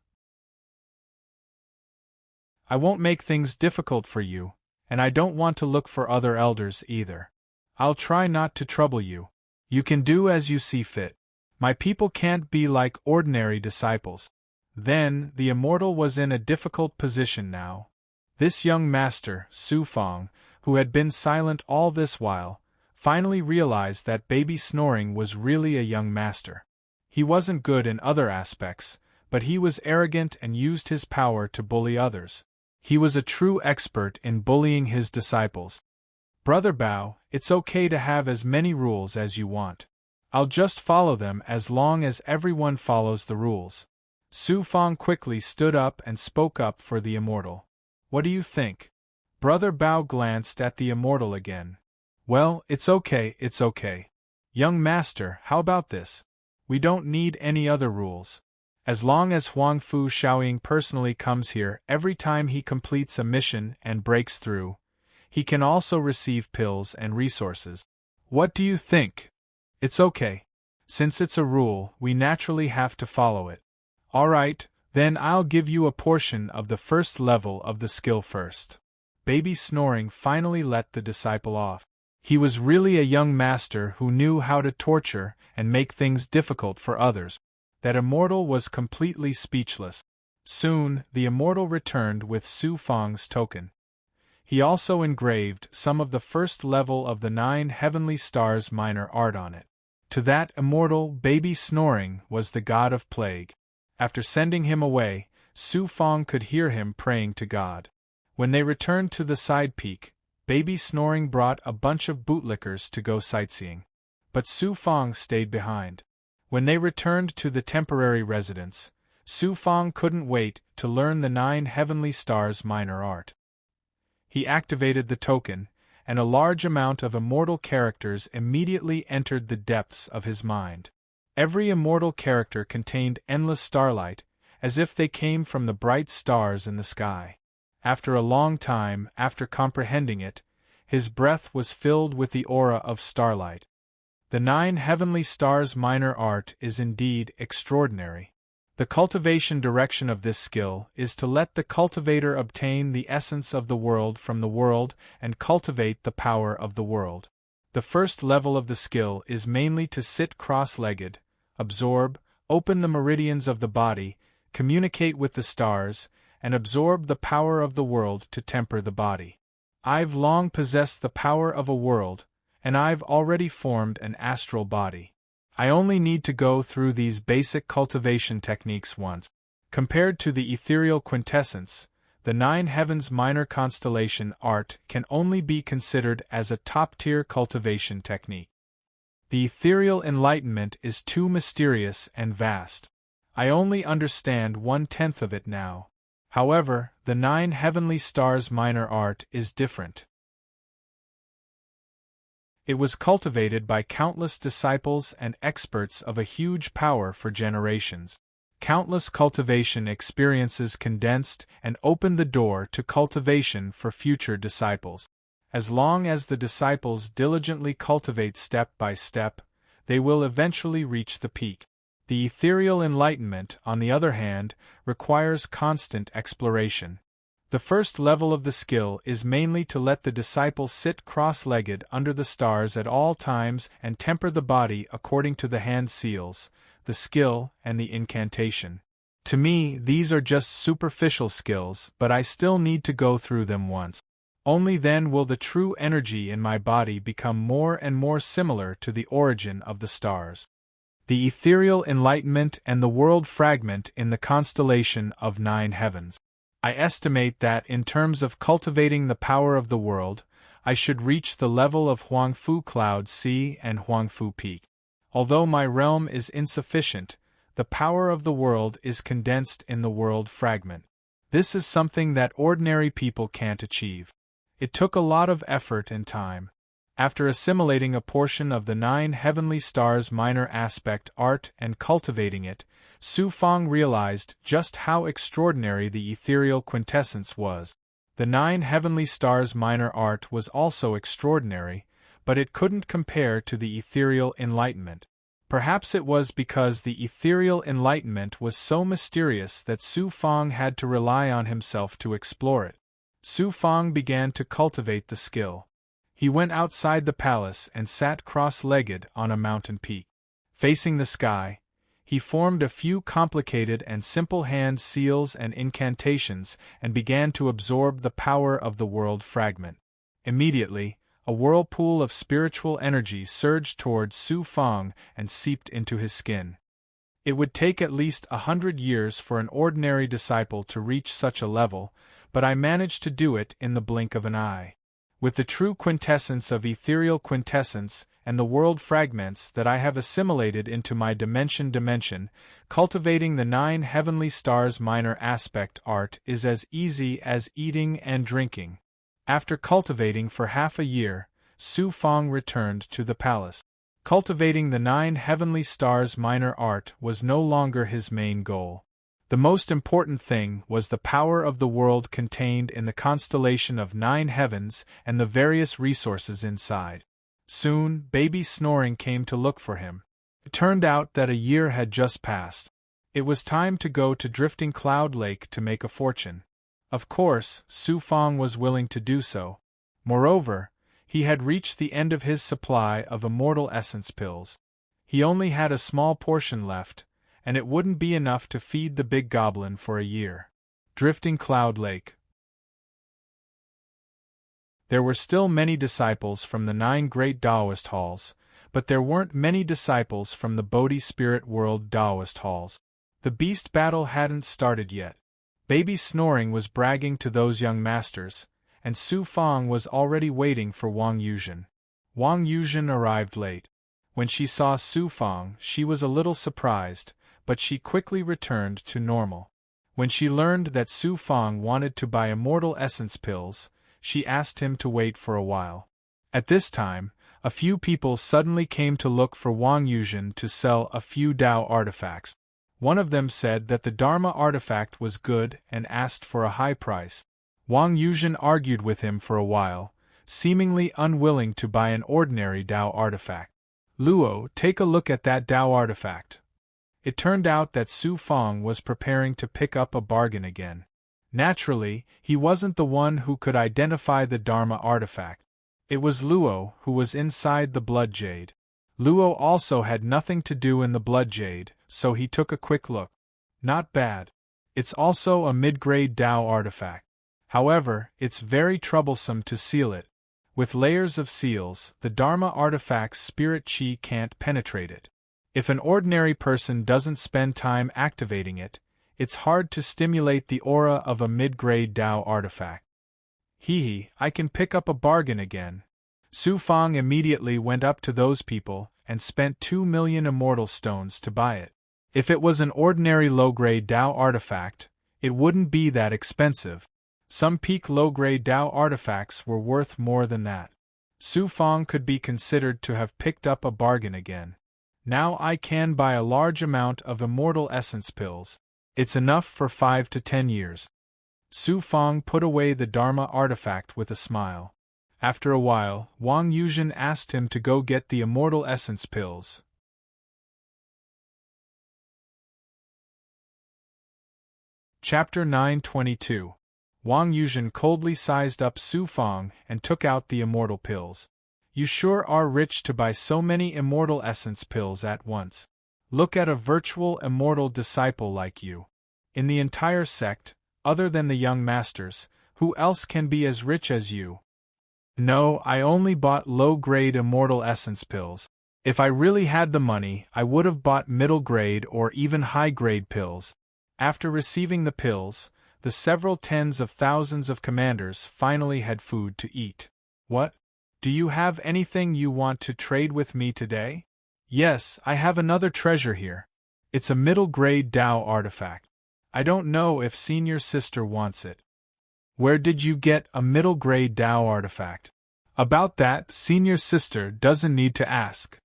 I won't make things difficult for you, and I don't want to look for other elders either. I'll try not to trouble you. You can do as you see fit. My people can't be like ordinary disciples." Then, the immortal was in a difficult position now. This young master, Su Fang, who had been silent all this while, finally realized that Baby Snoring was really a young master. He wasn't good in other aspects, but he was arrogant and used his power to bully others. He was a true expert in bullying his disciples. "Brother Bao, it's okay to have as many rules as you want. I'll just follow them as long as everyone follows the rules. Su Fang quickly stood up and spoke up for the immortal. What do you think? Brother Bao glanced at the immortal again. Well, it's okay. Young master, how about this? We don't need any other rules. As long as Huangfu Shaoying personally comes here every time he completes a mission and breaks through, he can also receive pills and resources. What do you think? It's okay. Since it's a rule, we naturally have to follow it. Alright, then I'll give you a portion of the first level of the skill first. Baby Snoring finally let the disciple off. He was really a young master who knew how to torture and make things difficult for others. That immortal was completely speechless. Soon, the immortal returned with Su Fang's token. He also engraved some of the first level of the 9 heavenly stars minor art on it. To that immortal, Baby Snoring was the god of plague. After sending him away, Su Fang could hear him praying to God. When they returned to the side peak, Baby Snoring brought a bunch of bootlickers to go sightseeing. But Su Fang stayed behind. When they returned to the temporary residence, Su Fang couldn't wait to learn the 9 heavenly stars minor art. He activated the token, and a large amount of immortal characters immediately entered the depths of his mind. Every immortal character contained endless starlight, as if they came from the bright stars in the sky. After a long time, after comprehending it, his breath was filled with the aura of starlight. The 9 heavenly stars minor art is indeed extraordinary. The cultivation direction of this skill is to let the cultivator obtain the essence of the world from the world and cultivate the power of the world. The first level of the skill is mainly to sit cross-legged, absorb, open the meridians of the body, communicate with the stars, and absorb the power of the world to temper the body. I've long possessed the power of a world, and I've already formed an astral body. I only need to go through these basic cultivation techniques once. Compared to the ethereal quintessence, the 9 heavens minor constellation art can only be considered as a top-tier cultivation technique. The ethereal enlightenment is too mysterious and vast. I only understand 1/10 of it now. However, the 9 heavenly stars minor art is different. It was cultivated by countless disciples and experts of a huge power for generations. Countless cultivation experiences condensed and opened the door to cultivation for future disciples. As long as the disciples diligently cultivate step by step, they will eventually reach the peak. The ethereal enlightenment, on the other hand, requires constant exploration. The first level of the skill is mainly to let the disciple sit cross-legged under the stars at all times and temper the body according to the hand seals, the skill, and the incantation. To me, these are just superficial skills, but I still need to go through them once. Only then will the true energy in my body become more and more similar to the origin of the stars. The ethereal enlightenment and the world fragment in the constellation of 9 heavens. I estimate that in terms of cultivating the power of the world, I should reach the level of Huangfu Cloud Sea and Huangfu Peak. Although my realm is insufficient, the power of the world is condensed in the world fragment. This is something that ordinary people can't achieve. It took a lot of effort and time. After assimilating a portion of the 9 heavenly stars minor aspect art and cultivating it, Su Fang realized just how extraordinary the ethereal quintessence was. The 9 heavenly stars minor art was also extraordinary, but it couldn't compare to the ethereal enlightenment. Perhaps it was because the ethereal enlightenment was so mysterious that Su Fang had to rely on himself to explore it. Su Fang began to cultivate the skill. He went outside the palace and sat cross-legged on a mountain peak. Facing the sky, he formed a few complicated and simple hand seals and incantations and began to absorb the power of the world fragment. Immediately, a whirlpool of spiritual energy surged towards Su Fang and seeped into his skin. It would take at least 100 years for an ordinary disciple to reach such a level, but I managed to do it in the blink of an eye. With the true quintessence of ethereal quintessence and the world fragments that I have assimilated into my dimension. Cultivating the 9 heavenly stars minor aspect art is as easy as eating and drinking. After cultivating for half a year, Su Fang returned to the palace. Cultivating the 9 heavenly stars minor art was no longer his main goal. The most important thing was the power of the world contained in the constellation of 9 heavens and the various resources inside. Soon, baby Snoring came to look for him. It turned out that a year had just passed. It was time to go to Drifting Cloud Lake to make a fortune. Of course, Su Fang was willing to do so. Moreover, he had reached the end of his supply of immortal essence pills. He only had a small portion left, and it wouldn't be enough to feed the big goblin for a year. Drifting Cloud Lake. There were still many disciples from the 9 great Taoist halls, but there weren't many disciples from the Bodhi Spirit World Taoist halls. The beast battle hadn't started yet. Baby Snoring was bragging to those young masters, and Su Fang was already waiting for Wang Yuzhen. Wang Yuzhen arrived late. When she saw Su Fang, she was a little surprised, but she quickly returned to normal. When she learned that Su Fang wanted to buy immortal essence pills, she asked him to wait for a while. At this time, a few people suddenly came to look for Wang Yuzhen to sell a few Dao artifacts. One of them said that the Dharma artifact was good and asked for a high price. Wang Yuzhen argued with him for a while, seemingly unwilling to buy an ordinary Dao artifact. Luo, take a look at that Dao artifact. It turned out that Su Fang was preparing to pick up a bargain again. Naturally, he wasn't the one who could identify the Dharma artifact. It was Luo who was inside the blood jade. Luo also had nothing to do in the blood jade, so he took a quick look. Not bad. It's also a mid-grade Dao artifact. However, it's very troublesome to seal it. With layers of seals, the Dharma artifact's spirit chi can't penetrate it. If an ordinary person doesn't spend time activating it, it's hard to stimulate the aura of a mid-grade Dao artifact. I can pick up a bargain again. Su Fang immediately went up to those people and spent 2 million immortal stones to buy it. If it was an ordinary low-grade Dao artifact, it wouldn't be that expensive. Some peak low-grade Dao artifacts were worth more than that. Su Fang could be considered to have picked up a bargain again. Now I can buy a large amount of immortal essence pills. It's enough for 5 to 10 years. Su Fang put away the Dharma artifact with a smile. After a while, Wang Yuzhen asked him to go get the immortal essence pills. Chapter 922. Wang Yuzhen coldly sized up Su Fang and took out the immortal pills. You sure are rich to buy so many immortal essence pills at once. Look at a virtual immortal disciple like you. In the entire sect, other than the young masters, who else can be as rich as you? No, I only bought low-grade immortal essence pills. If I really had the money, I would have bought middle-grade or even high-grade pills. After receiving the pills, the several tens of thousands of commanders finally had food to eat. What? Do you have anything you want to trade with me today? Yes, I have another treasure here. It's a middle-grade Dao artifact. I don't know if senior sister wants it. Where did you get a middle-grade Dao artifact? About that, senior sister doesn't need to ask.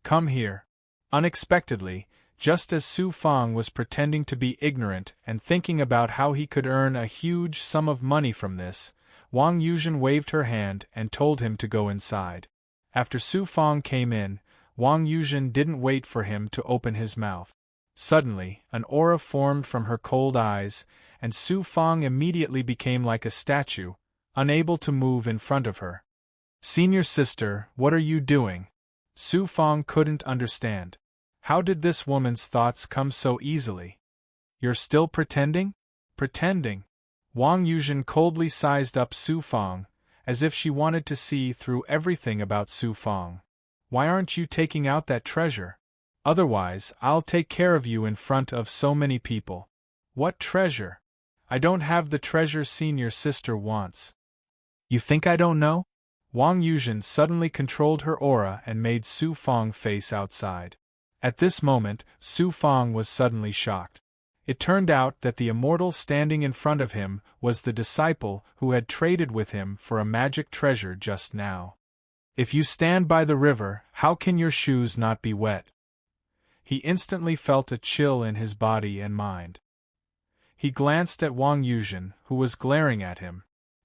Come here. Unexpectedly, just as Su Fang was pretending to be ignorant and thinking about how he could earn a huge sum of money from this, Wang Yuzhen waved her hand and told him to go inside. After Su Fang came in, Wang Yuzhen didn't wait for him to open his mouth. Suddenly, an aura formed from her cold eyes, and Su Fang immediately became like a statue, unable to move in front of her. Senior sister, what are you doing? Su Fang couldn't understand. How did this woman's thoughts come so easily? You're still pretending? Pretending? Wang Yuzhen coldly sized up Su Fang, as if she wanted to see through everything about Su Fang. Why aren't you taking out that treasure? Otherwise, I'll take care of you in front of so many people. What treasure? I don't have the treasure senior sister wants. You think I don't know? Wang Yuzhen suddenly controlled her aura and made Su Fang face outside. At this moment, Su Fang was suddenly shocked. It turned out that the immortal standing in front of him was the disciple who had traded with him for a magic treasure just now. If you stand by the river, how can your shoes not be wet? He instantly felt a chill in his body and mind. He glanced at Wang Yuzhen, who was glaring at him.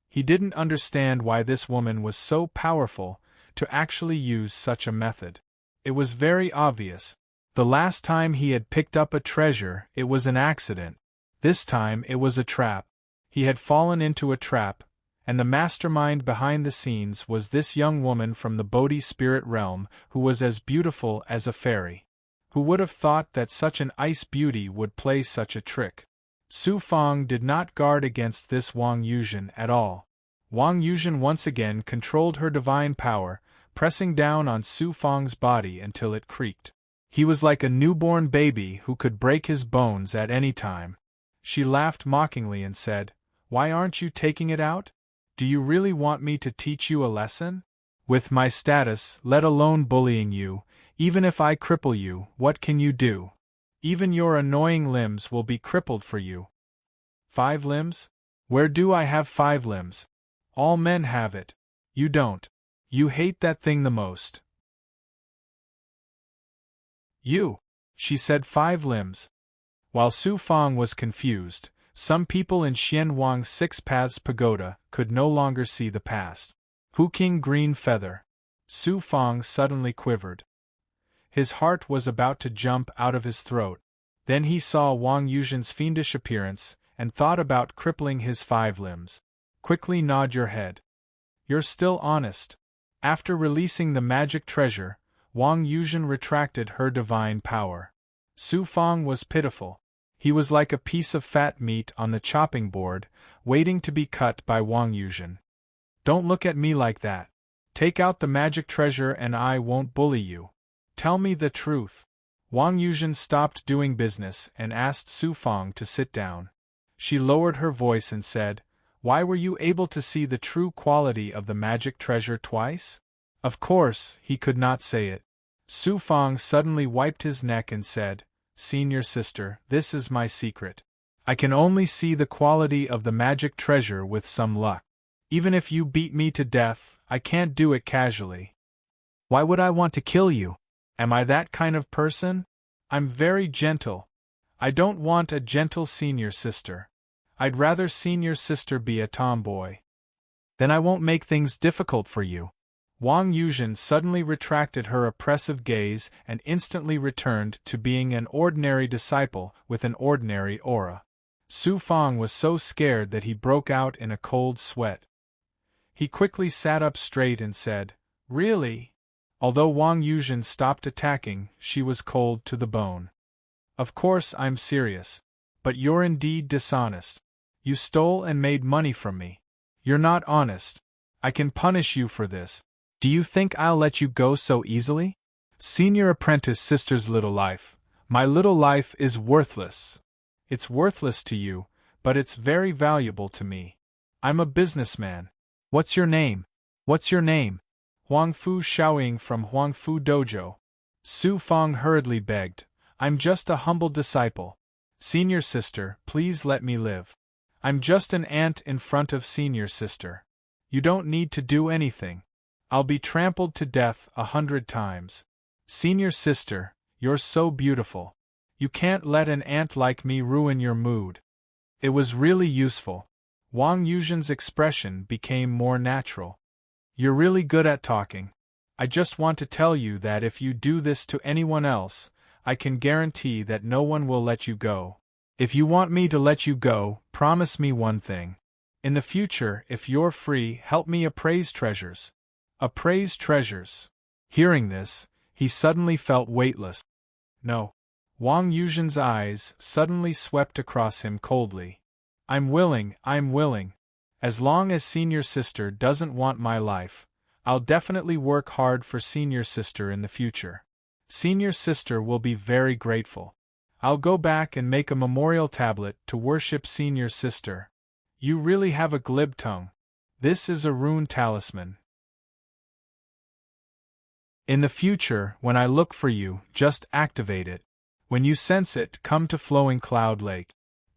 He didn't understand why this woman was so powerful to actually use such a method. It was very obvious. The last time he had picked up a treasure, it was an accident. This time it was a trap. He had fallen into a trap, and the mastermind behind the scenes was this young woman from the Bodhi spirit realm who was as beautiful as a fairy. Who would have thought that such an ice beauty would play such a trick? Su Fang did not guard against this Wang Yuzhen at all. Wang Yuzhen once again controlled her divine power, pressing down on Su Fang's body until it creaked. He was like a newborn baby who could break his bones at any time. She laughed mockingly and said, "Why aren't you taking it out? Do you really want me to teach you a lesson? With my status, let alone bullying you, even if I cripple you, what can you do? Even your annoying limbs will be crippled for you." 5 limbs? Where do I have 5 limbs? All men have it. You don't. You hate that thing the most. You. She said 5 limbs. While Su Fang was confused, some people in Xian Wang's 6 Paths Pagoda could no longer see the past. Hu King Green Feather. Su Fang suddenly quivered. His heart was about to jump out of his throat. Then he saw Wang Yuzhen's fiendish appearance and thought about crippling his 5 limbs. Quickly nod your head. You're still honest. After releasing the magic treasure, Wang Yuzhen retracted her divine power. Su Fang was pitiful. He was like a piece of fat meat on the chopping board, waiting to be cut by Wang Yuzhen. Don't look at me like that. Take out the magic treasure and I won't bully you. Tell me the truth. Wang Yuzhen stopped doing business and asked Su Fang to sit down. She lowered her voice and said, "Why were you able to see the true quality of the magic treasure twice?" Of course, he could not say it. Su Fang suddenly wiped his neck and said, "Senior sister, this is my secret. I can only see the quality of the magic treasure with some luck. Even if you beat me to death, I can't do it casually. Why would I want to kill you? Am I that kind of person? I'm very gentle. I don't want a gentle senior sister. I'd rather senior sister be a tomboy. Then I won't make things difficult for you." Wang Yuzhen suddenly retracted her oppressive gaze and instantly returned to being an ordinary disciple with an ordinary aura. Su Fang was so scared that he broke out in a cold sweat. He quickly sat up straight and said, "Really?" Although Wang Yuzhen stopped attacking, she was cold to the bone. "Of course I'm serious. But you're indeed dishonest. You stole and made money from me. You're not honest. I can punish you for this. Do you think I'll let you go so easily? Senior apprentice sister's little life. My little life is worthless. It's worthless to you, but it's very valuable to me. I'm a businessman. What's your name? What's your name?" Huangfu Shaoying from Huangfu Dojo. Su Fang hurriedly begged, "I'm just a humble disciple. Senior sister, please let me live. I'm just an ant in front of senior sister. You don't need to do anything. I'll be trampled to death 100 times. Senior sister, you're so beautiful. You can't let an ant like me ruin your mood." It was really useful. Wang Yuzhen's expression became more natural. "You're really good at talking. I just want to tell you that if you do this to anyone else, I can guarantee that no one will let you go. If you want me to let you go, promise me one thing. In the future, if you're free, help me appraise treasures." Appraise treasures. Hearing this, he suddenly felt weightless. No. Wang Yuzhen's eyes suddenly swept across him coldly. I'm willing. As long as senior sister doesn't want my life, I'll definitely work hard for senior sister in the future. Senior sister will be very grateful. I'll go back and make a memorial tablet to worship senior sister. You really have a glib tongue. This is a rune talisman. In the future, when I look for you, just activate it. When you sense it, come to Flowing Cloud Lake.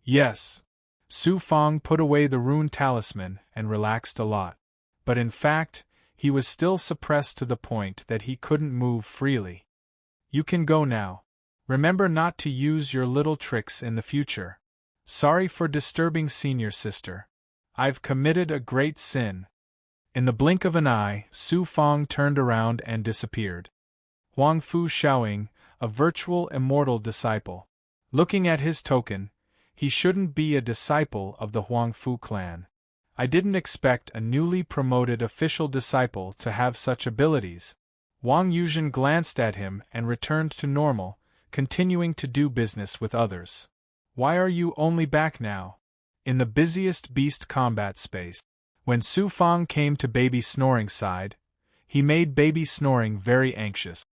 Yes. Su Fong put away the rune talisman and relaxed a lot. But in fact, he was still suppressed to the point that he couldn't move freely. You can go now. Remember not to use your little tricks in the future. Sorry for disturbing senior sister. I've committed a great sin. In the blink of an eye, Su Fong turned around and disappeared. Huang Fu Xiaoying, a virtual immortal disciple. Looking at his token, he shouldn't be a disciple of the Huang Fu clan. I didn't expect a newly promoted official disciple to have such abilities. Wang Yuzhen glanced at him and returned to normal, continuing to do business with others. Why are you only back now? In the busiest beast combat space. When Su Fong came to Baby Snoring's side, he made Baby Snoring very anxious.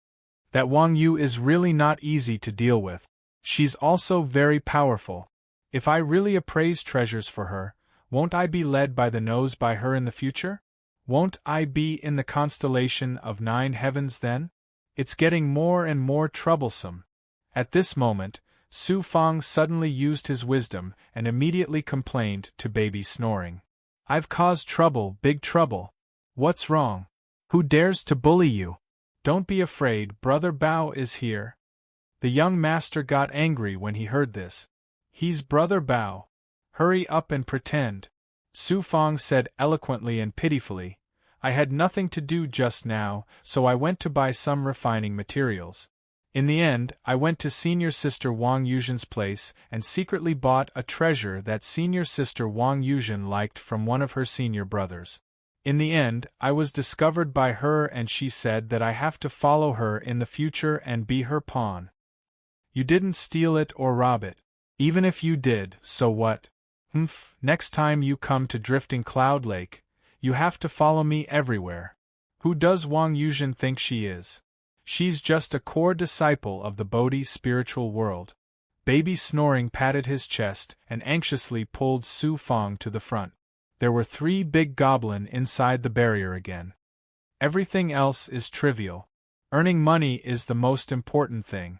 That Wang Yu is really not easy to deal with. She's also very powerful. If I really appraise treasures for her, won't I be led by the nose by her in the future? Won't I be in the constellation of 9 heavens then? It's getting more and more troublesome. At this moment, Su Fong suddenly used his wisdom and immediately complained to Baby Snoring. I've caused trouble, big trouble. What's wrong? Who dares to bully you? Don't be afraid, Brother Bao is here. The young master got angry when he heard this. He's Brother Bao. Hurry up and pretend. Su Fong said eloquently and pitifully, I had nothing to do just now, so I went to buy some refining materials. In the end, I went to senior sister Wang Yuzhen's place and secretly bought a treasure that senior sister Wang Yuzhen liked from one of her senior brothers. In the end, I was discovered by her and she said that I have to follow her in the future and be her pawn. You didn't steal it or rob it. Even if you did, so what? Next time you come to Drifting Cloud Lake, you have to follow me everywhere. Who does Wang Yuzhen think she is? She's just a core disciple of the Bodhi spiritual world. Baby Snoring patted his chest and anxiously pulled Su Fong to the front. There were 3 big goblins inside the barrier again. Everything else is trivial. Earning money is the most important thing.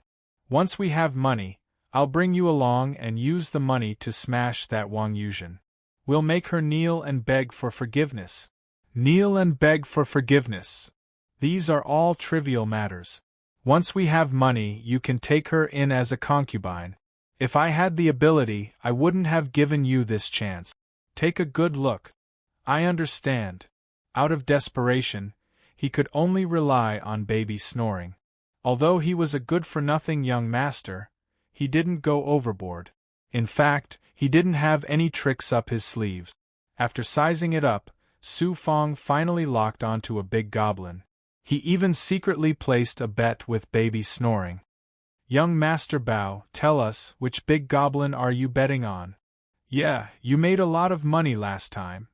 Once we have money, I'll bring you along and use the money to smash that Wang Yuzhen. We'll make her kneel and beg for forgiveness. Kneel and beg for forgiveness. These are all trivial matters. Once we have money, you can take her in as a concubine. If I had the ability, I wouldn't have given you this chance. Take a good look. I understand. Out of desperation, he could only rely on Baby Snoring. Although he was a good-for-nothing young master, he didn't go overboard. In fact, he didn't have any tricks up his sleeves. After sizing it up, Su Fong finally locked onto a big goblin. He even secretly placed a bet with Baby Snoring. Young Master Bao, tell us, which big goblin are you betting on? Yeah, you made a lot of money last time.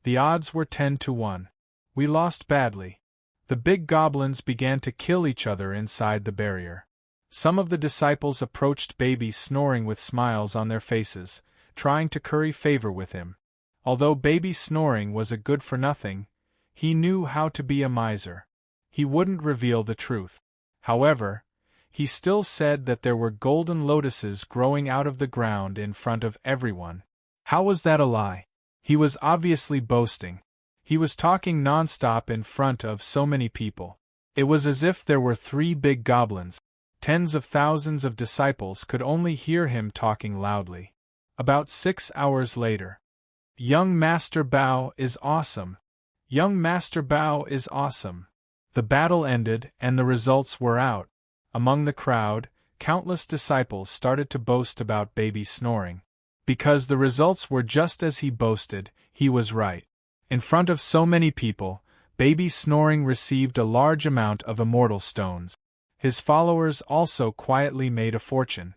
The odds were 10 to 1. We lost badly. The big goblins began to kill each other inside the barrier. Some of the disciples approached Baby Snoring with smiles on their faces, trying to curry favor with him. Although Baby Snoring was a good-for-nothing, he knew how to be a miser. He wouldn't reveal the truth. However, he still said that there were golden lotuses growing out of the ground in front of everyone. How was that a lie? He was obviously boasting. He was talking non-stop in front of so many people. It was as if there were 3 big goblins. Tens of thousands of disciples could only hear him talking loudly. About 6 hours later. Young Master Bao is awesome. Young Master Bao is awesome. The battle ended and the results were out. Among the crowd, countless disciples started to boast about Baby Snoring. Because the results were just as he boasted, he was right. In front of so many people, Baby Snoring received a large amount of immortal stones. His followers also quietly made a fortune.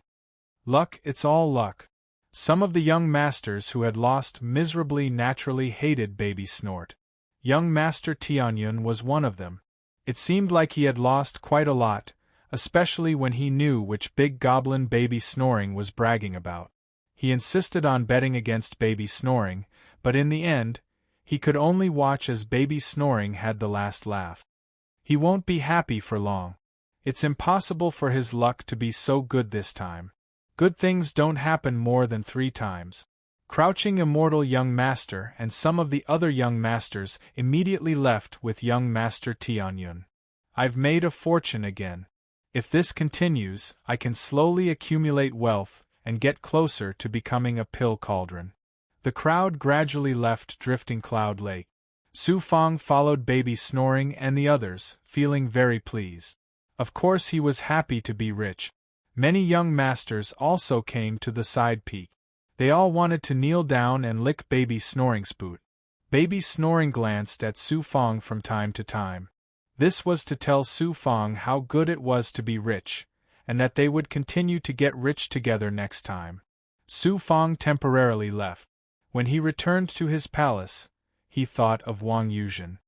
Luck, it's all luck. Some of the young masters who had lost miserably naturally hated Baby Snort. Young Master Tianyun was one of them. It seemed like he had lost quite a lot, especially when he knew which big goblin Baby Snoring was bragging about. He insisted on betting against Baby Snoring, but in the end, He could only watch as baby Snoring had the last laugh. He won't be happy for long. It's impossible for his luck to be so good this time. Good things don't happen more than 3 times. Crouching Immortal Young Master and some of the other young masters immediately left with young Master Tianyun. I've made a fortune again. If this continues, I can slowly accumulate wealth and get closer to becoming a pill cauldron. The crowd gradually left Drifting Cloud Lake. Su Fong followed baby Snoring and the others, feeling very pleased. Of course he was happy to be rich. Many young masters also came to the side peak. They all wanted to kneel down and lick baby Snoring's boot. Baby Snoring glanced at Su Fong from time to time. This was to tell Su Fong how good it was to be rich, and that they would continue to get rich together next time. Su Fong temporarily left. When he returned to his palace, he thought of Wang Yuzhen.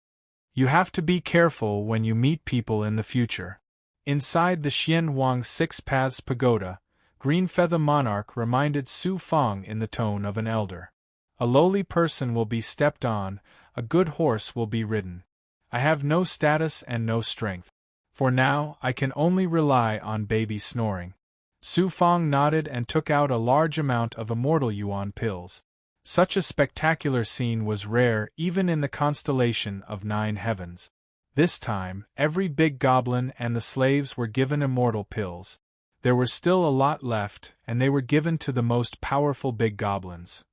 You have to be careful when you meet people in the future. Inside the Xian Huang Six Paths Pagoda, Green Feather Monarch reminded Su Fong in the tone of an elder. A lowly person will be stepped on, a good horse will be ridden. I have no status and no strength. For now, I can only rely on baby Snoring. Su Fong nodded and took out a large amount of Immortal Yuan pills. Such a spectacular scene was rare even in the constellation of 9 heavens. This time, every big goblin and the slaves were given immortal pills. There were still a lot left, and they were given to the most powerful big goblins.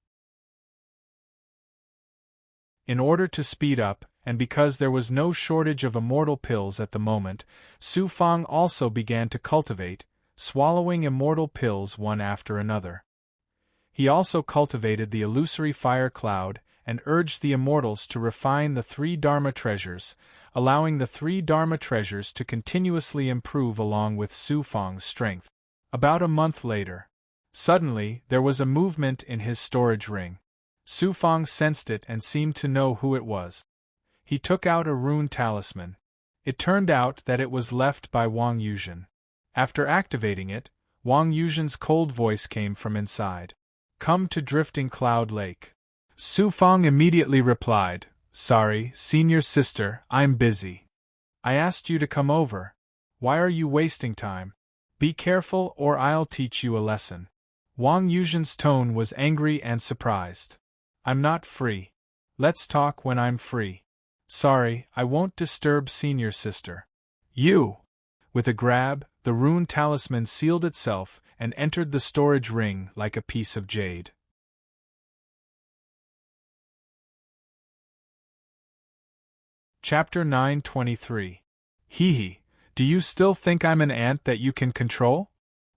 In order to speed up, and because there was no shortage of immortal pills at the moment, Su Fong also began to cultivate, swallowing immortal pills one after another. He also cultivated the illusory fire cloud, and urged the immortals to refine the 3 Dharma treasures, allowing the 3 Dharma treasures to continuously improve along with Su Fong's strength. About a month later, suddenly there was a movement in his storage ring. Su Fong sensed it and seemed to know who it was. He took out a rune talisman. It turned out that it was left by Wang Yuzhen. After activating it, Wang Yuzhen's cold voice came from inside. Come to Drifting Cloud Lake. Su Fong immediately replied, Sorry, senior sister, I'm busy. I asked you to come over. Why are you wasting time? Be careful or I'll teach you a lesson. Wang Yuzhen's tone was angry and surprised. I'm not free. Let's talk when I'm free. Sorry, I won't disturb senior sister. You! With a grab, the rune talisman sealed itself and entered the storage ring like a piece of jade. Chapter 923. Hee, do you still think I'm an ant that you can control?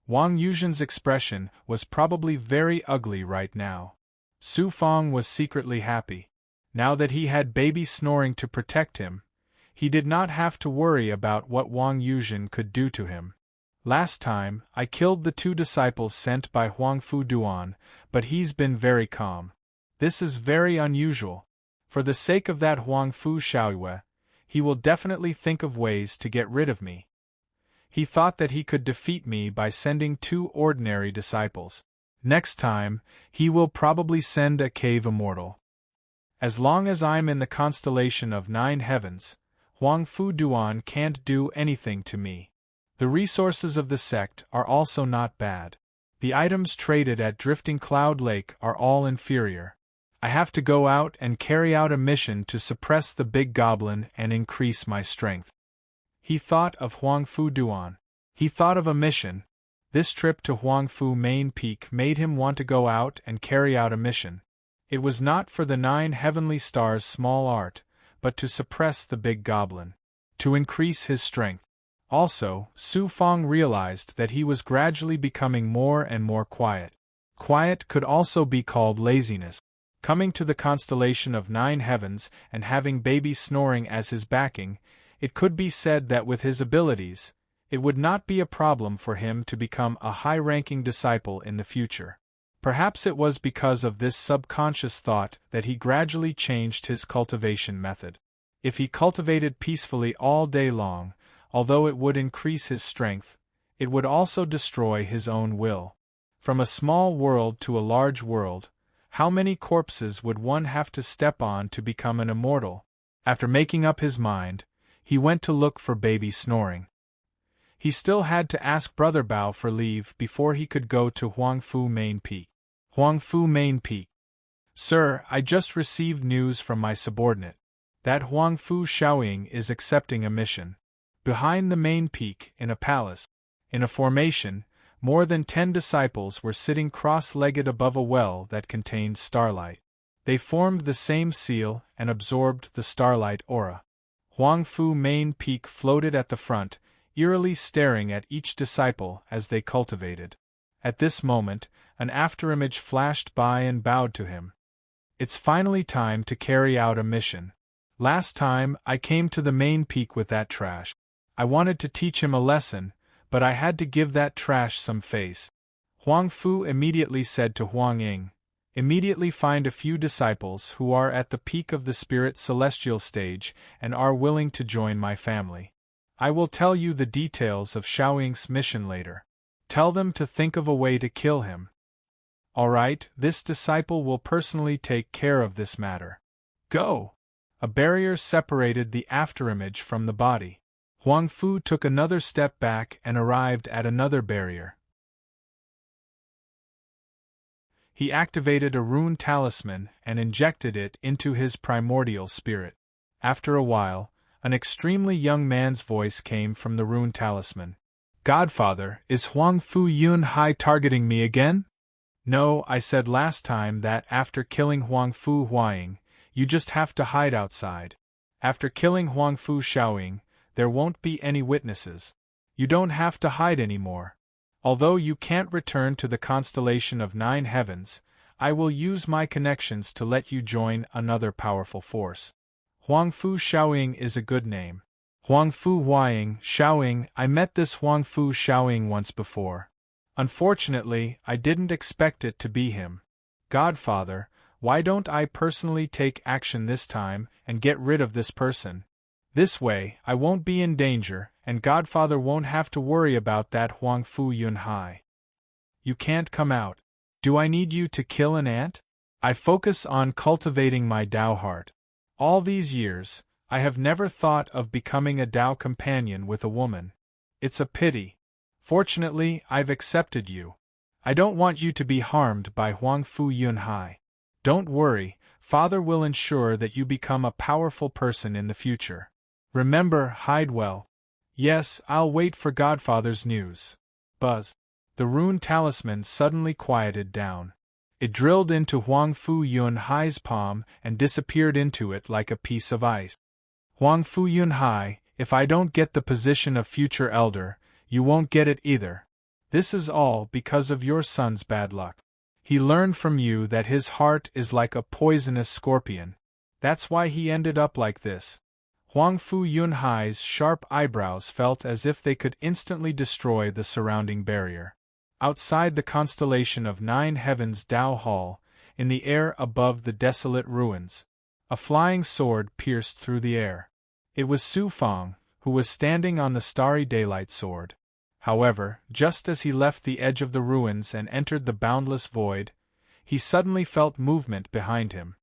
Wang Yuzhen's expression was probably very ugly right now. Su Fong was secretly happy. Now that he had baby Snoring to protect him, he did not have to worry about what Wang Yuzhen could do to him. Last time, I killed the 2 disciples sent by Huang Fu Duan, but he's been very calm. This is very unusual. For the sake of that Huang Fu Xiaoyue, he will definitely think of ways to get rid of me. He thought that he could defeat me by sending 2 ordinary disciples. Next time, he will probably send a cave immortal. As long as I'm in the constellation of 9 heavens, Huang Fu Duan can't do anything to me. The resources of the sect are also not bad. The items traded at Drifting Cloud Lake are all inferior. I have to go out and carry out a mission to suppress the big goblin and increase my strength. He thought of Huang Fu Duan. He thought of a mission. This trip to Huang Fu Main Peak made him want to go out and carry out a mission. It was not for the 9 heavenly stars' small art, but to suppress the big goblin. To increase his strength. Also, Su Fong realized that he was gradually becoming more and more quiet. Quiet could also be called laziness. Coming to the constellation of 9 heavens and having baby Snoring as his backing, it could be said that with his abilities, it would not be a problem for him to become a high-ranking disciple in the future. Perhaps it was because of this subconscious thought that he gradually changed his cultivation method. If he cultivated peacefully all day long, although it would increase his strength, it would also destroy his own will. From a small world to a large world, How many corpses would one have to step on to become an immortal? After making up his mind, he went to look for baby Snoring. He still had to ask Brother Bao for leave before he could go to Huangfu Main Peak. Huangfu Main Peak. Sir, I just received news from my subordinate. That Huangfu Shaoying is accepting a mission. Behind the main peak, in a palace, in a formation, more than 10 disciples were sitting cross-legged above a well that contained starlight. They formed the same seal and absorbed the starlight aura. Huangfu Main Peak floated at the front, eerily staring at each disciple as they cultivated. At this moment, an afterimage flashed by and bowed to him. It's finally time to carry out a mission. Last time, I came to the main peak with that trash. I wanted to teach him a lesson, but I had to give that trash some face. Huang Fu immediately said to Huang Ying, "Immediately find a few disciples who are at the peak of the spirit celestial stage and are willing to join my family. I will tell you the details of Shaoying's mission later. Tell them to think of a way to kill him. All right, this disciple will personally take care of this matter. Go!" A barrier separated the afterimage from the body. Huang Fu took another step back and arrived at another barrier. He activated a rune talisman and injected it into his primordial spirit. After a while, an extremely young man's voice came from the rune talisman. "Godfather, is Huang Fu Yun Hai targeting me again?" "No, I said last time that after killing Huang Fu Huaying, you just have to hide outside. After killing Huang Fu Shaoying, there won't be any witnesses. You don't have to hide anymore. Although you can't return to the constellation of 9 heavens, I will use my connections to let you join another powerful force. Huang Fu Shaoying is a good name. Huang Fu Huaying, Shaoying, I met this Huang Fu Shaoying once before. Unfortunately, I didn't expect it to be him. Godfather, why don't I personally take action this time and get rid of this person? This way, I won't be in danger, and Godfather won't have to worry about that Huang Fu Yun Hai. You can't come out. Do I need you to kill an ant? I focus on cultivating my Tao heart. All these years, I have never thought of becoming a Tao companion with a woman. It's a pity. Fortunately, I've accepted you. I don't want you to be harmed by Huang Fu Yun Hai. Don't worry, Father will ensure that you become a powerful person in the future. Remember, hide well. Yes, I'll wait for Godfather's news. Buzz. The rune talisman suddenly quieted down. It drilled into Huang Fu Yun Hai's palm and disappeared into it like a piece of ice. Huang Fu Yun Hai, if I don't get the position of future elder, you won't get it either. This is all because of your son's bad luck. He learned from you that his heart is like a poisonous scorpion. That's why he ended up like this. Huang Fu Yun Hai's sharp eyebrows felt as if they could instantly destroy the surrounding barrier. Outside the constellation of 9 heavens Tao Hall, in the air above the desolate ruins, a flying sword pierced through the air. It was Su Fang, who was standing on the starry daylight sword. However, just as he left the edge of the ruins and entered the boundless void, he suddenly felt movement behind him.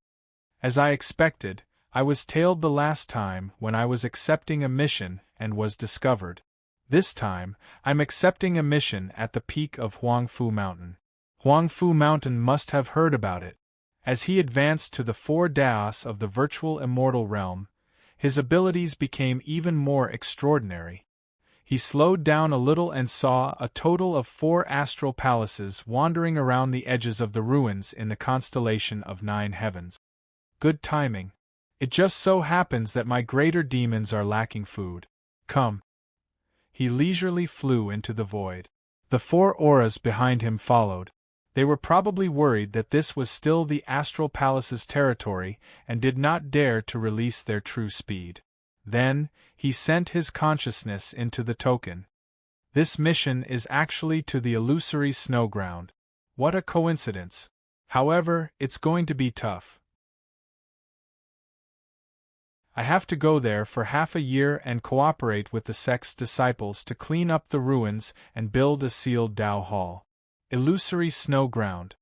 As I expected, I was tailed the last time when I was accepting a mission and was discovered. This time, I'm accepting a mission at the peak of Huangfu Mountain. Huangfu Mountain must have heard about it. As he advanced to the 4 daos of the virtual immortal realm, his abilities became even more extraordinary. He slowed down a little and saw a total of 4 astral palaces wandering around the edges of the ruins in the constellation of 9 heavens. Good timing. It just so happens that my greater demons are lacking food. Come. He leisurely flew into the void. The 4 auras behind him followed. They were probably worried that this was still the Astral Palace's territory and did not dare to release their true speed. Then, he sent his consciousness into the token. This mission is actually to the illusory snow ground. What a coincidence. However, it's going to be tough. I have to go there for half a year and cooperate with the sect's disciples to clean up the ruins and build a sealed Tao Hall. Illusory snow ground.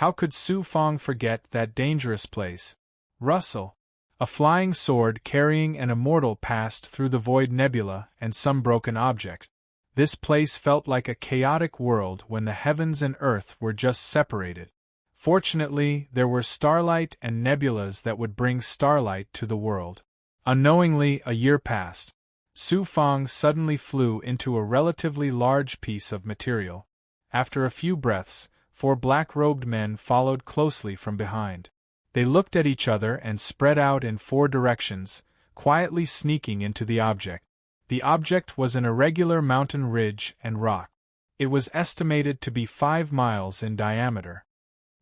How could Su Fong forget that dangerous place? Rustle. A flying sword carrying an immortal passed through the void nebula and some broken object. This place felt like a chaotic world when the heavens and earth were just separated. Fortunately, there were starlight and nebulas that would bring starlight to the world. Unknowingly, a year passed. Su Fong suddenly flew into a relatively large piece of material. After a few breaths, 4 black-robed men followed closely from behind. They looked at each other and spread out in 4 directions, quietly sneaking into the object. The object was an irregular mountain ridge and rock. It was estimated to be 5 miles in diameter.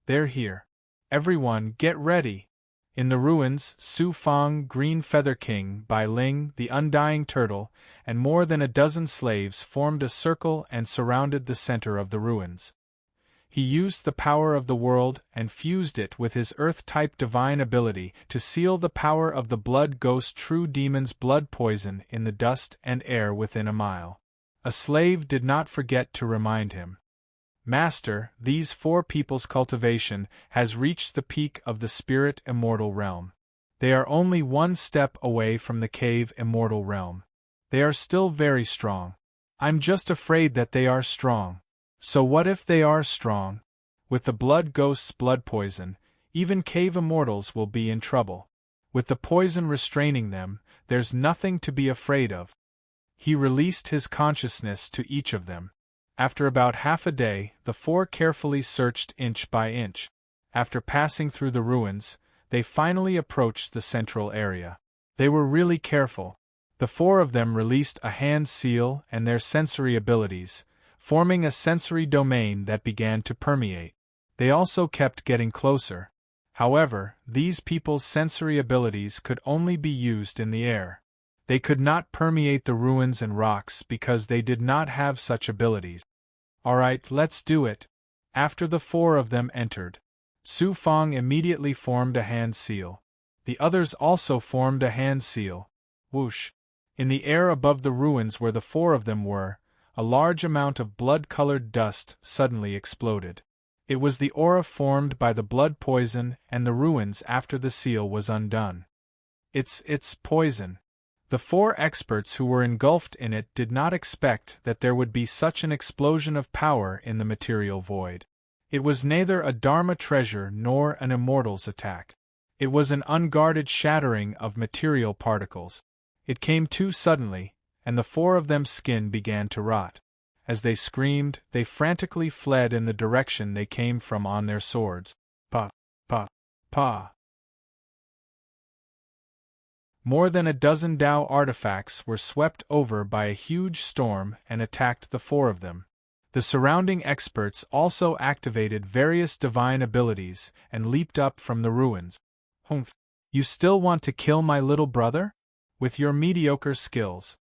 They're here. Everyone, get ready! In the ruins, Su Fong, Green Feather King, Bai Ling, the Undying Turtle, and more than a dozen slaves formed a circle and surrounded the center of the ruins. He used the power of the world and fused it with his Earth-type divine ability to seal the power of the Blood Ghost True Demon's blood poison in the dust and air within a mile. A slave did not forget to remind him. Master, these 4 people's cultivation has reached the peak of the spirit immortal realm. They are only 1 step away from the cave immortal realm. They are still very strong. I'm just afraid that they are strong. So what if they are strong? With the blood ghost's blood poison, even cave immortals will be in trouble. With the poison restraining them, there's nothing to be afraid of. He released his consciousness to each of them. After about half a day, the 4 carefully searched inch by inch. After passing through the ruins, they finally approached the central area. They were really careful. The 4 of them released a hand seal and their sensory abilities, forming a sensory domain that began to permeate. They also kept getting closer. However, these people's sensory abilities could only be used in the air. They could not permeate the ruins and rocks because they did not have such abilities. Alright, let's do it. After the 4 of them entered, Su Fong immediately formed a hand seal. The others also formed a hand seal. Whoosh! In the air above the ruins where the 4 of them were, a large amount of blood-colored dust suddenly exploded. It was the aura formed by the blood poison and the ruins after the seal was undone. It's poison. The 4 experts who were engulfed in it did not expect that there would be such an explosion of power in the material void. It was neither a Dharma treasure nor an immortal's attack. It was an unguarded shattering of material particles. It came too suddenly, and the 4 of them's skin began to rot. As they screamed, they frantically fled in the direction they came from on their swords. Pa, pa, pa. More than a dozen Tao artifacts were swept over by a huge storm and attacked the 4 of them. The surrounding experts also activated various divine abilities and leaped up from the ruins. Humph! You still want to kill my little brother? With your mediocre skills.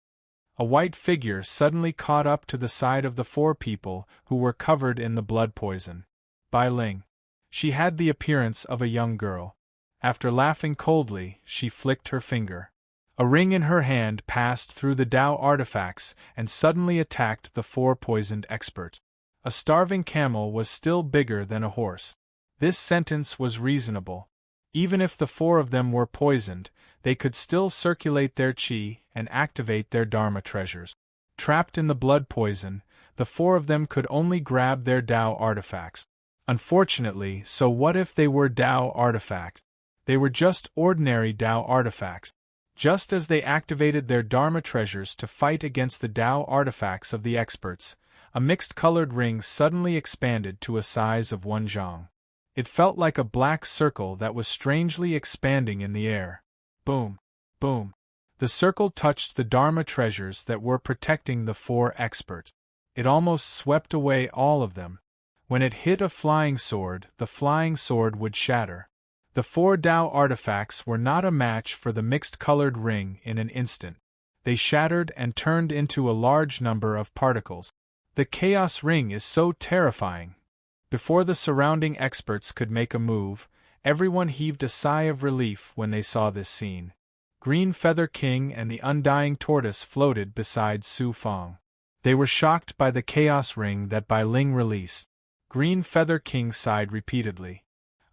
A white figure suddenly caught up to the side of the 4 people who were covered in the blood poison. Bai Ling. She had the appearance of a young girl. After laughing coldly, she flicked her finger. A ring in her hand passed through the Tao artifacts and suddenly attacked the 4 poisoned experts. A starving camel was still bigger than a horse. This sentence was reasonable. Even if the 4 of them were poisoned, they could still circulate their qi and activate their Dharma treasures. Trapped in the blood poison, the 4 of them could only grab their Tao artifacts. Unfortunately, so what if they were Tao artifacts? They were just ordinary Tao artifacts. Just as they activated their Dharma treasures to fight against the Tao artifacts of the experts, a mixed-colored ring suddenly expanded to a size of 1 zhang. It felt like a black circle that was strangely expanding in the air. Boom! Boom! The circle touched the Dharma treasures that were protecting the 4 experts. It almost swept away all of them. When it hit a flying sword, the flying sword would shatter. The 4 Tao artifacts were not a match for the mixed-colored ring in an instant. They shattered and turned into a large number of particles. The Chaos Ring is so terrifying. Before the surrounding experts could make a move, everyone heaved a sigh of relief when they saw this scene. Green Feather King and the Undying Tortoise floated beside Su Fong. They were shocked by the Chaos Ring that Bai Ling released. Green Feather King sighed repeatedly.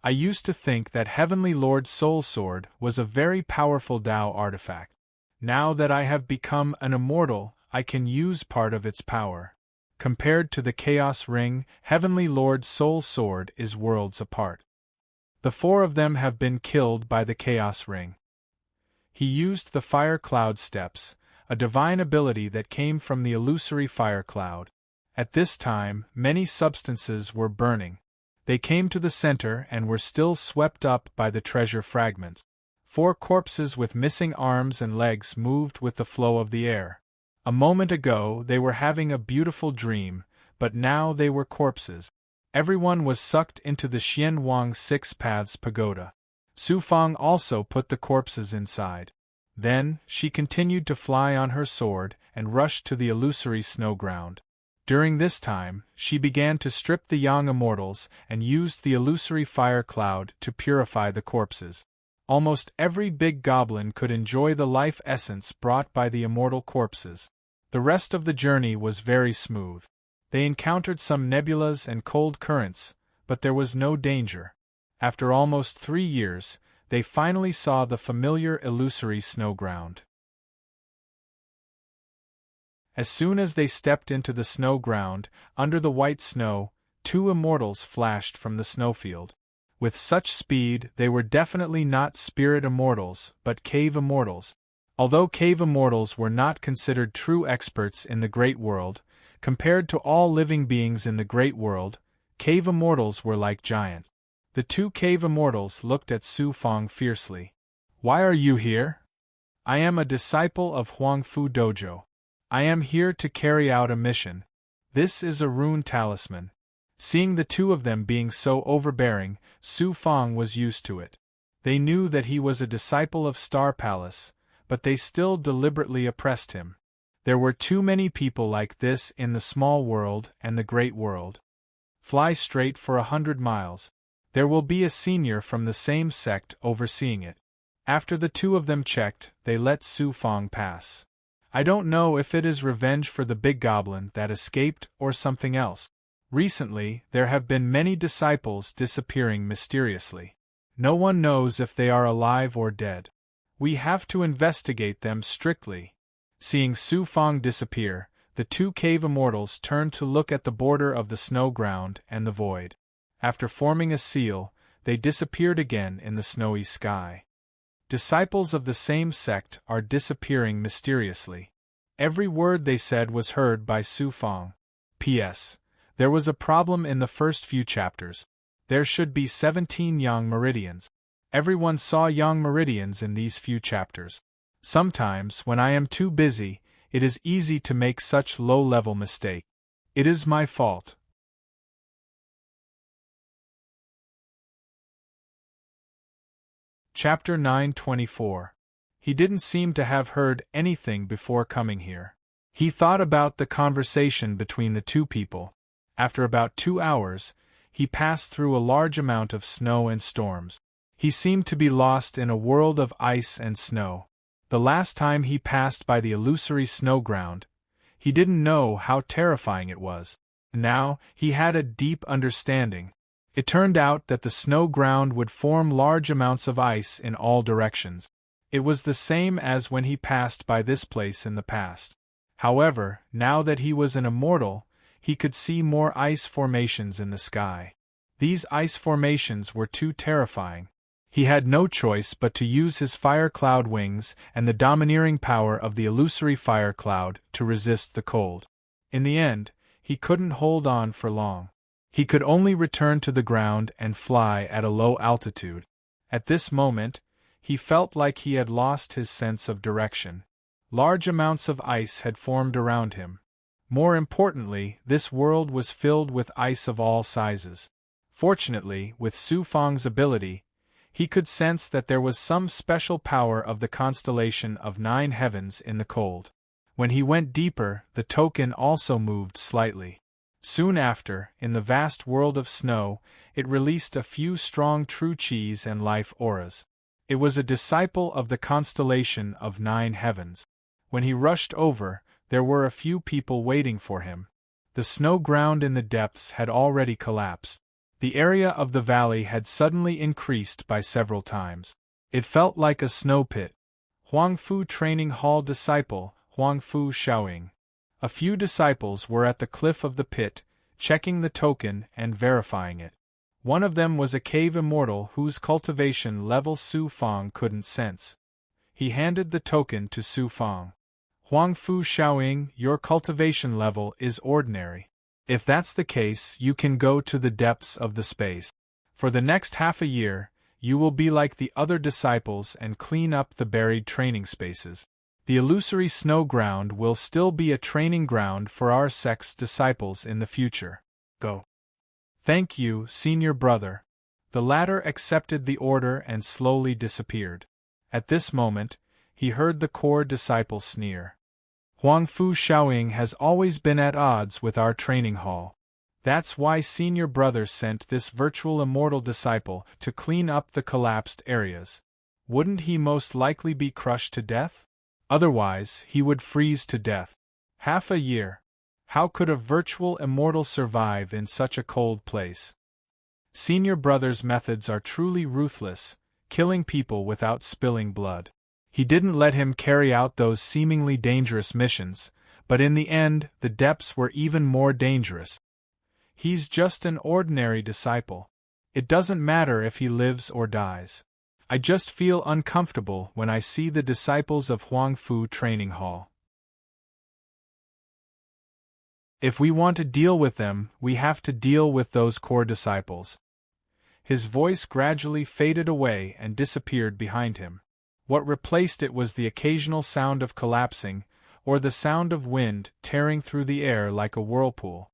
I used to think that Heavenly Lord Soul Sword was a very powerful Tao artifact. Now that I have become an immortal, I can use part of its power. Compared to the Chaos Ring, Heavenly Lord Soul Sword is worlds apart. The four of them have been killed by the Chaos Ring. He used the Fire Cloud Steps, a divine ability that came from the illusory fire cloud. At this time, many substances were burning. They came to the center and were still swept up by the treasure fragments. 4 corpses with missing arms and legs moved with the flow of the air. A moment ago they were having a beautiful dream, but now they were corpses. Everyone was sucked into the Xian Wang Six Paths Pagoda. Su Fang also put the corpses inside. Then, she continued to fly on her sword and rushed to the illusory snow ground. During this time, she began to strip the young immortals and used the illusory fire cloud to purify the corpses. Almost every big goblin could enjoy the life essence brought by the immortal corpses. The rest of the journey was very smooth. They encountered some nebulas and cold currents, but there was no danger. After almost 3 years, they finally saw the familiar illusory snow ground. As soon as they stepped into the snow ground, under the white snow, 2 immortals flashed from the snowfield. With such speed, they were definitely not spirit immortals, but cave immortals. Although cave immortals were not considered true experts in the Great World, compared to all living beings in the Great World, cave immortals were like giants. The 2 cave immortals looked at Su Fang fiercely. Why are you here? I am a disciple of Huang Fu Dojo. I am here to carry out a mission. This is a rune talisman. Seeing the 2 of them being so overbearing, Su Fang was used to it. They knew that he was a disciple of Star Palace, but they still deliberately oppressed him. There were too many people like this in the small world and the great world. Fly straight for 100 miles. There will be a senior from the same sect overseeing it. After the 2 of them checked, they let Su Fang pass. I don't know if it is revenge for the big goblin that escaped or something else. Recently, there have been many disciples disappearing mysteriously. No one knows if they are alive or dead. We have to investigate them strictly. Seeing Su Fang disappear, the 2 cave immortals turned to look at the border of the snow ground and the void. After forming a seal, they disappeared again in the snowy sky. Disciples of the same sect are disappearing mysteriously. Every word they said was heard by Su Fang. P.S. There was a problem in the first few chapters. There should be 17 yang meridians. Everyone saw yang meridians in these few chapters. Sometimes, when I am too busy, it is easy to make such low-level mistake. It is my fault. Chapter 924. He didn't seem to have heard anything before coming here. He thought about the conversation between the 2 people. After about 2 hours, he passed through a large amount of snow and storms. He seemed to be lost in a world of ice and snow. The last time he passed by the illusory snow ground, he didn't know how terrifying it was. Now, he had a deep understanding. It turned out that the snow ground would form large amounts of ice in all directions. It was the same as when he passed by this place in the past. However, now that he was an immortal, he could see more ice formations in the sky. These ice formations were too terrifying. He had no choice but to use his fire cloud wings and the domineering power of the illusory fire cloud to resist the cold. In the end, he couldn't hold on for long. He could only return to the ground and fly at a low altitude. At this moment, he felt like he had lost his sense of direction. Large amounts of ice had formed around him. More importantly, this world was filled with ice of all sizes. Fortunately, with Su Fang's ability, he could sense that there was some special power of the constellation of 9 heavens in the cold. When he went deeper, the token also moved slightly. Soon after, in the vast world of snow, it released a few strong true chis and life auras. It was a disciple of the constellation of 9 heavens. When he rushed over, there were a few people waiting for him. The snow ground in the depths had already collapsed. The area of the valley had suddenly increased by several times. It felt like a snow pit. Huang Fu Training Hall Disciple, Huang Fu Xiaoying. A few disciples were at the cliff of the pit, checking the token and verifying it. One of them was a cave immortal whose cultivation level Su Fang couldn't sense. He handed the token to Su Fang. Huang Fu Xiaoying, your cultivation level is ordinary. If that's the case, you can go to the depths of the space. For the next half a year, you will be like the other disciples and clean up the buried training spaces. The illusory snow ground will still be a training ground for our sect's disciples in the future. Go. Thank you, senior brother. The latter accepted the order and slowly disappeared. At this moment, he heard the core disciple sneer. Huang Fu Xiaoying has always been at odds with our training hall. That's why senior brother sent this virtual immortal disciple to clean up the collapsed areas. Wouldn't he most likely be crushed to death? Otherwise, he would freeze to death. Half a year. How could a virtual immortal survive in such a cold place? Senior brother's methods are truly ruthless, killing people without spilling blood. He didn't let him carry out those seemingly dangerous missions, but in the end, the depths were even more dangerous. He's just an ordinary disciple. It doesn't matter if he lives or dies. I just feel uncomfortable when I see the disciples of Huang Fu Training Hall. If we want to deal with them, we have to deal with those core disciples. His voice gradually faded away and disappeared behind him. What replaced it was the occasional sound of collapsing, or the sound of wind tearing through the air like a whirlpool.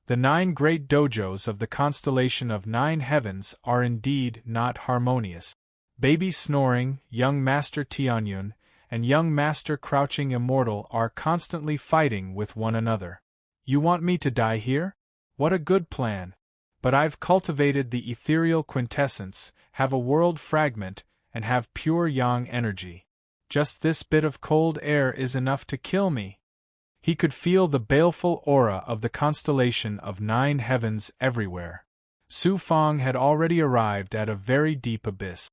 The 9 great dojos of the constellation of 9 heavens are indeed not harmonious. Baby Snoring, Young Master Tianyun, and Young Master Crouching Immortal are constantly fighting with one another. You want me to die here? What a good plan! But I've cultivated the ethereal quintessence, have a world fragment, and have pure yang energy. Just this bit of cold air is enough to kill me. He could feel the baleful aura of the constellation of 9 heavens everywhere. Su Fang had already arrived at a very deep abyss.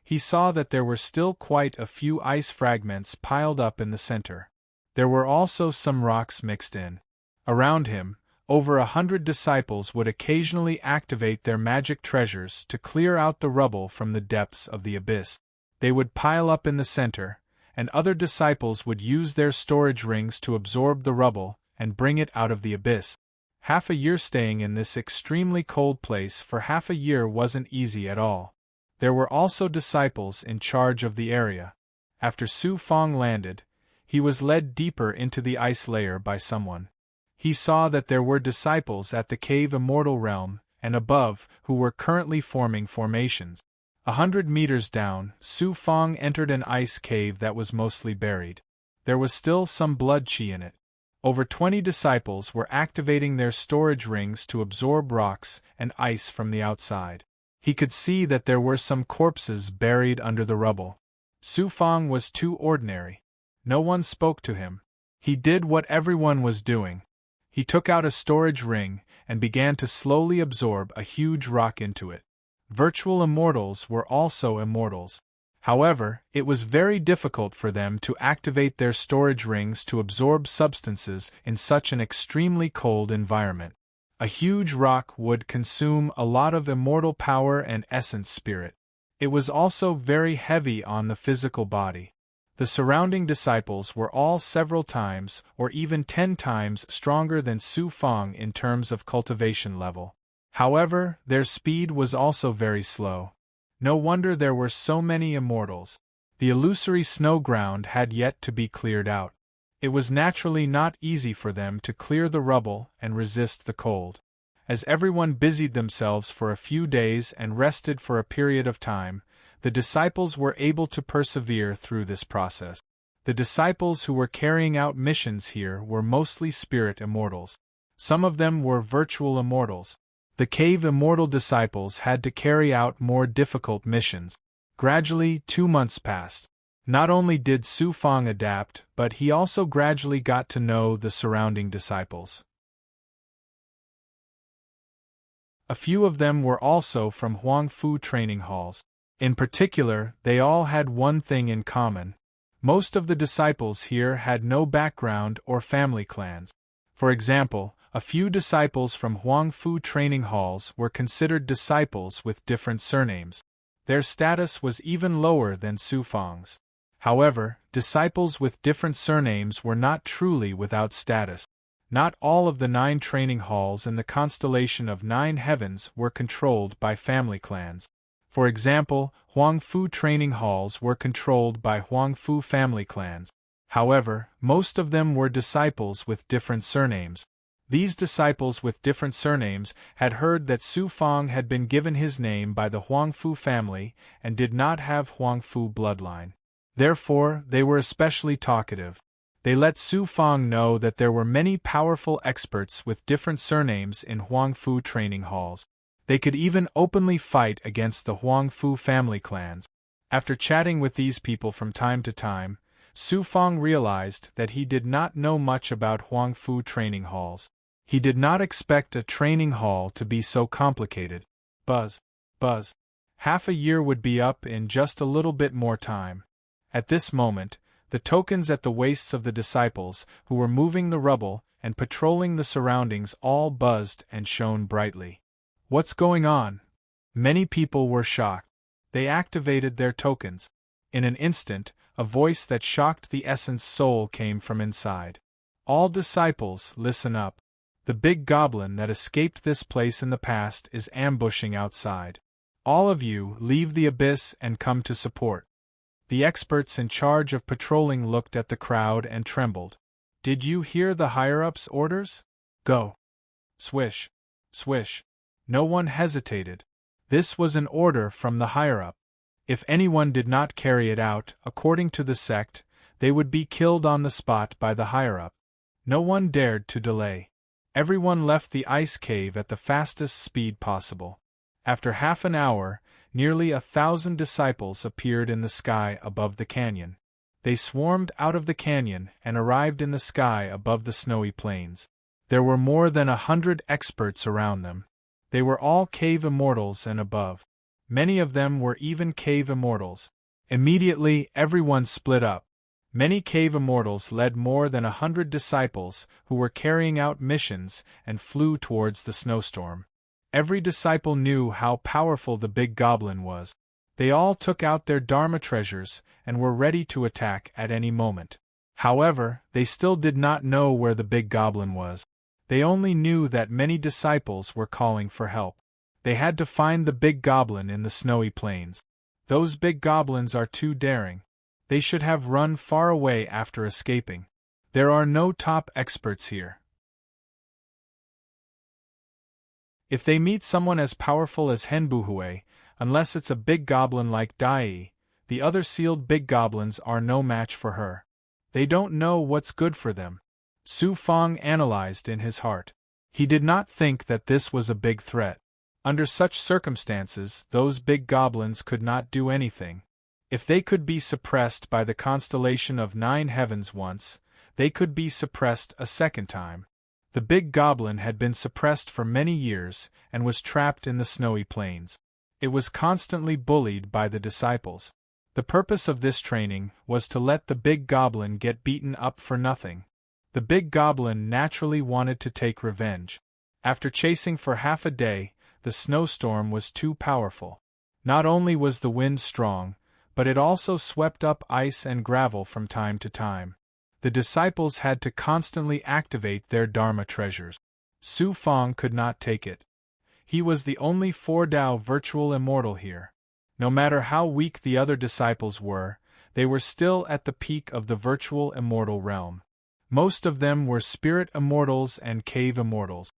He saw that there were still quite a few ice fragments piled up in the center. There were also some rocks mixed in. Around him, over 100 disciples would occasionally activate their magic treasures to clear out the rubble from the depths of the abyss. They would pile up in the center, and other disciples would use their storage rings to absorb the rubble and bring it out of the abyss. Half a year staying in this extremely cold place for half a year wasn't easy at all. There were also disciples in charge of the area. After Su Fang landed, he was led deeper into the ice layer by someone. He saw that there were disciples at the cave immortal realm, and above, who were currently forming formations. 100 meters down, Su Fang entered an ice cave that was mostly buried. There was still some blood chi in it. Over 20 disciples were activating their storage rings to absorb rocks and ice from the outside. He could see that there were some corpses buried under the rubble. Su Fang was too ordinary. No one spoke to him. He did what everyone was doing. He took out a storage ring and began to slowly absorb a huge rock into it. Virtual immortals were also immortals. However, it was very difficult for them to activate their storage rings to absorb substances in such an extremely cold environment. A huge rock would consume a lot of immortal power and essence spirit. It was also very heavy on the physical body. The surrounding disciples were all several times or even 10 times stronger than Su Fang in terms of cultivation level. However, their speed was also very slow. No wonder there were so many immortals. The illusory snow ground had yet to be cleared out. It was naturally not easy for them to clear the rubble and resist the cold. As everyone busied themselves for a few days and rested for a period of time, the disciples were able to persevere through this process. The disciples who were carrying out missions here were mostly spirit immortals. Some of them were virtual immortals. The cave immortal disciples had to carry out more difficult missions. Gradually, 2 months passed. Not only did Su Fang adapt, but he also gradually got to know the surrounding disciples. A few of them were also from Huang Fu training halls. In particular, they all had one thing in common. Most of the disciples here had no background or family clans. For example, a few disciples from Huang Fu training halls were considered disciples with different surnames. Their status was even lower than Su Fang's. However, disciples with different surnames were not truly without status. Not all of the 9 training halls in the constellation of 9 heavens were controlled by family clans. For example, Huang Fu training halls were controlled by Huang Fu family clans. However, most of them were disciples with different surnames. These disciples with different surnames had heard that Su Fang had been given his name by the Huang Fu family and did not have Huang Fu bloodline. Therefore, they were especially talkative. They let Su Fang know that there were many powerful experts with different surnames in Huang Fu training halls. They could even openly fight against the Huang Fu family clans. After chatting with these people from time to time, Su Fang realized that he did not know much about Huang Fu training halls. He did not expect a training hall to be so complicated. Buzz. Buzz. Half a year would be up in just a little bit more time. At this moment, the tokens at the waists of the disciples, who were moving the rubble and patrolling the surroundings, all buzzed and shone brightly. What's going on? Many people were shocked. They activated their tokens. In an instant, a voice that shocked the essence soul came from inside. All disciples, listen up. The big goblin that escaped this place in the past is ambushing outside. All of you, leave the abyss and come to support. The experts in charge of patrolling looked at the crowd and trembled. Did you hear the higher-ups' orders? Go. Swish. Swish. No one hesitated. This was an order from the higher-up. If anyone did not carry it out, according to the sect, they would be killed on the spot by the higher-up. No one dared to delay. Everyone left the ice cave at the fastest speed possible. After half an hour, nearly 1,000 disciples appeared in the sky above the canyon. They swarmed out of the canyon and arrived in the sky above the snowy plains. There were more than 100 experts around them. They were all cave immortals and above. Many of them were even cave immortals. Immediately, everyone split up. Many cave immortals led more than 100 disciples who were carrying out missions and flew towards the snowstorm. Every disciple knew how powerful the big goblin was. They all took out their Dharma treasures and were ready to attack at any moment. However, they still did not know where the big goblin was. They only knew that many disciples were calling for help. They had to find the big goblin in the snowy plains. Those big goblins are too daring. They should have run far away after escaping. There are no top experts here. If they meet someone as powerful as Henbuhui, unless it's a big goblin like Dai, the other sealed big goblins are no match for her. They don't know what's good for them. Su Fang analyzed in his heart. He did not think that this was a big threat. Under such circumstances, those big goblins could not do anything. If they could be suppressed by the constellation of 9 heavens once, they could be suppressed a second time. The big goblin had been suppressed for many years and was trapped in the snowy plains. It was constantly bullied by the disciples. The purpose of this training was to let the big goblin get beaten up for nothing. The big goblin naturally wanted to take revenge. After chasing for half a day, the snowstorm was too powerful. Not only was the wind strong, but it also swept up ice and gravel from time to time. The disciples had to constantly activate their Dharma treasures. Su Fang could not take it. He was the only 4-Dao virtual immortal here. No matter how weak the other disciples were, they were still at the peak of the virtual immortal realm. Most of them were spirit immortals and cave immortals.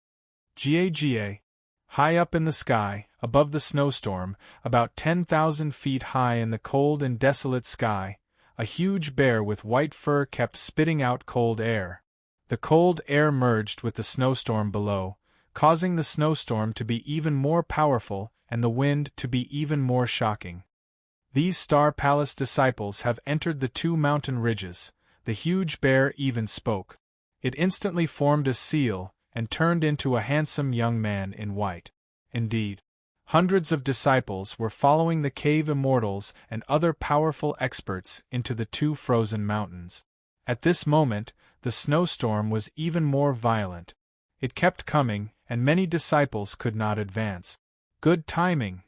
Ga. High up in the sky, above the snowstorm, about 10,000 feet high in the cold and desolate sky, a huge bear with white fur kept spitting out cold air. The cold air merged with the snowstorm below, causing the snowstorm to be even more powerful and the wind to be even more shocking. These Star Palace disciples have entered the 2 mountain ridges. The huge bear even spoke. It instantly formed a seal and turned into a handsome young man in white. Indeed, hundreds of disciples were following the cave immortals and other powerful experts into the two frozen mountains. At this moment, the snowstorm was even more violent. It kept coming, and many disciples could not advance. Good timing!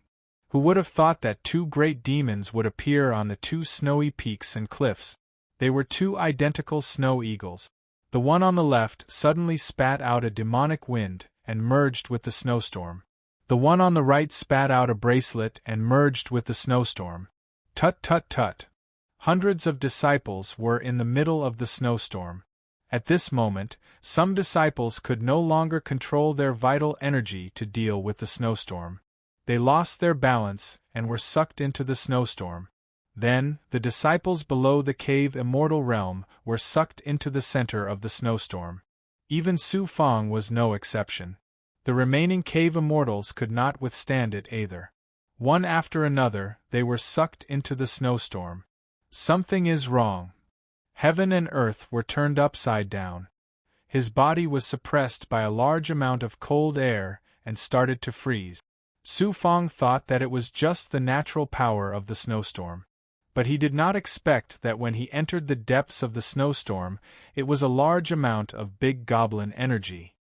Who would have thought that two great demons would appear on the two snowy peaks and cliffs? They were two identical snow eagles. The one on the left suddenly spat out a demonic wind and merged with the snowstorm. The one on the right spat out a bracelet and merged with the snowstorm. Tut tut tut! Hundreds of disciples were in the middle of the snowstorm. At this moment, some disciples could no longer control their vital energy to deal with the snowstorm. They lost their balance and were sucked into the snowstorm. Then, the disciples below the cave immortal realm were sucked into the center of the snowstorm. Even Su Fang was no exception. The remaining cave immortals could not withstand it either. One after another, they were sucked into the snowstorm. Something is wrong. Heaven and earth were turned upside down. His body was suppressed by a large amount of cold air and started to freeze. Su Fang thought that it was just the natural power of the snowstorm. But he did not expect that when he entered the depths of the snowstorm, it was a large amount of big goblin energy.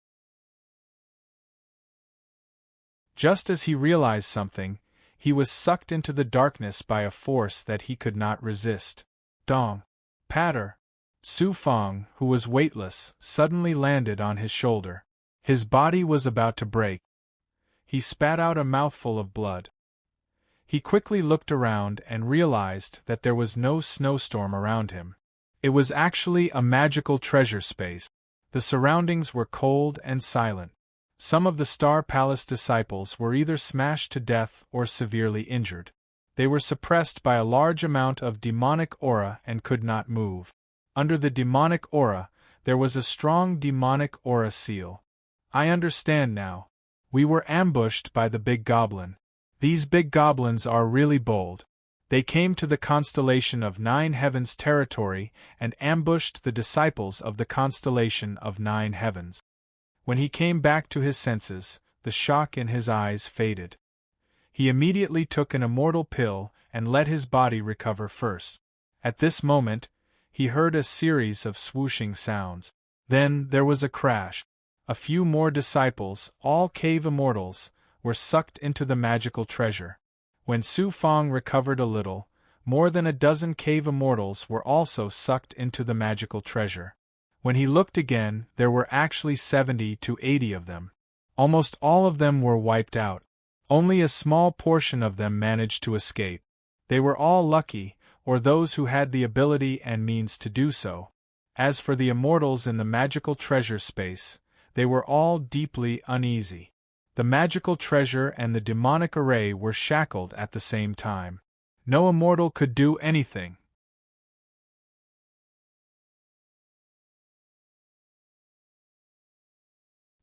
Just as he realized something, he was sucked into the darkness by a force that he could not resist. Dong! Patter! Su Fang, who was weightless, suddenly landed on his shoulder. His body was about to break. He spat out a mouthful of blood. He quickly looked around and realized that there was no snowstorm around him. It was actually a magical treasure space. The surroundings were cold and silent. Some of the Star Palace disciples were either smashed to death or severely injured. They were suppressed by a large amount of demonic aura and could not move. Under the demonic aura, there was a strong demonic aura seal. I understand now. We were ambushed by the big goblin. These big goblins are really bold. They came to the constellation of Nine Heavens territory and ambushed the disciples of the constellation of Nine Heavens. When he came back to his senses, the shock in his eyes faded. He immediately took an immortal pill and let his body recover first. At this moment, he heard a series of swooshing sounds. Then there was a crash. A few more disciples, all cave immortals, were sucked into the magical treasure. When Su Fang recovered a little, more than a dozen cave immortals were also sucked into the magical treasure. When he looked again, there were actually 70 to 80 of them. Almost all of them were wiped out. Only a small portion of them managed to escape. They were all lucky, or those who had the ability and means to do so. As for the immortals in the magical treasure space, they were all deeply uneasy. The magical treasure and the demonic array were shackled at the same time. No immortal could do anything.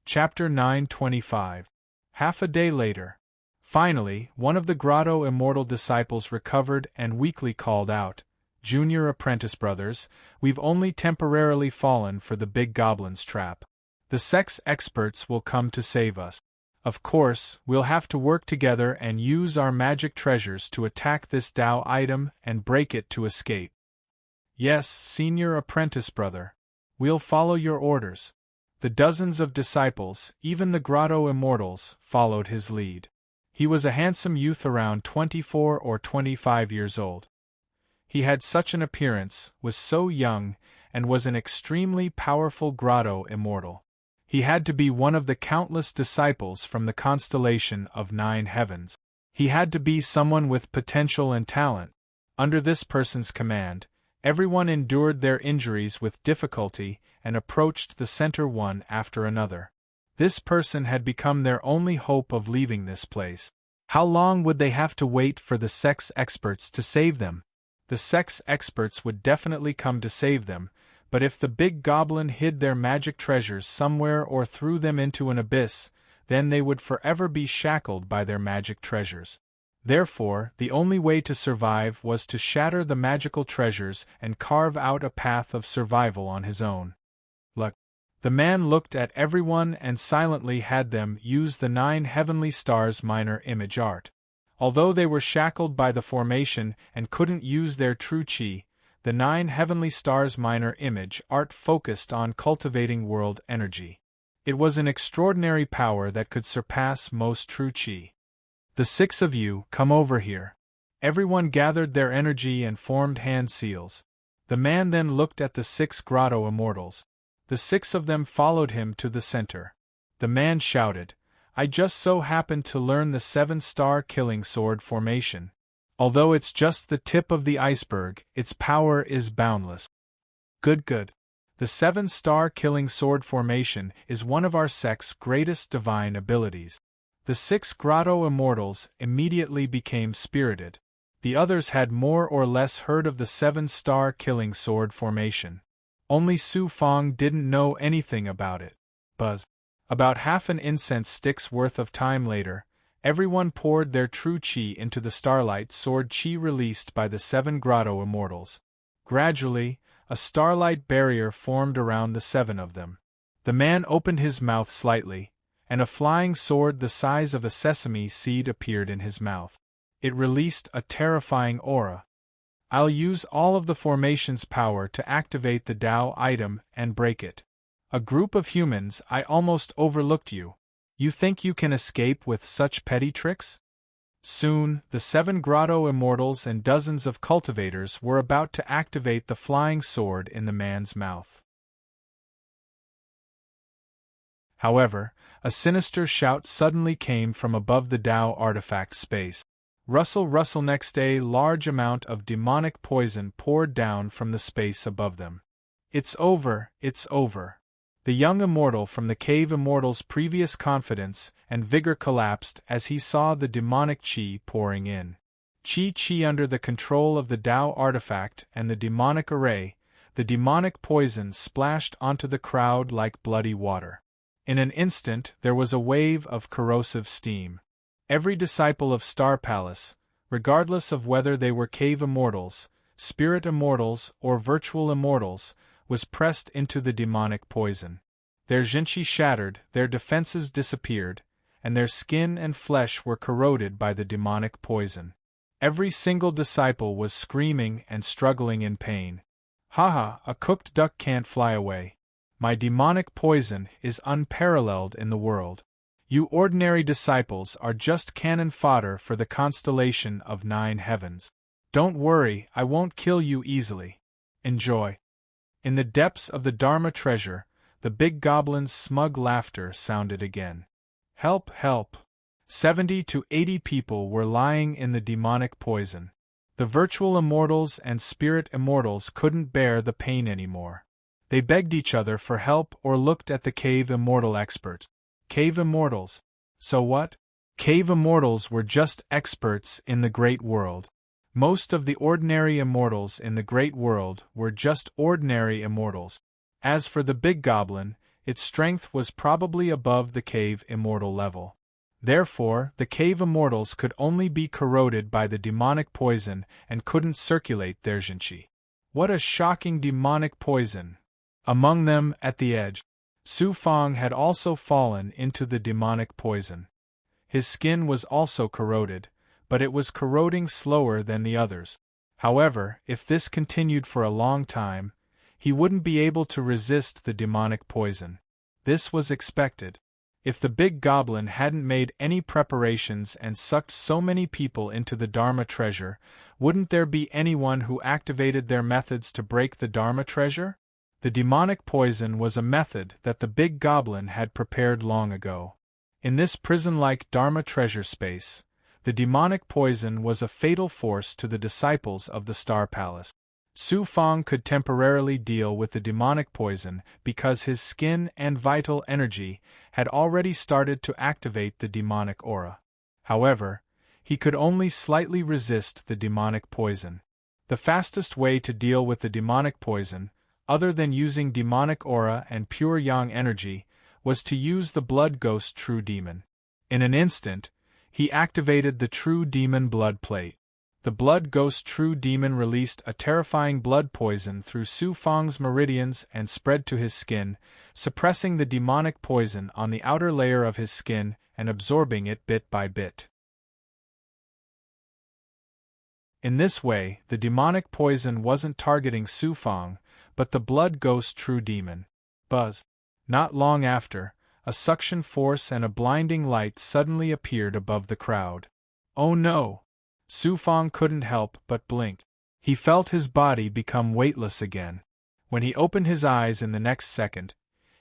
Chapter 925. Half a day later. Finally, one of the grotto immortal disciples recovered and weakly called out, "Junior apprentice brothers, we've only temporarily fallen for the big goblin's trap. The sex experts will come to save us. Of course, we'll have to work together and use our magic treasures to attack this Tao item and break it to escape." "Yes, senior apprentice brother. We'll follow your orders." The dozens of disciples, even the grotto immortals, followed his lead. He was a handsome youth around 24 or 25 years old. He had such an appearance, was so young, and was an extremely powerful grotto immortal. He had to be one of the countless disciples from the constellation of Nine Heavens. He had to be someone with potential and talent. Under this person's command, everyone endured their injuries with difficulty and approached the center one after another. This person had become their only hope of leaving this place. How long would they have to wait for the sex experts to save them? The sex experts would definitely come to save them, but if the big goblin hid their magic treasures somewhere or threw them into an abyss, then they would forever be shackled by their magic treasures. Therefore, the only way to survive was to shatter the magical treasures and carve out a path of survival on his own. Luck. The man looked at everyone and silently had them use the 9 heavenly stars minor image art. Although they were shackled by the formation and couldn't use their true chi, the 9 heavenly stars minor image art focused on cultivating world energy. It was an extraordinary power that could surpass most true chi. The 6 of you, come over here. Everyone gathered their energy and formed hand seals. The man then looked at the 6 grotto immortals. The 6 of them followed him to the center. The man shouted, I just so happened to learn the 7-star killing sword formation. Although it's just the tip of the iceberg, its power is boundless. Good. The 7-star killing sword formation is one of our sect's greatest divine abilities. The 6 grotto immortals immediately became spirited. The others had more or less heard of the 7-star killing sword formation. Only Su Fong didn't know anything about it. Buzz. About half an incense stick's worth of time later, everyone poured their true chi into the starlight sword chi released by the 7 grotto immortals. Gradually, a starlight barrier formed around the 7 of them. The man opened his mouth slightly, and a flying sword the size of a sesame seed appeared in his mouth. It released a terrifying aura. I'll use all of the formation's power to activate the Tao item and break it. A group of humans, I almost overlooked you. You think you can escape with such petty tricks? Soon, the 7 grotto immortals and dozens of cultivators were about to activate the flying sword in the man's mouth. However, a sinister shout suddenly came from above the Tao artifact space. Rustle. Next, a large amount of demonic poison poured down from the space above them. It's over. The young immortal from the cave immortal's previous confidence and vigor collapsed as he saw the demonic chi pouring in. Chi under the control of the Tao artifact and the demonic array, the demonic poison splashed onto the crowd like bloody water. In an instant there was a wave of corrosive steam. Every disciple of Star Palace, regardless of whether they were cave immortals, spirit immortals, or virtual immortals, was pressed into the demonic poison. Their jinchi shattered, their defenses disappeared, and their skin and flesh were corroded by the demonic poison. Every single disciple was screaming and struggling in pain. Haha, a cooked duck can't fly away. My demonic poison is unparalleled in the world. You ordinary disciples are just cannon fodder for the constellation of 9 heavens. Don't worry, I won't kill you easily. Enjoy. In the depths of the Dharma treasure, the big goblin's smug laughter sounded again. Help! 70 to 80 people were lying in the demonic poison. The virtual immortals and spirit immortals couldn't bear the pain anymore. They begged each other for help or looked at the cave immortal experts. Cave immortals. So what? Cave immortals were just experts in the great world. Most of the ordinary immortals in the great world were just ordinary immortals. As for the big goblin, its strength was probably above the cave immortal level. Therefore, the cave immortals could only be corroded by the demonic poison and couldn't circulate their jinchi. What a shocking demonic poison! Among them, at the edge, Su Fong had also fallen into the demonic poison. His skin was also corroded, but it was corroding slower than the others. However, if this continued for a long time, he wouldn't be able to resist the demonic poison. This was expected. If the big goblin hadn't made any preparations and sucked so many people into the Dharma treasure, wouldn't there be anyone who activated their methods to break the Dharma treasure? The demonic poison was a method that the big goblin had prepared long ago. In this prison-like Dharma treasure space, the demonic poison was a fatal force to the disciples of the Star Palace. Su Fong could temporarily deal with the demonic poison because his skin and vital energy had already started to activate the demonic aura. However, he could only slightly resist the demonic poison. The fastest way to deal with the demonic poison, other than using demonic aura and pure yang energy, was to use the blood ghost true demon. In an instant, he activated the true demon blood plate. The blood ghost true demon released a terrifying blood poison through Su Fang's meridians and spread to his skin, suppressing the demonic poison on the outer layer of his skin and absorbing it bit by bit. In this way, the demonic poison wasn't targeting Su Fang, but the blood ghost true demon. Buzz. Not long after, a suction force and a blinding light suddenly appeared above the crowd. Oh no! Su Fang couldn't help but blink. He felt his body become weightless again. When he opened his eyes in the next second,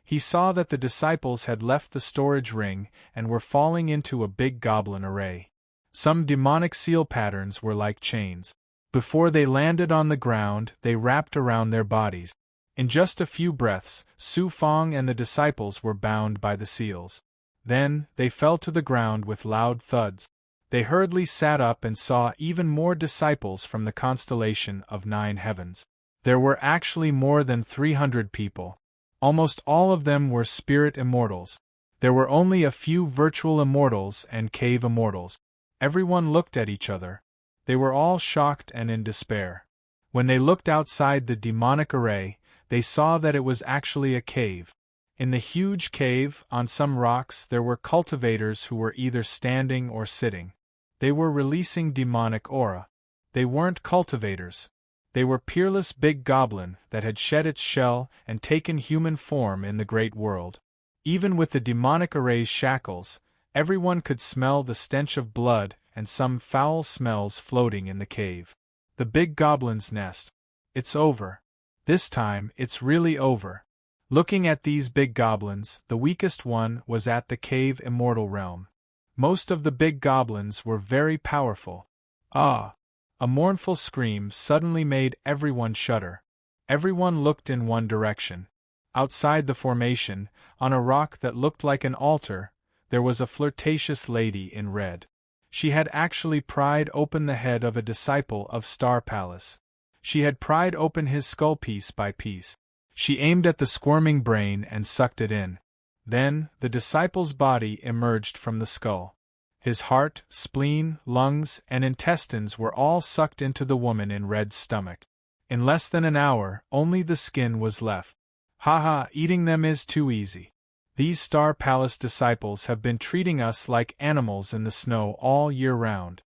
he saw that the disciples had left the storage ring and were falling into a big goblin array. Some demonic seal patterns were like chains. Before they landed on the ground, they wrapped around their bodies. In just a few breaths, Su Fang and the disciples were bound by the seals. Then, they fell to the ground with loud thuds. They hurriedly sat up and saw even more disciples from the constellation of 9 heavens. There were actually more than 300 people. Almost all of them were spirit immortals. There were only a few virtual immortals and cave immortals. Everyone looked at each other. They were all shocked and in despair. When they looked outside the demonic array, they saw that it was actually a cave. In the huge cave, on some rocks, there were cultivators who were either standing or sitting. They were releasing demonic aura. They weren't cultivators. They were peerless big goblin that had shed its shell and taken human form in the great world. Even with the demonic array's shackles, everyone could smell the stench of blood and some foul smells floating in the cave. The big goblin's nest. It's over. This time, it's really over. Looking at these big goblins, the weakest one was at the cave immortal realm. Most of the big goblins were very powerful. Ah! A mournful scream suddenly made everyone shudder. Everyone looked in one direction. Outside the formation, on a rock that looked like an altar, there was a flirtatious lady in red. She had actually pried open the head of a disciple of Star Palace. She had pried open his skull piece by piece. She aimed at the squirming brain and sucked it in. Then, the disciple's body emerged from the skull. His heart, spleen, lungs, and intestines were all sucked into the woman in red's stomach. In less than an hour, only the skin was left. Haha, eating them is too easy. These Star Palace disciples have been treating us like animals in the snow all year round.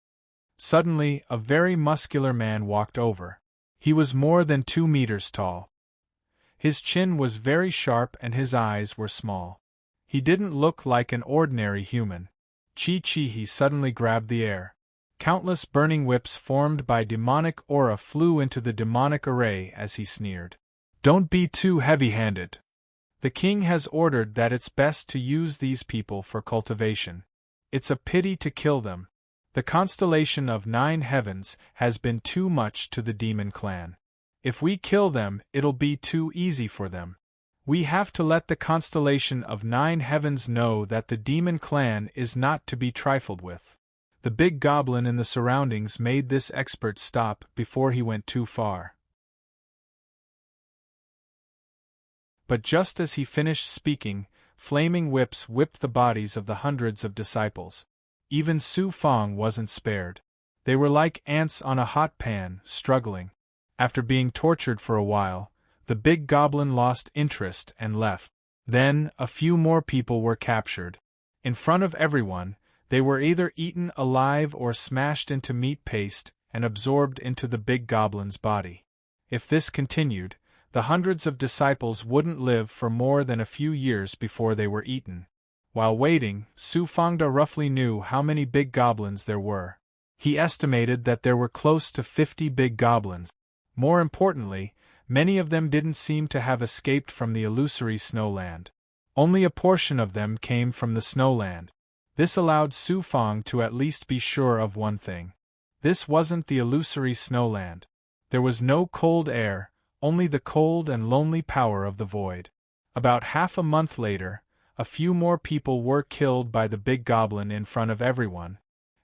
Suddenly, a very muscular man walked over. He was more than 2 meters tall. His chin was very sharp and his eyes were small. He didn't look like an ordinary human. Chi-chi, he suddenly grabbed the air. Countless burning whips formed by demonic aura flew into the demonic array as he sneered. Don't be too heavy-handed. The king has ordered that it's best to use these people for cultivation. It's a pity to kill them. The constellation of 9 heavens has been too much to the demon clan. If we kill them, it'll be too easy for them. We have to let the constellation of 9 heavens know that the demon clan is not to be trifled with. The big goblin in the surroundings made this expert stop before he went too far. But just as he finished speaking, flaming whips whipped the bodies of the hundreds of disciples. Even Su Fang wasn't spared. They were like ants on a hot pan, struggling. After being tortured for a while, the big goblin lost interest and left. Then, a few more people were captured. In front of everyone, they were either eaten alive or smashed into meat paste and absorbed into the big goblin's body. If this continued, the hundreds of disciples wouldn't live for more than a few years before they were eaten. While waiting, Su Fangda roughly knew how many big goblins there were. He estimated that there were close to 50 big goblins. More importantly, many of them didn't seem to have escaped from the illusory snowland. Only a portion of them came from the snowland. This allowed Su Fang to at least be sure of one thing. This wasn't the illusory snowland. There was no cold air, only the cold and lonely power of the void. About half a month later, a few more people were killed by the big goblin in front of everyone.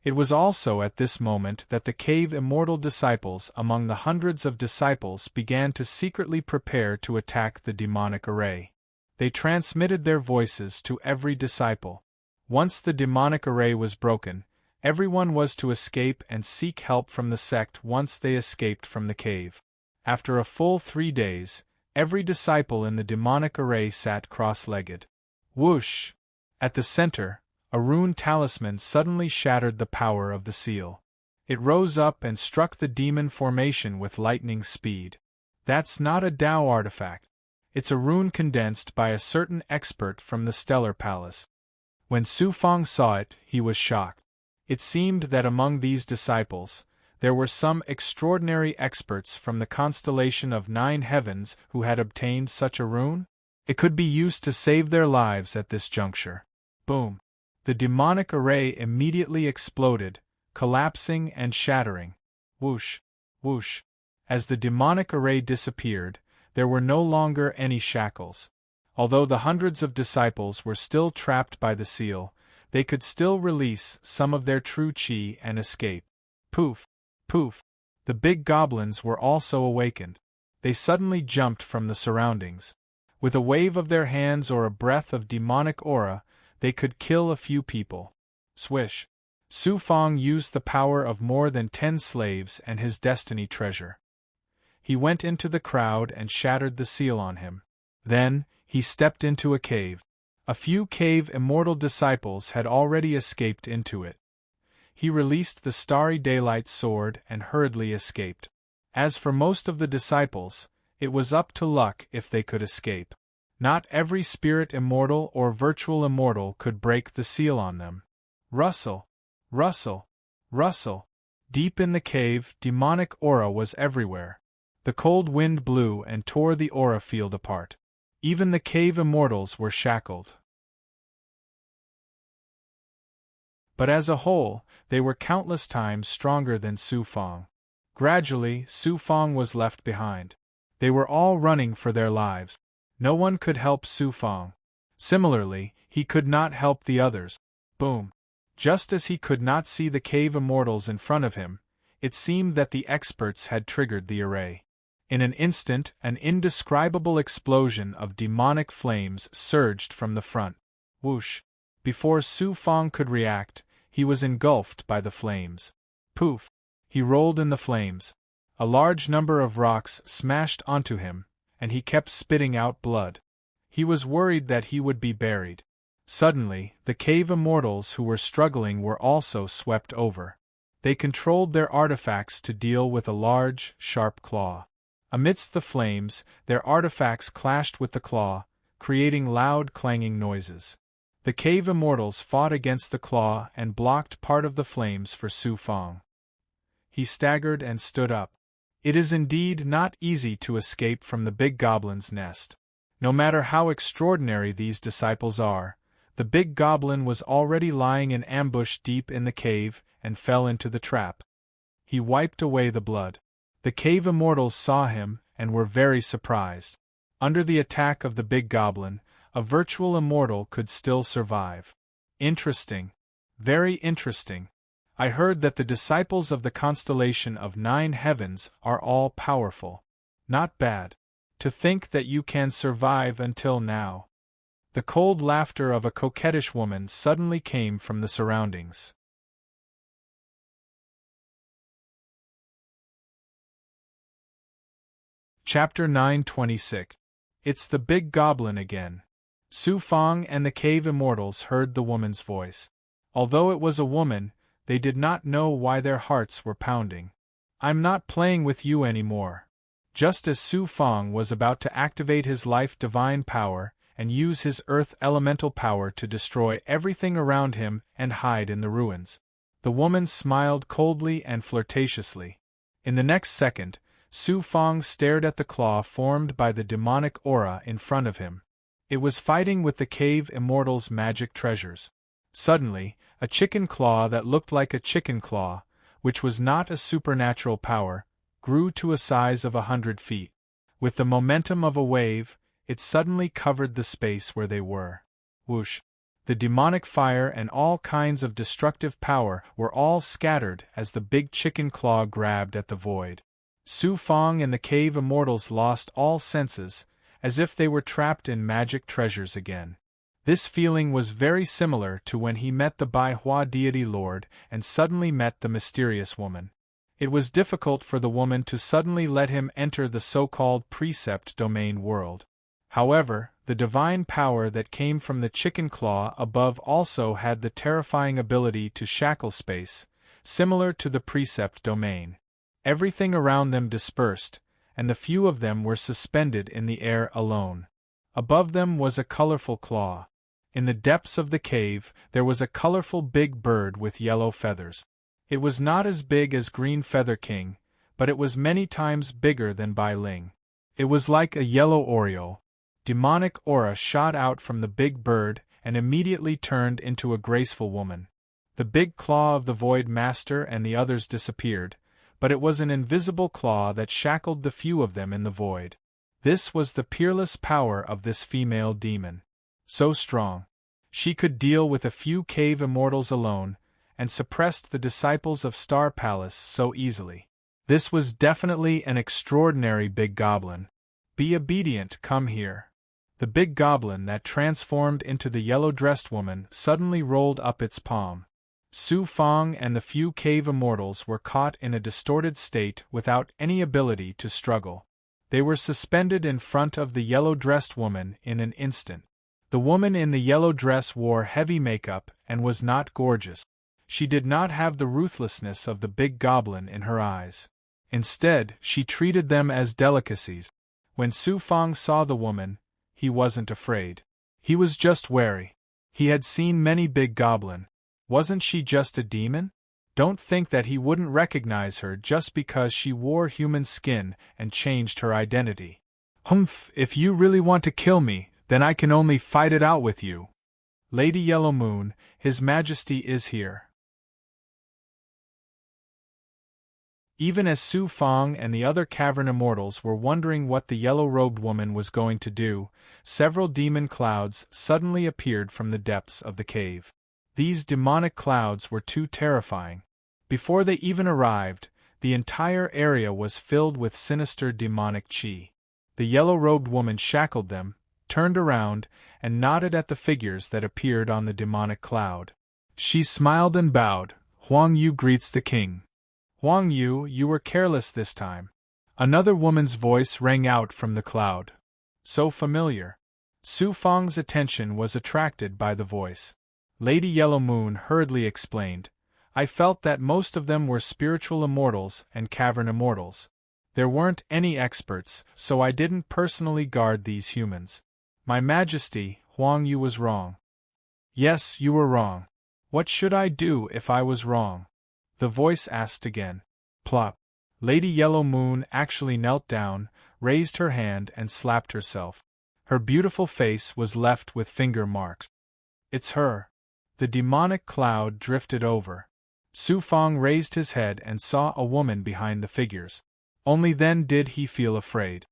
It was also at this moment that the cave immortal disciples among the hundreds of disciples began to secretly prepare to attack the demonic array. They transmitted their voices to every disciple. Once the demonic array was broken, Everyone was to escape and seek help from the sect once they escaped from the cave. After a full 3 days, every disciple in the demonic array sat cross-legged. Whoosh! At the center, a rune talisman suddenly shattered the power of the seal. It rose up and struck the demon formation with lightning speed. That's not a Tao artifact. It's a rune condensed by a certain expert from the Stellar Palace. When Su Fang saw it, he was shocked. It seemed that among these disciples, there were some extraordinary experts from the constellation of 9 heavens who had obtained such a rune. It could be used to save their lives at this juncture. Boom! The demonic array immediately exploded, collapsing and shattering. Whoosh! Whoosh! As the demonic array disappeared, there were no longer any shackles. Although the hundreds of disciples were still trapped by the seal, they could still release some of their true qi and escape. Poof! Poof! The big goblins were also awakened. They suddenly jumped from the surroundings. With a wave of their hands or a breath of demonic aura, they could kill a few people. Swish! Su Fang used the power of more than 10 slaves and his destiny treasure. He went into the crowd and shattered the seal on him. Then, he stepped into a cave. A few cave immortal disciples had already escaped into it. He released the starry daylight sword and hurriedly escaped. As for most of the disciples, it was up to luck if they could escape. Not every spirit immortal or virtual immortal could break the seal on them. Rustle! Rustle! Rustle! Deep in the cave, demonic aura was everywhere. The cold wind blew and tore the aura field apart. Even the cave immortals were shackled. But as a whole, they were countless times stronger than Su Fang. Gradually, Su Fang was left behind. They were all running for their lives. No one could help Su Fang. Similarly, he could not help the others. Boom! Just as he could not see the cave immortals in front of him, it seemed that the experts had triggered the array. In an instant, an indescribable explosion of demonic flames surged from the front. Whoosh! Before Su Fang could react, he was engulfed by the flames. Poof! He rolled in the flames. A large number of rocks smashed onto him, and he kept spitting out blood. He was worried that he would be buried. Suddenly, the cave immortals who were struggling were also swept over. They controlled their artifacts to deal with a large, sharp claw. Amidst the flames, their artifacts clashed with the claw, creating loud clanging noises. The cave immortals fought against the claw and blocked part of the flames for Su Fang. He staggered and stood up. It is indeed not easy to escape from the big goblin's nest. No matter how extraordinary these disciples are, the big goblin was already lying in ambush deep in the cave and fell into the trap. He wiped away the blood. The cave immortals saw him and were very surprised. Under the attack of the big goblin, a virtual immortal could still survive. Interesting. Very interesting. I heard that the disciples of the constellation of 9 heavens are all powerful. Not bad. To think that you can survive until now. The cold laughter of a coquettish woman suddenly came from the surroundings. Chapter 926. It's the big goblin again. Su Fang and the cave immortals heard the woman's voice. Although it was a woman, they did not know why their hearts were pounding. I'm not playing with you anymore. Just as Su Fang was about to activate his life divine power and use his earth elemental power to destroy everything around him and hide in the ruins, the woman smiled coldly and flirtatiously. In the next second, Su Fang stared at the claw formed by the demonic aura in front of him. It was fighting with the cave immortal's magic treasures. Suddenly, a chicken claw that looked like a chicken claw, which was not a supernatural power, grew to a size of 100 feet. With the momentum of a wave, it suddenly covered the space where they were. Whoosh! The demonic fire and all kinds of destructive power were all scattered as the big chicken claw grabbed at the void. Su Fang and the cave immortals lost all senses, as if they were trapped in magic treasures again. This feeling was very similar to when he met the Bai Hua deity lord and suddenly met the mysterious woman. It was difficult for the woman to suddenly let him enter the so-called precept domain world. However, the divine power that came from the chicken claw above also had the terrifying ability to shackle space, similar to the precept domain. Everything around them dispersed, and the few of them were suspended in the air alone. Above them was a colorful claw. In the depths of the cave, there was a colorful big bird with yellow feathers. It was not as big as Green Feather King, but it was many times bigger than Bai Ling. It was like a yellow oriole. Demonic aura shot out from the big bird and immediately turned into a graceful woman. The big claw of the Void Master and the others disappeared, but it was an invisible claw that shackled the few of them in the void. This was the peerless power of this female demon. So strong. She could deal with a few cave immortals alone, and suppressed the disciples of Star Palace so easily. This was definitely an extraordinary big goblin. Be obedient, come here. The big goblin that transformed into the yellow-dressed woman suddenly rolled up its palm. Su Fong and the few cave immortals were caught in a distorted state without any ability to struggle. They were suspended in front of the yellow-dressed woman in an instant. The woman in the yellow dress wore heavy makeup and was not gorgeous. She did not have the ruthlessness of the big goblin in her eyes. Instead, she treated them as delicacies. When Su Fong saw the woman, he wasn't afraid. He was just wary. He had seen many big goblin. Wasn't she just a demon? Don't think that he wouldn't recognize her just because she wore human skin and changed her identity. Humph, if you really want to kill me, then I can only fight it out with you. Lady Yellow Moon, His Majesty is here. Even as Su Fong and the other cavern immortals were wondering what the yellow-robed woman was going to do, several demon clouds suddenly appeared from the depths of the cave. These demonic clouds were too terrifying. Before they even arrived, the entire area was filled with sinister demonic chi. The yellow-robed woman shackled them, turned around, and nodded at the figures that appeared on the demonic cloud. She smiled and bowed. Huang Yu greets the king. Huang Yu, you were careless this time. Another woman's voice rang out from the cloud. So familiar. Su Fong's attention was attracted by the voice. Lady Yellow Moon hurriedly explained, I felt that most of them were spiritual immortals and cavern immortals. There weren't any experts, so I didn't personally guard these humans. My Majesty, Huang Yu was wrong. Yes, you were wrong. What should I do if I was wrong? The voice asked again. Plop. Lady Yellow Moon actually knelt down, raised her hand and slapped herself. Her beautiful face was left with finger marks. It's her. The demonic cloud drifted over. Su Fong raised his head and saw a woman behind the figures. Only then did he feel afraid.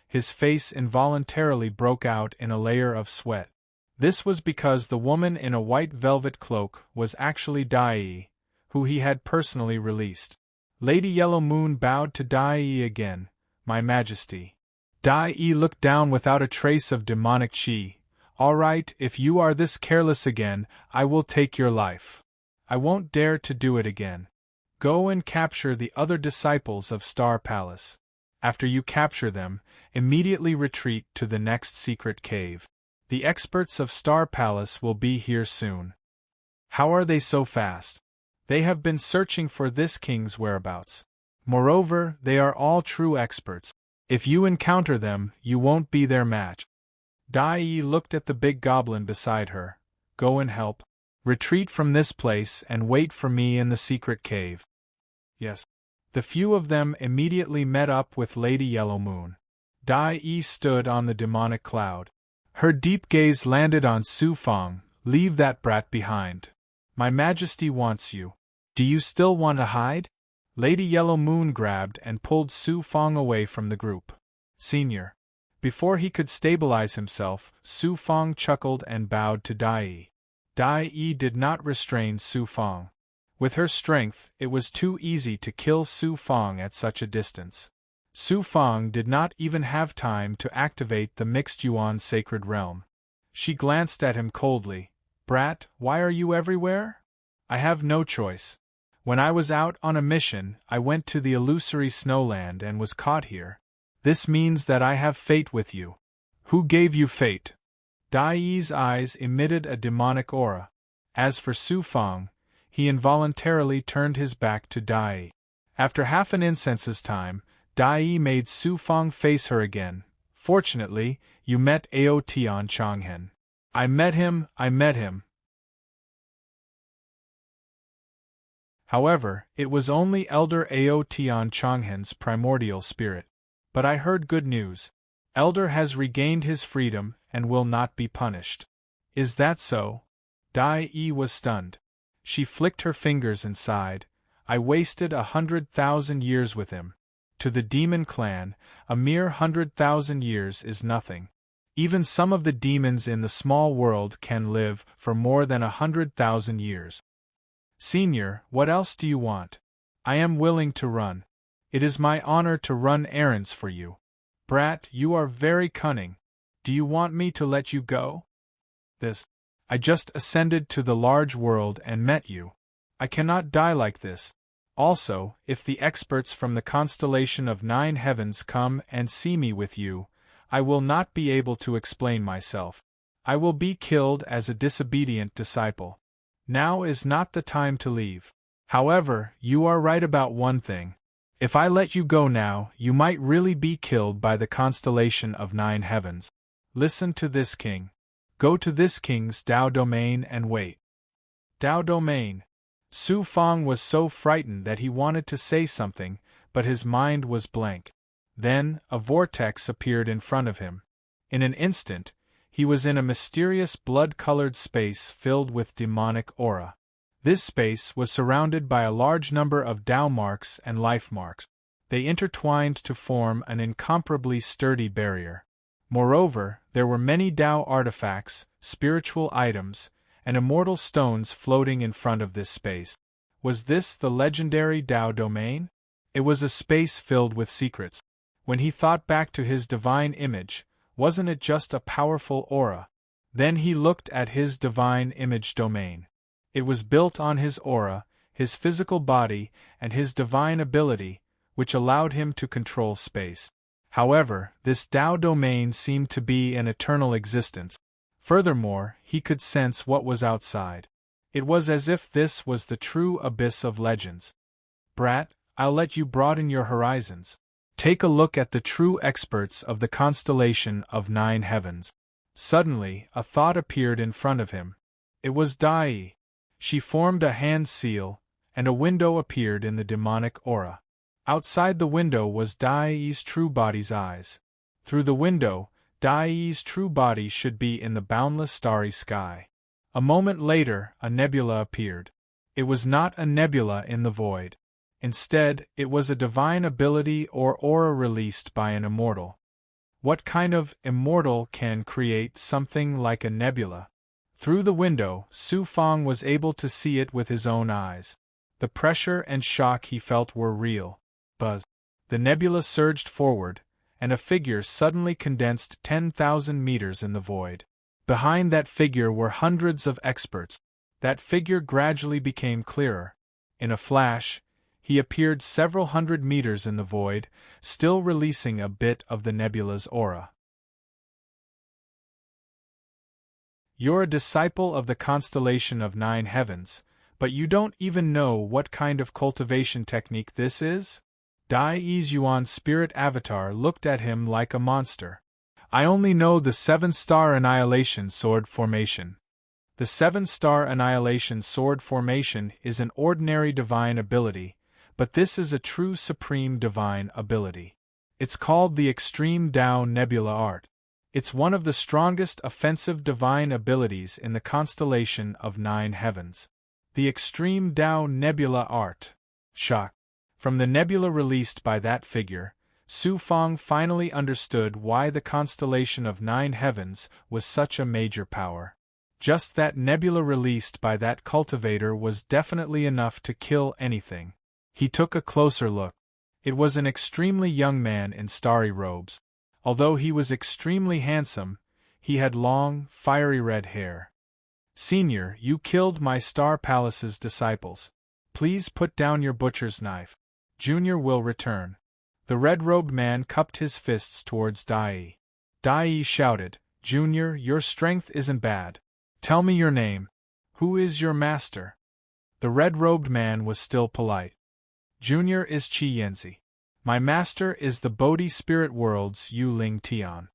His face involuntarily broke out in a layer of sweat. This was because the woman in a white velvet cloak was actually Dai, who he had personally released. Lady Yellow Moon bowed to Dai again, My Majesty. Dai looked down without a trace of demonic chi. All right, if you are this careless again, I will take your life. I won't dare to do it again. Go and capture the other disciples of Star Palace. After you capture them, immediately retreat to the next secret cave. The experts of Star Palace will be here soon. How are they so fast? They have been searching for this king's whereabouts. Moreover, they are all true experts. If you encounter them, you won't be their match. Dai looked at the big goblin beside her. Go and help. Retreat from this place and wait for me in the secret cave. Yes. The few of them immediately met up with Lady Yellow Moon. Dai stood on the demonic cloud. Her deep gaze landed on Su Fong. Leave that brat behind. My Majesty wants you. Do you still want to hide? Lady Yellow Moon grabbed and pulled Su Fong away from the group. Senior. Before he could stabilize himself, Su Fong chuckled and bowed to Dai. Dai did not restrain Su Fong. With her strength, it was too easy to kill Su Fong at such a distance. Su Fong did not even have time to activate the mixed Yuan sacred realm. She glanced at him coldly. Brat, why are you everywhere? I have no choice. When I was out on a mission, I went to the illusory snowland and was caught here. This means that I have fate with you. Who gave you fate? Dai's eyes emitted a demonic aura. As for Su Fang, he involuntarily turned his back to Dai. After half an incense's time, Dai made Su Fang face her again. Fortunately, you met Ao Tian Changhen. I met him. However, it was only Elder Ao Tian Changhen's primordial spirit. But I heard good news. Elder has regained his freedom and will not be punished. Is that so? Dai was stunned. She flicked her fingers and sighed. I wasted 100,000 years with him. To the demon clan, a mere 100,000 years is nothing. Even some of the demons in the small world can live for more than 100,000 years. Senior, what else do you want? I am willing to run. It is my honor to run errands for you. Brat, you are very cunning. Do you want me to let you go? I just ascended to the large world and met you. I cannot die like this. Also, if the experts from the constellation of 9 heavens come and see me with you, I will not be able to explain myself. I will be killed as a disobedient disciple. Now is not the time to leave. However, you are right about one thing. If I let you go now, you might really be killed by the constellation of 9 heavens. Listen to this king. Go to this king's Dao domain and wait. Dao domain. Su Fang was so frightened that he wanted to say something, but his mind was blank. Then, a vortex appeared in front of him. In an instant, he was in a mysterious blood-colored space filled with demonic aura. This space was surrounded by a large number of Dao marks and life marks. They intertwined to form an incomparably sturdy barrier. Moreover, there were many Dao artifacts, spiritual items, and immortal stones floating in front of this space. Was this the legendary Dao domain? It was a space filled with secrets. When he thought back to his divine image, wasn't it just a powerful aura? Then he looked at his divine image domain. It was built on his aura, his physical body, and his divine ability, which allowed him to control space. However, this Dao domain seemed to be an eternal existence. Furthermore, he could sense what was outside. It was as if this was the true abyss of legends. Brat, I'll let you broaden your horizons. Take a look at the true experts of the constellation of 9 heavens. Suddenly, a thought appeared in front of him. It was Dai. She formed a hand seal, and a window appeared in the demonic aura. Outside the window was Dai's true body's eyes. Through the window, Dai's true body should be in the boundless starry sky. A moment later, a nebula appeared. It was not a nebula in the void. Instead, it was a divine ability or aura released by an immortal. What kind of immortal can create something like a nebula? Through the window, Su Fang was able to see it with his own eyes. The pressure and shock he felt were real. Buzz. The nebula surged forward, and a figure suddenly condensed 10,000 meters in the void. Behind that figure were hundreds of experts. That figure gradually became clearer. In a flash, he appeared several hundred meters in the void, still releasing a bit of the nebula's aura. You're a disciple of the constellation of 9 heavens, but you don't even know what kind of cultivation technique this is? Dai Yuan's spirit avatar looked at him like a monster. I only know the 7-star annihilation sword formation. The 7-star annihilation sword formation is an ordinary divine ability, but this is a true supreme divine ability. It's called the Extreme Dao Nebula Art. It's one of the strongest offensive divine abilities in the constellation of 9 heavens. The Extreme Dao Nebula Art. Shock. From the nebula released by that figure, Su Fang finally understood why the constellation of 9 heavens was such a major power. Just that nebula released by that cultivator was definitely enough to kill anything. He took a closer look. It was an extremely young man in starry robes. Although he was extremely handsome, He had long, fiery red hair. Senior, you killed my Star Palace's disciples. Please put down your butcher's knife. Junior will return. The red-robed man cupped his fists towards Dai. Dai shouted, Junior, your strength isn't bad. Tell me your name. Who is your master? The red-robed man was still polite. Junior is Qi Yanzi. My master is the Bodhi Spirit World's Yu Ling Tian.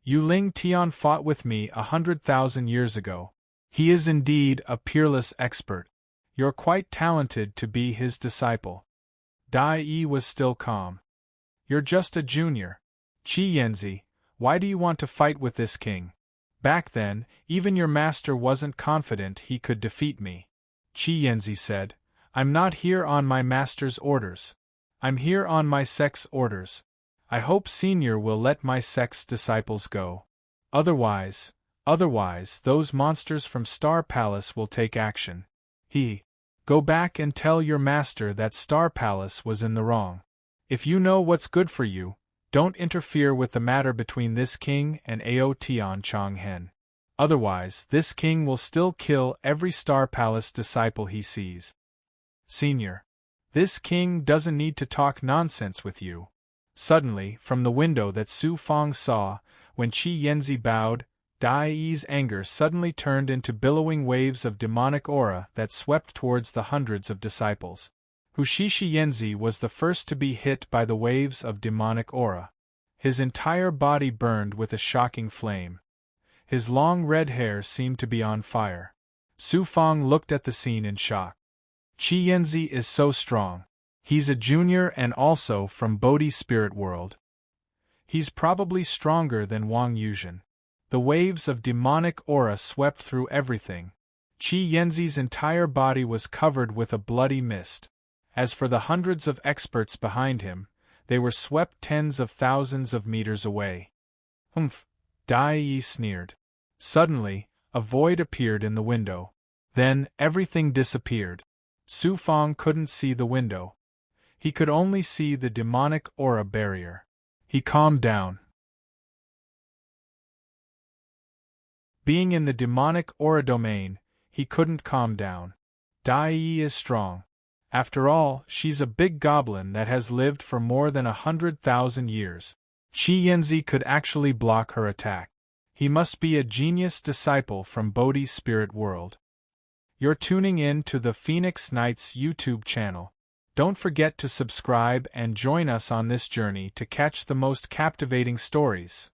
Yu Ling Tian fought with me 100,000 years ago. He is indeed a peerless expert. You're quite talented to be his disciple. Dai Yi was still calm. You're just a junior. Qi Yanzi, why do you want to fight with this king? Back then, even your master wasn't confident he could defeat me. Qi Yanzi said, I'm not here on my master's orders. I'm here on my sect's orders. I hope Senior will let my sect's disciples go. Otherwise, those monsters from Star Palace will take action. Go back and tell your master that Star Palace was in the wrong. If you know what's good for you, don't interfere with the matter between this king and Ao Tian Changhen. Otherwise, this king will still kill every Star Palace disciple he sees. Senior, this king doesn't need to talk nonsense with you. Suddenly, from the window that Su Fang saw, when Qi Yanzi bowed, Dai Yi's anger suddenly turned into billowing waves of demonic aura that swept towards the hundreds of disciples. Qi Yanzi was the first to be hit by the waves of demonic aura. His entire body burned with a shocking flame. His long red hair seemed to be on fire. Su Fang looked at the scene in shock. Qi Yanzi is so strong. He's a junior and also from Bodhi Spirit World. He's probably stronger than Wang Yuzhen. The waves of demonic aura swept through everything. Qi Yanzi's entire body was covered with a bloody mist. As for the hundreds of experts behind him, they were swept tens of thousands of meters away. Humph! Dai Yi sneered. Suddenly, a void appeared in the window. Then, everything disappeared. Su Fang couldn't see the window. He could only see the demonic aura barrier. He calmed down. Being in the demonic aura domain, he couldn't calm down. Dai Yi is strong. After all, she's a big goblin that has lived for more than 100,000 years. Qi Yanzi could actually block her attack. He must be a genius disciple from Bodhi Spirit World. You're tuning in to the Phoenix Knights YouTube channel. Don't forget to subscribe and join us on this journey to catch the most captivating stories.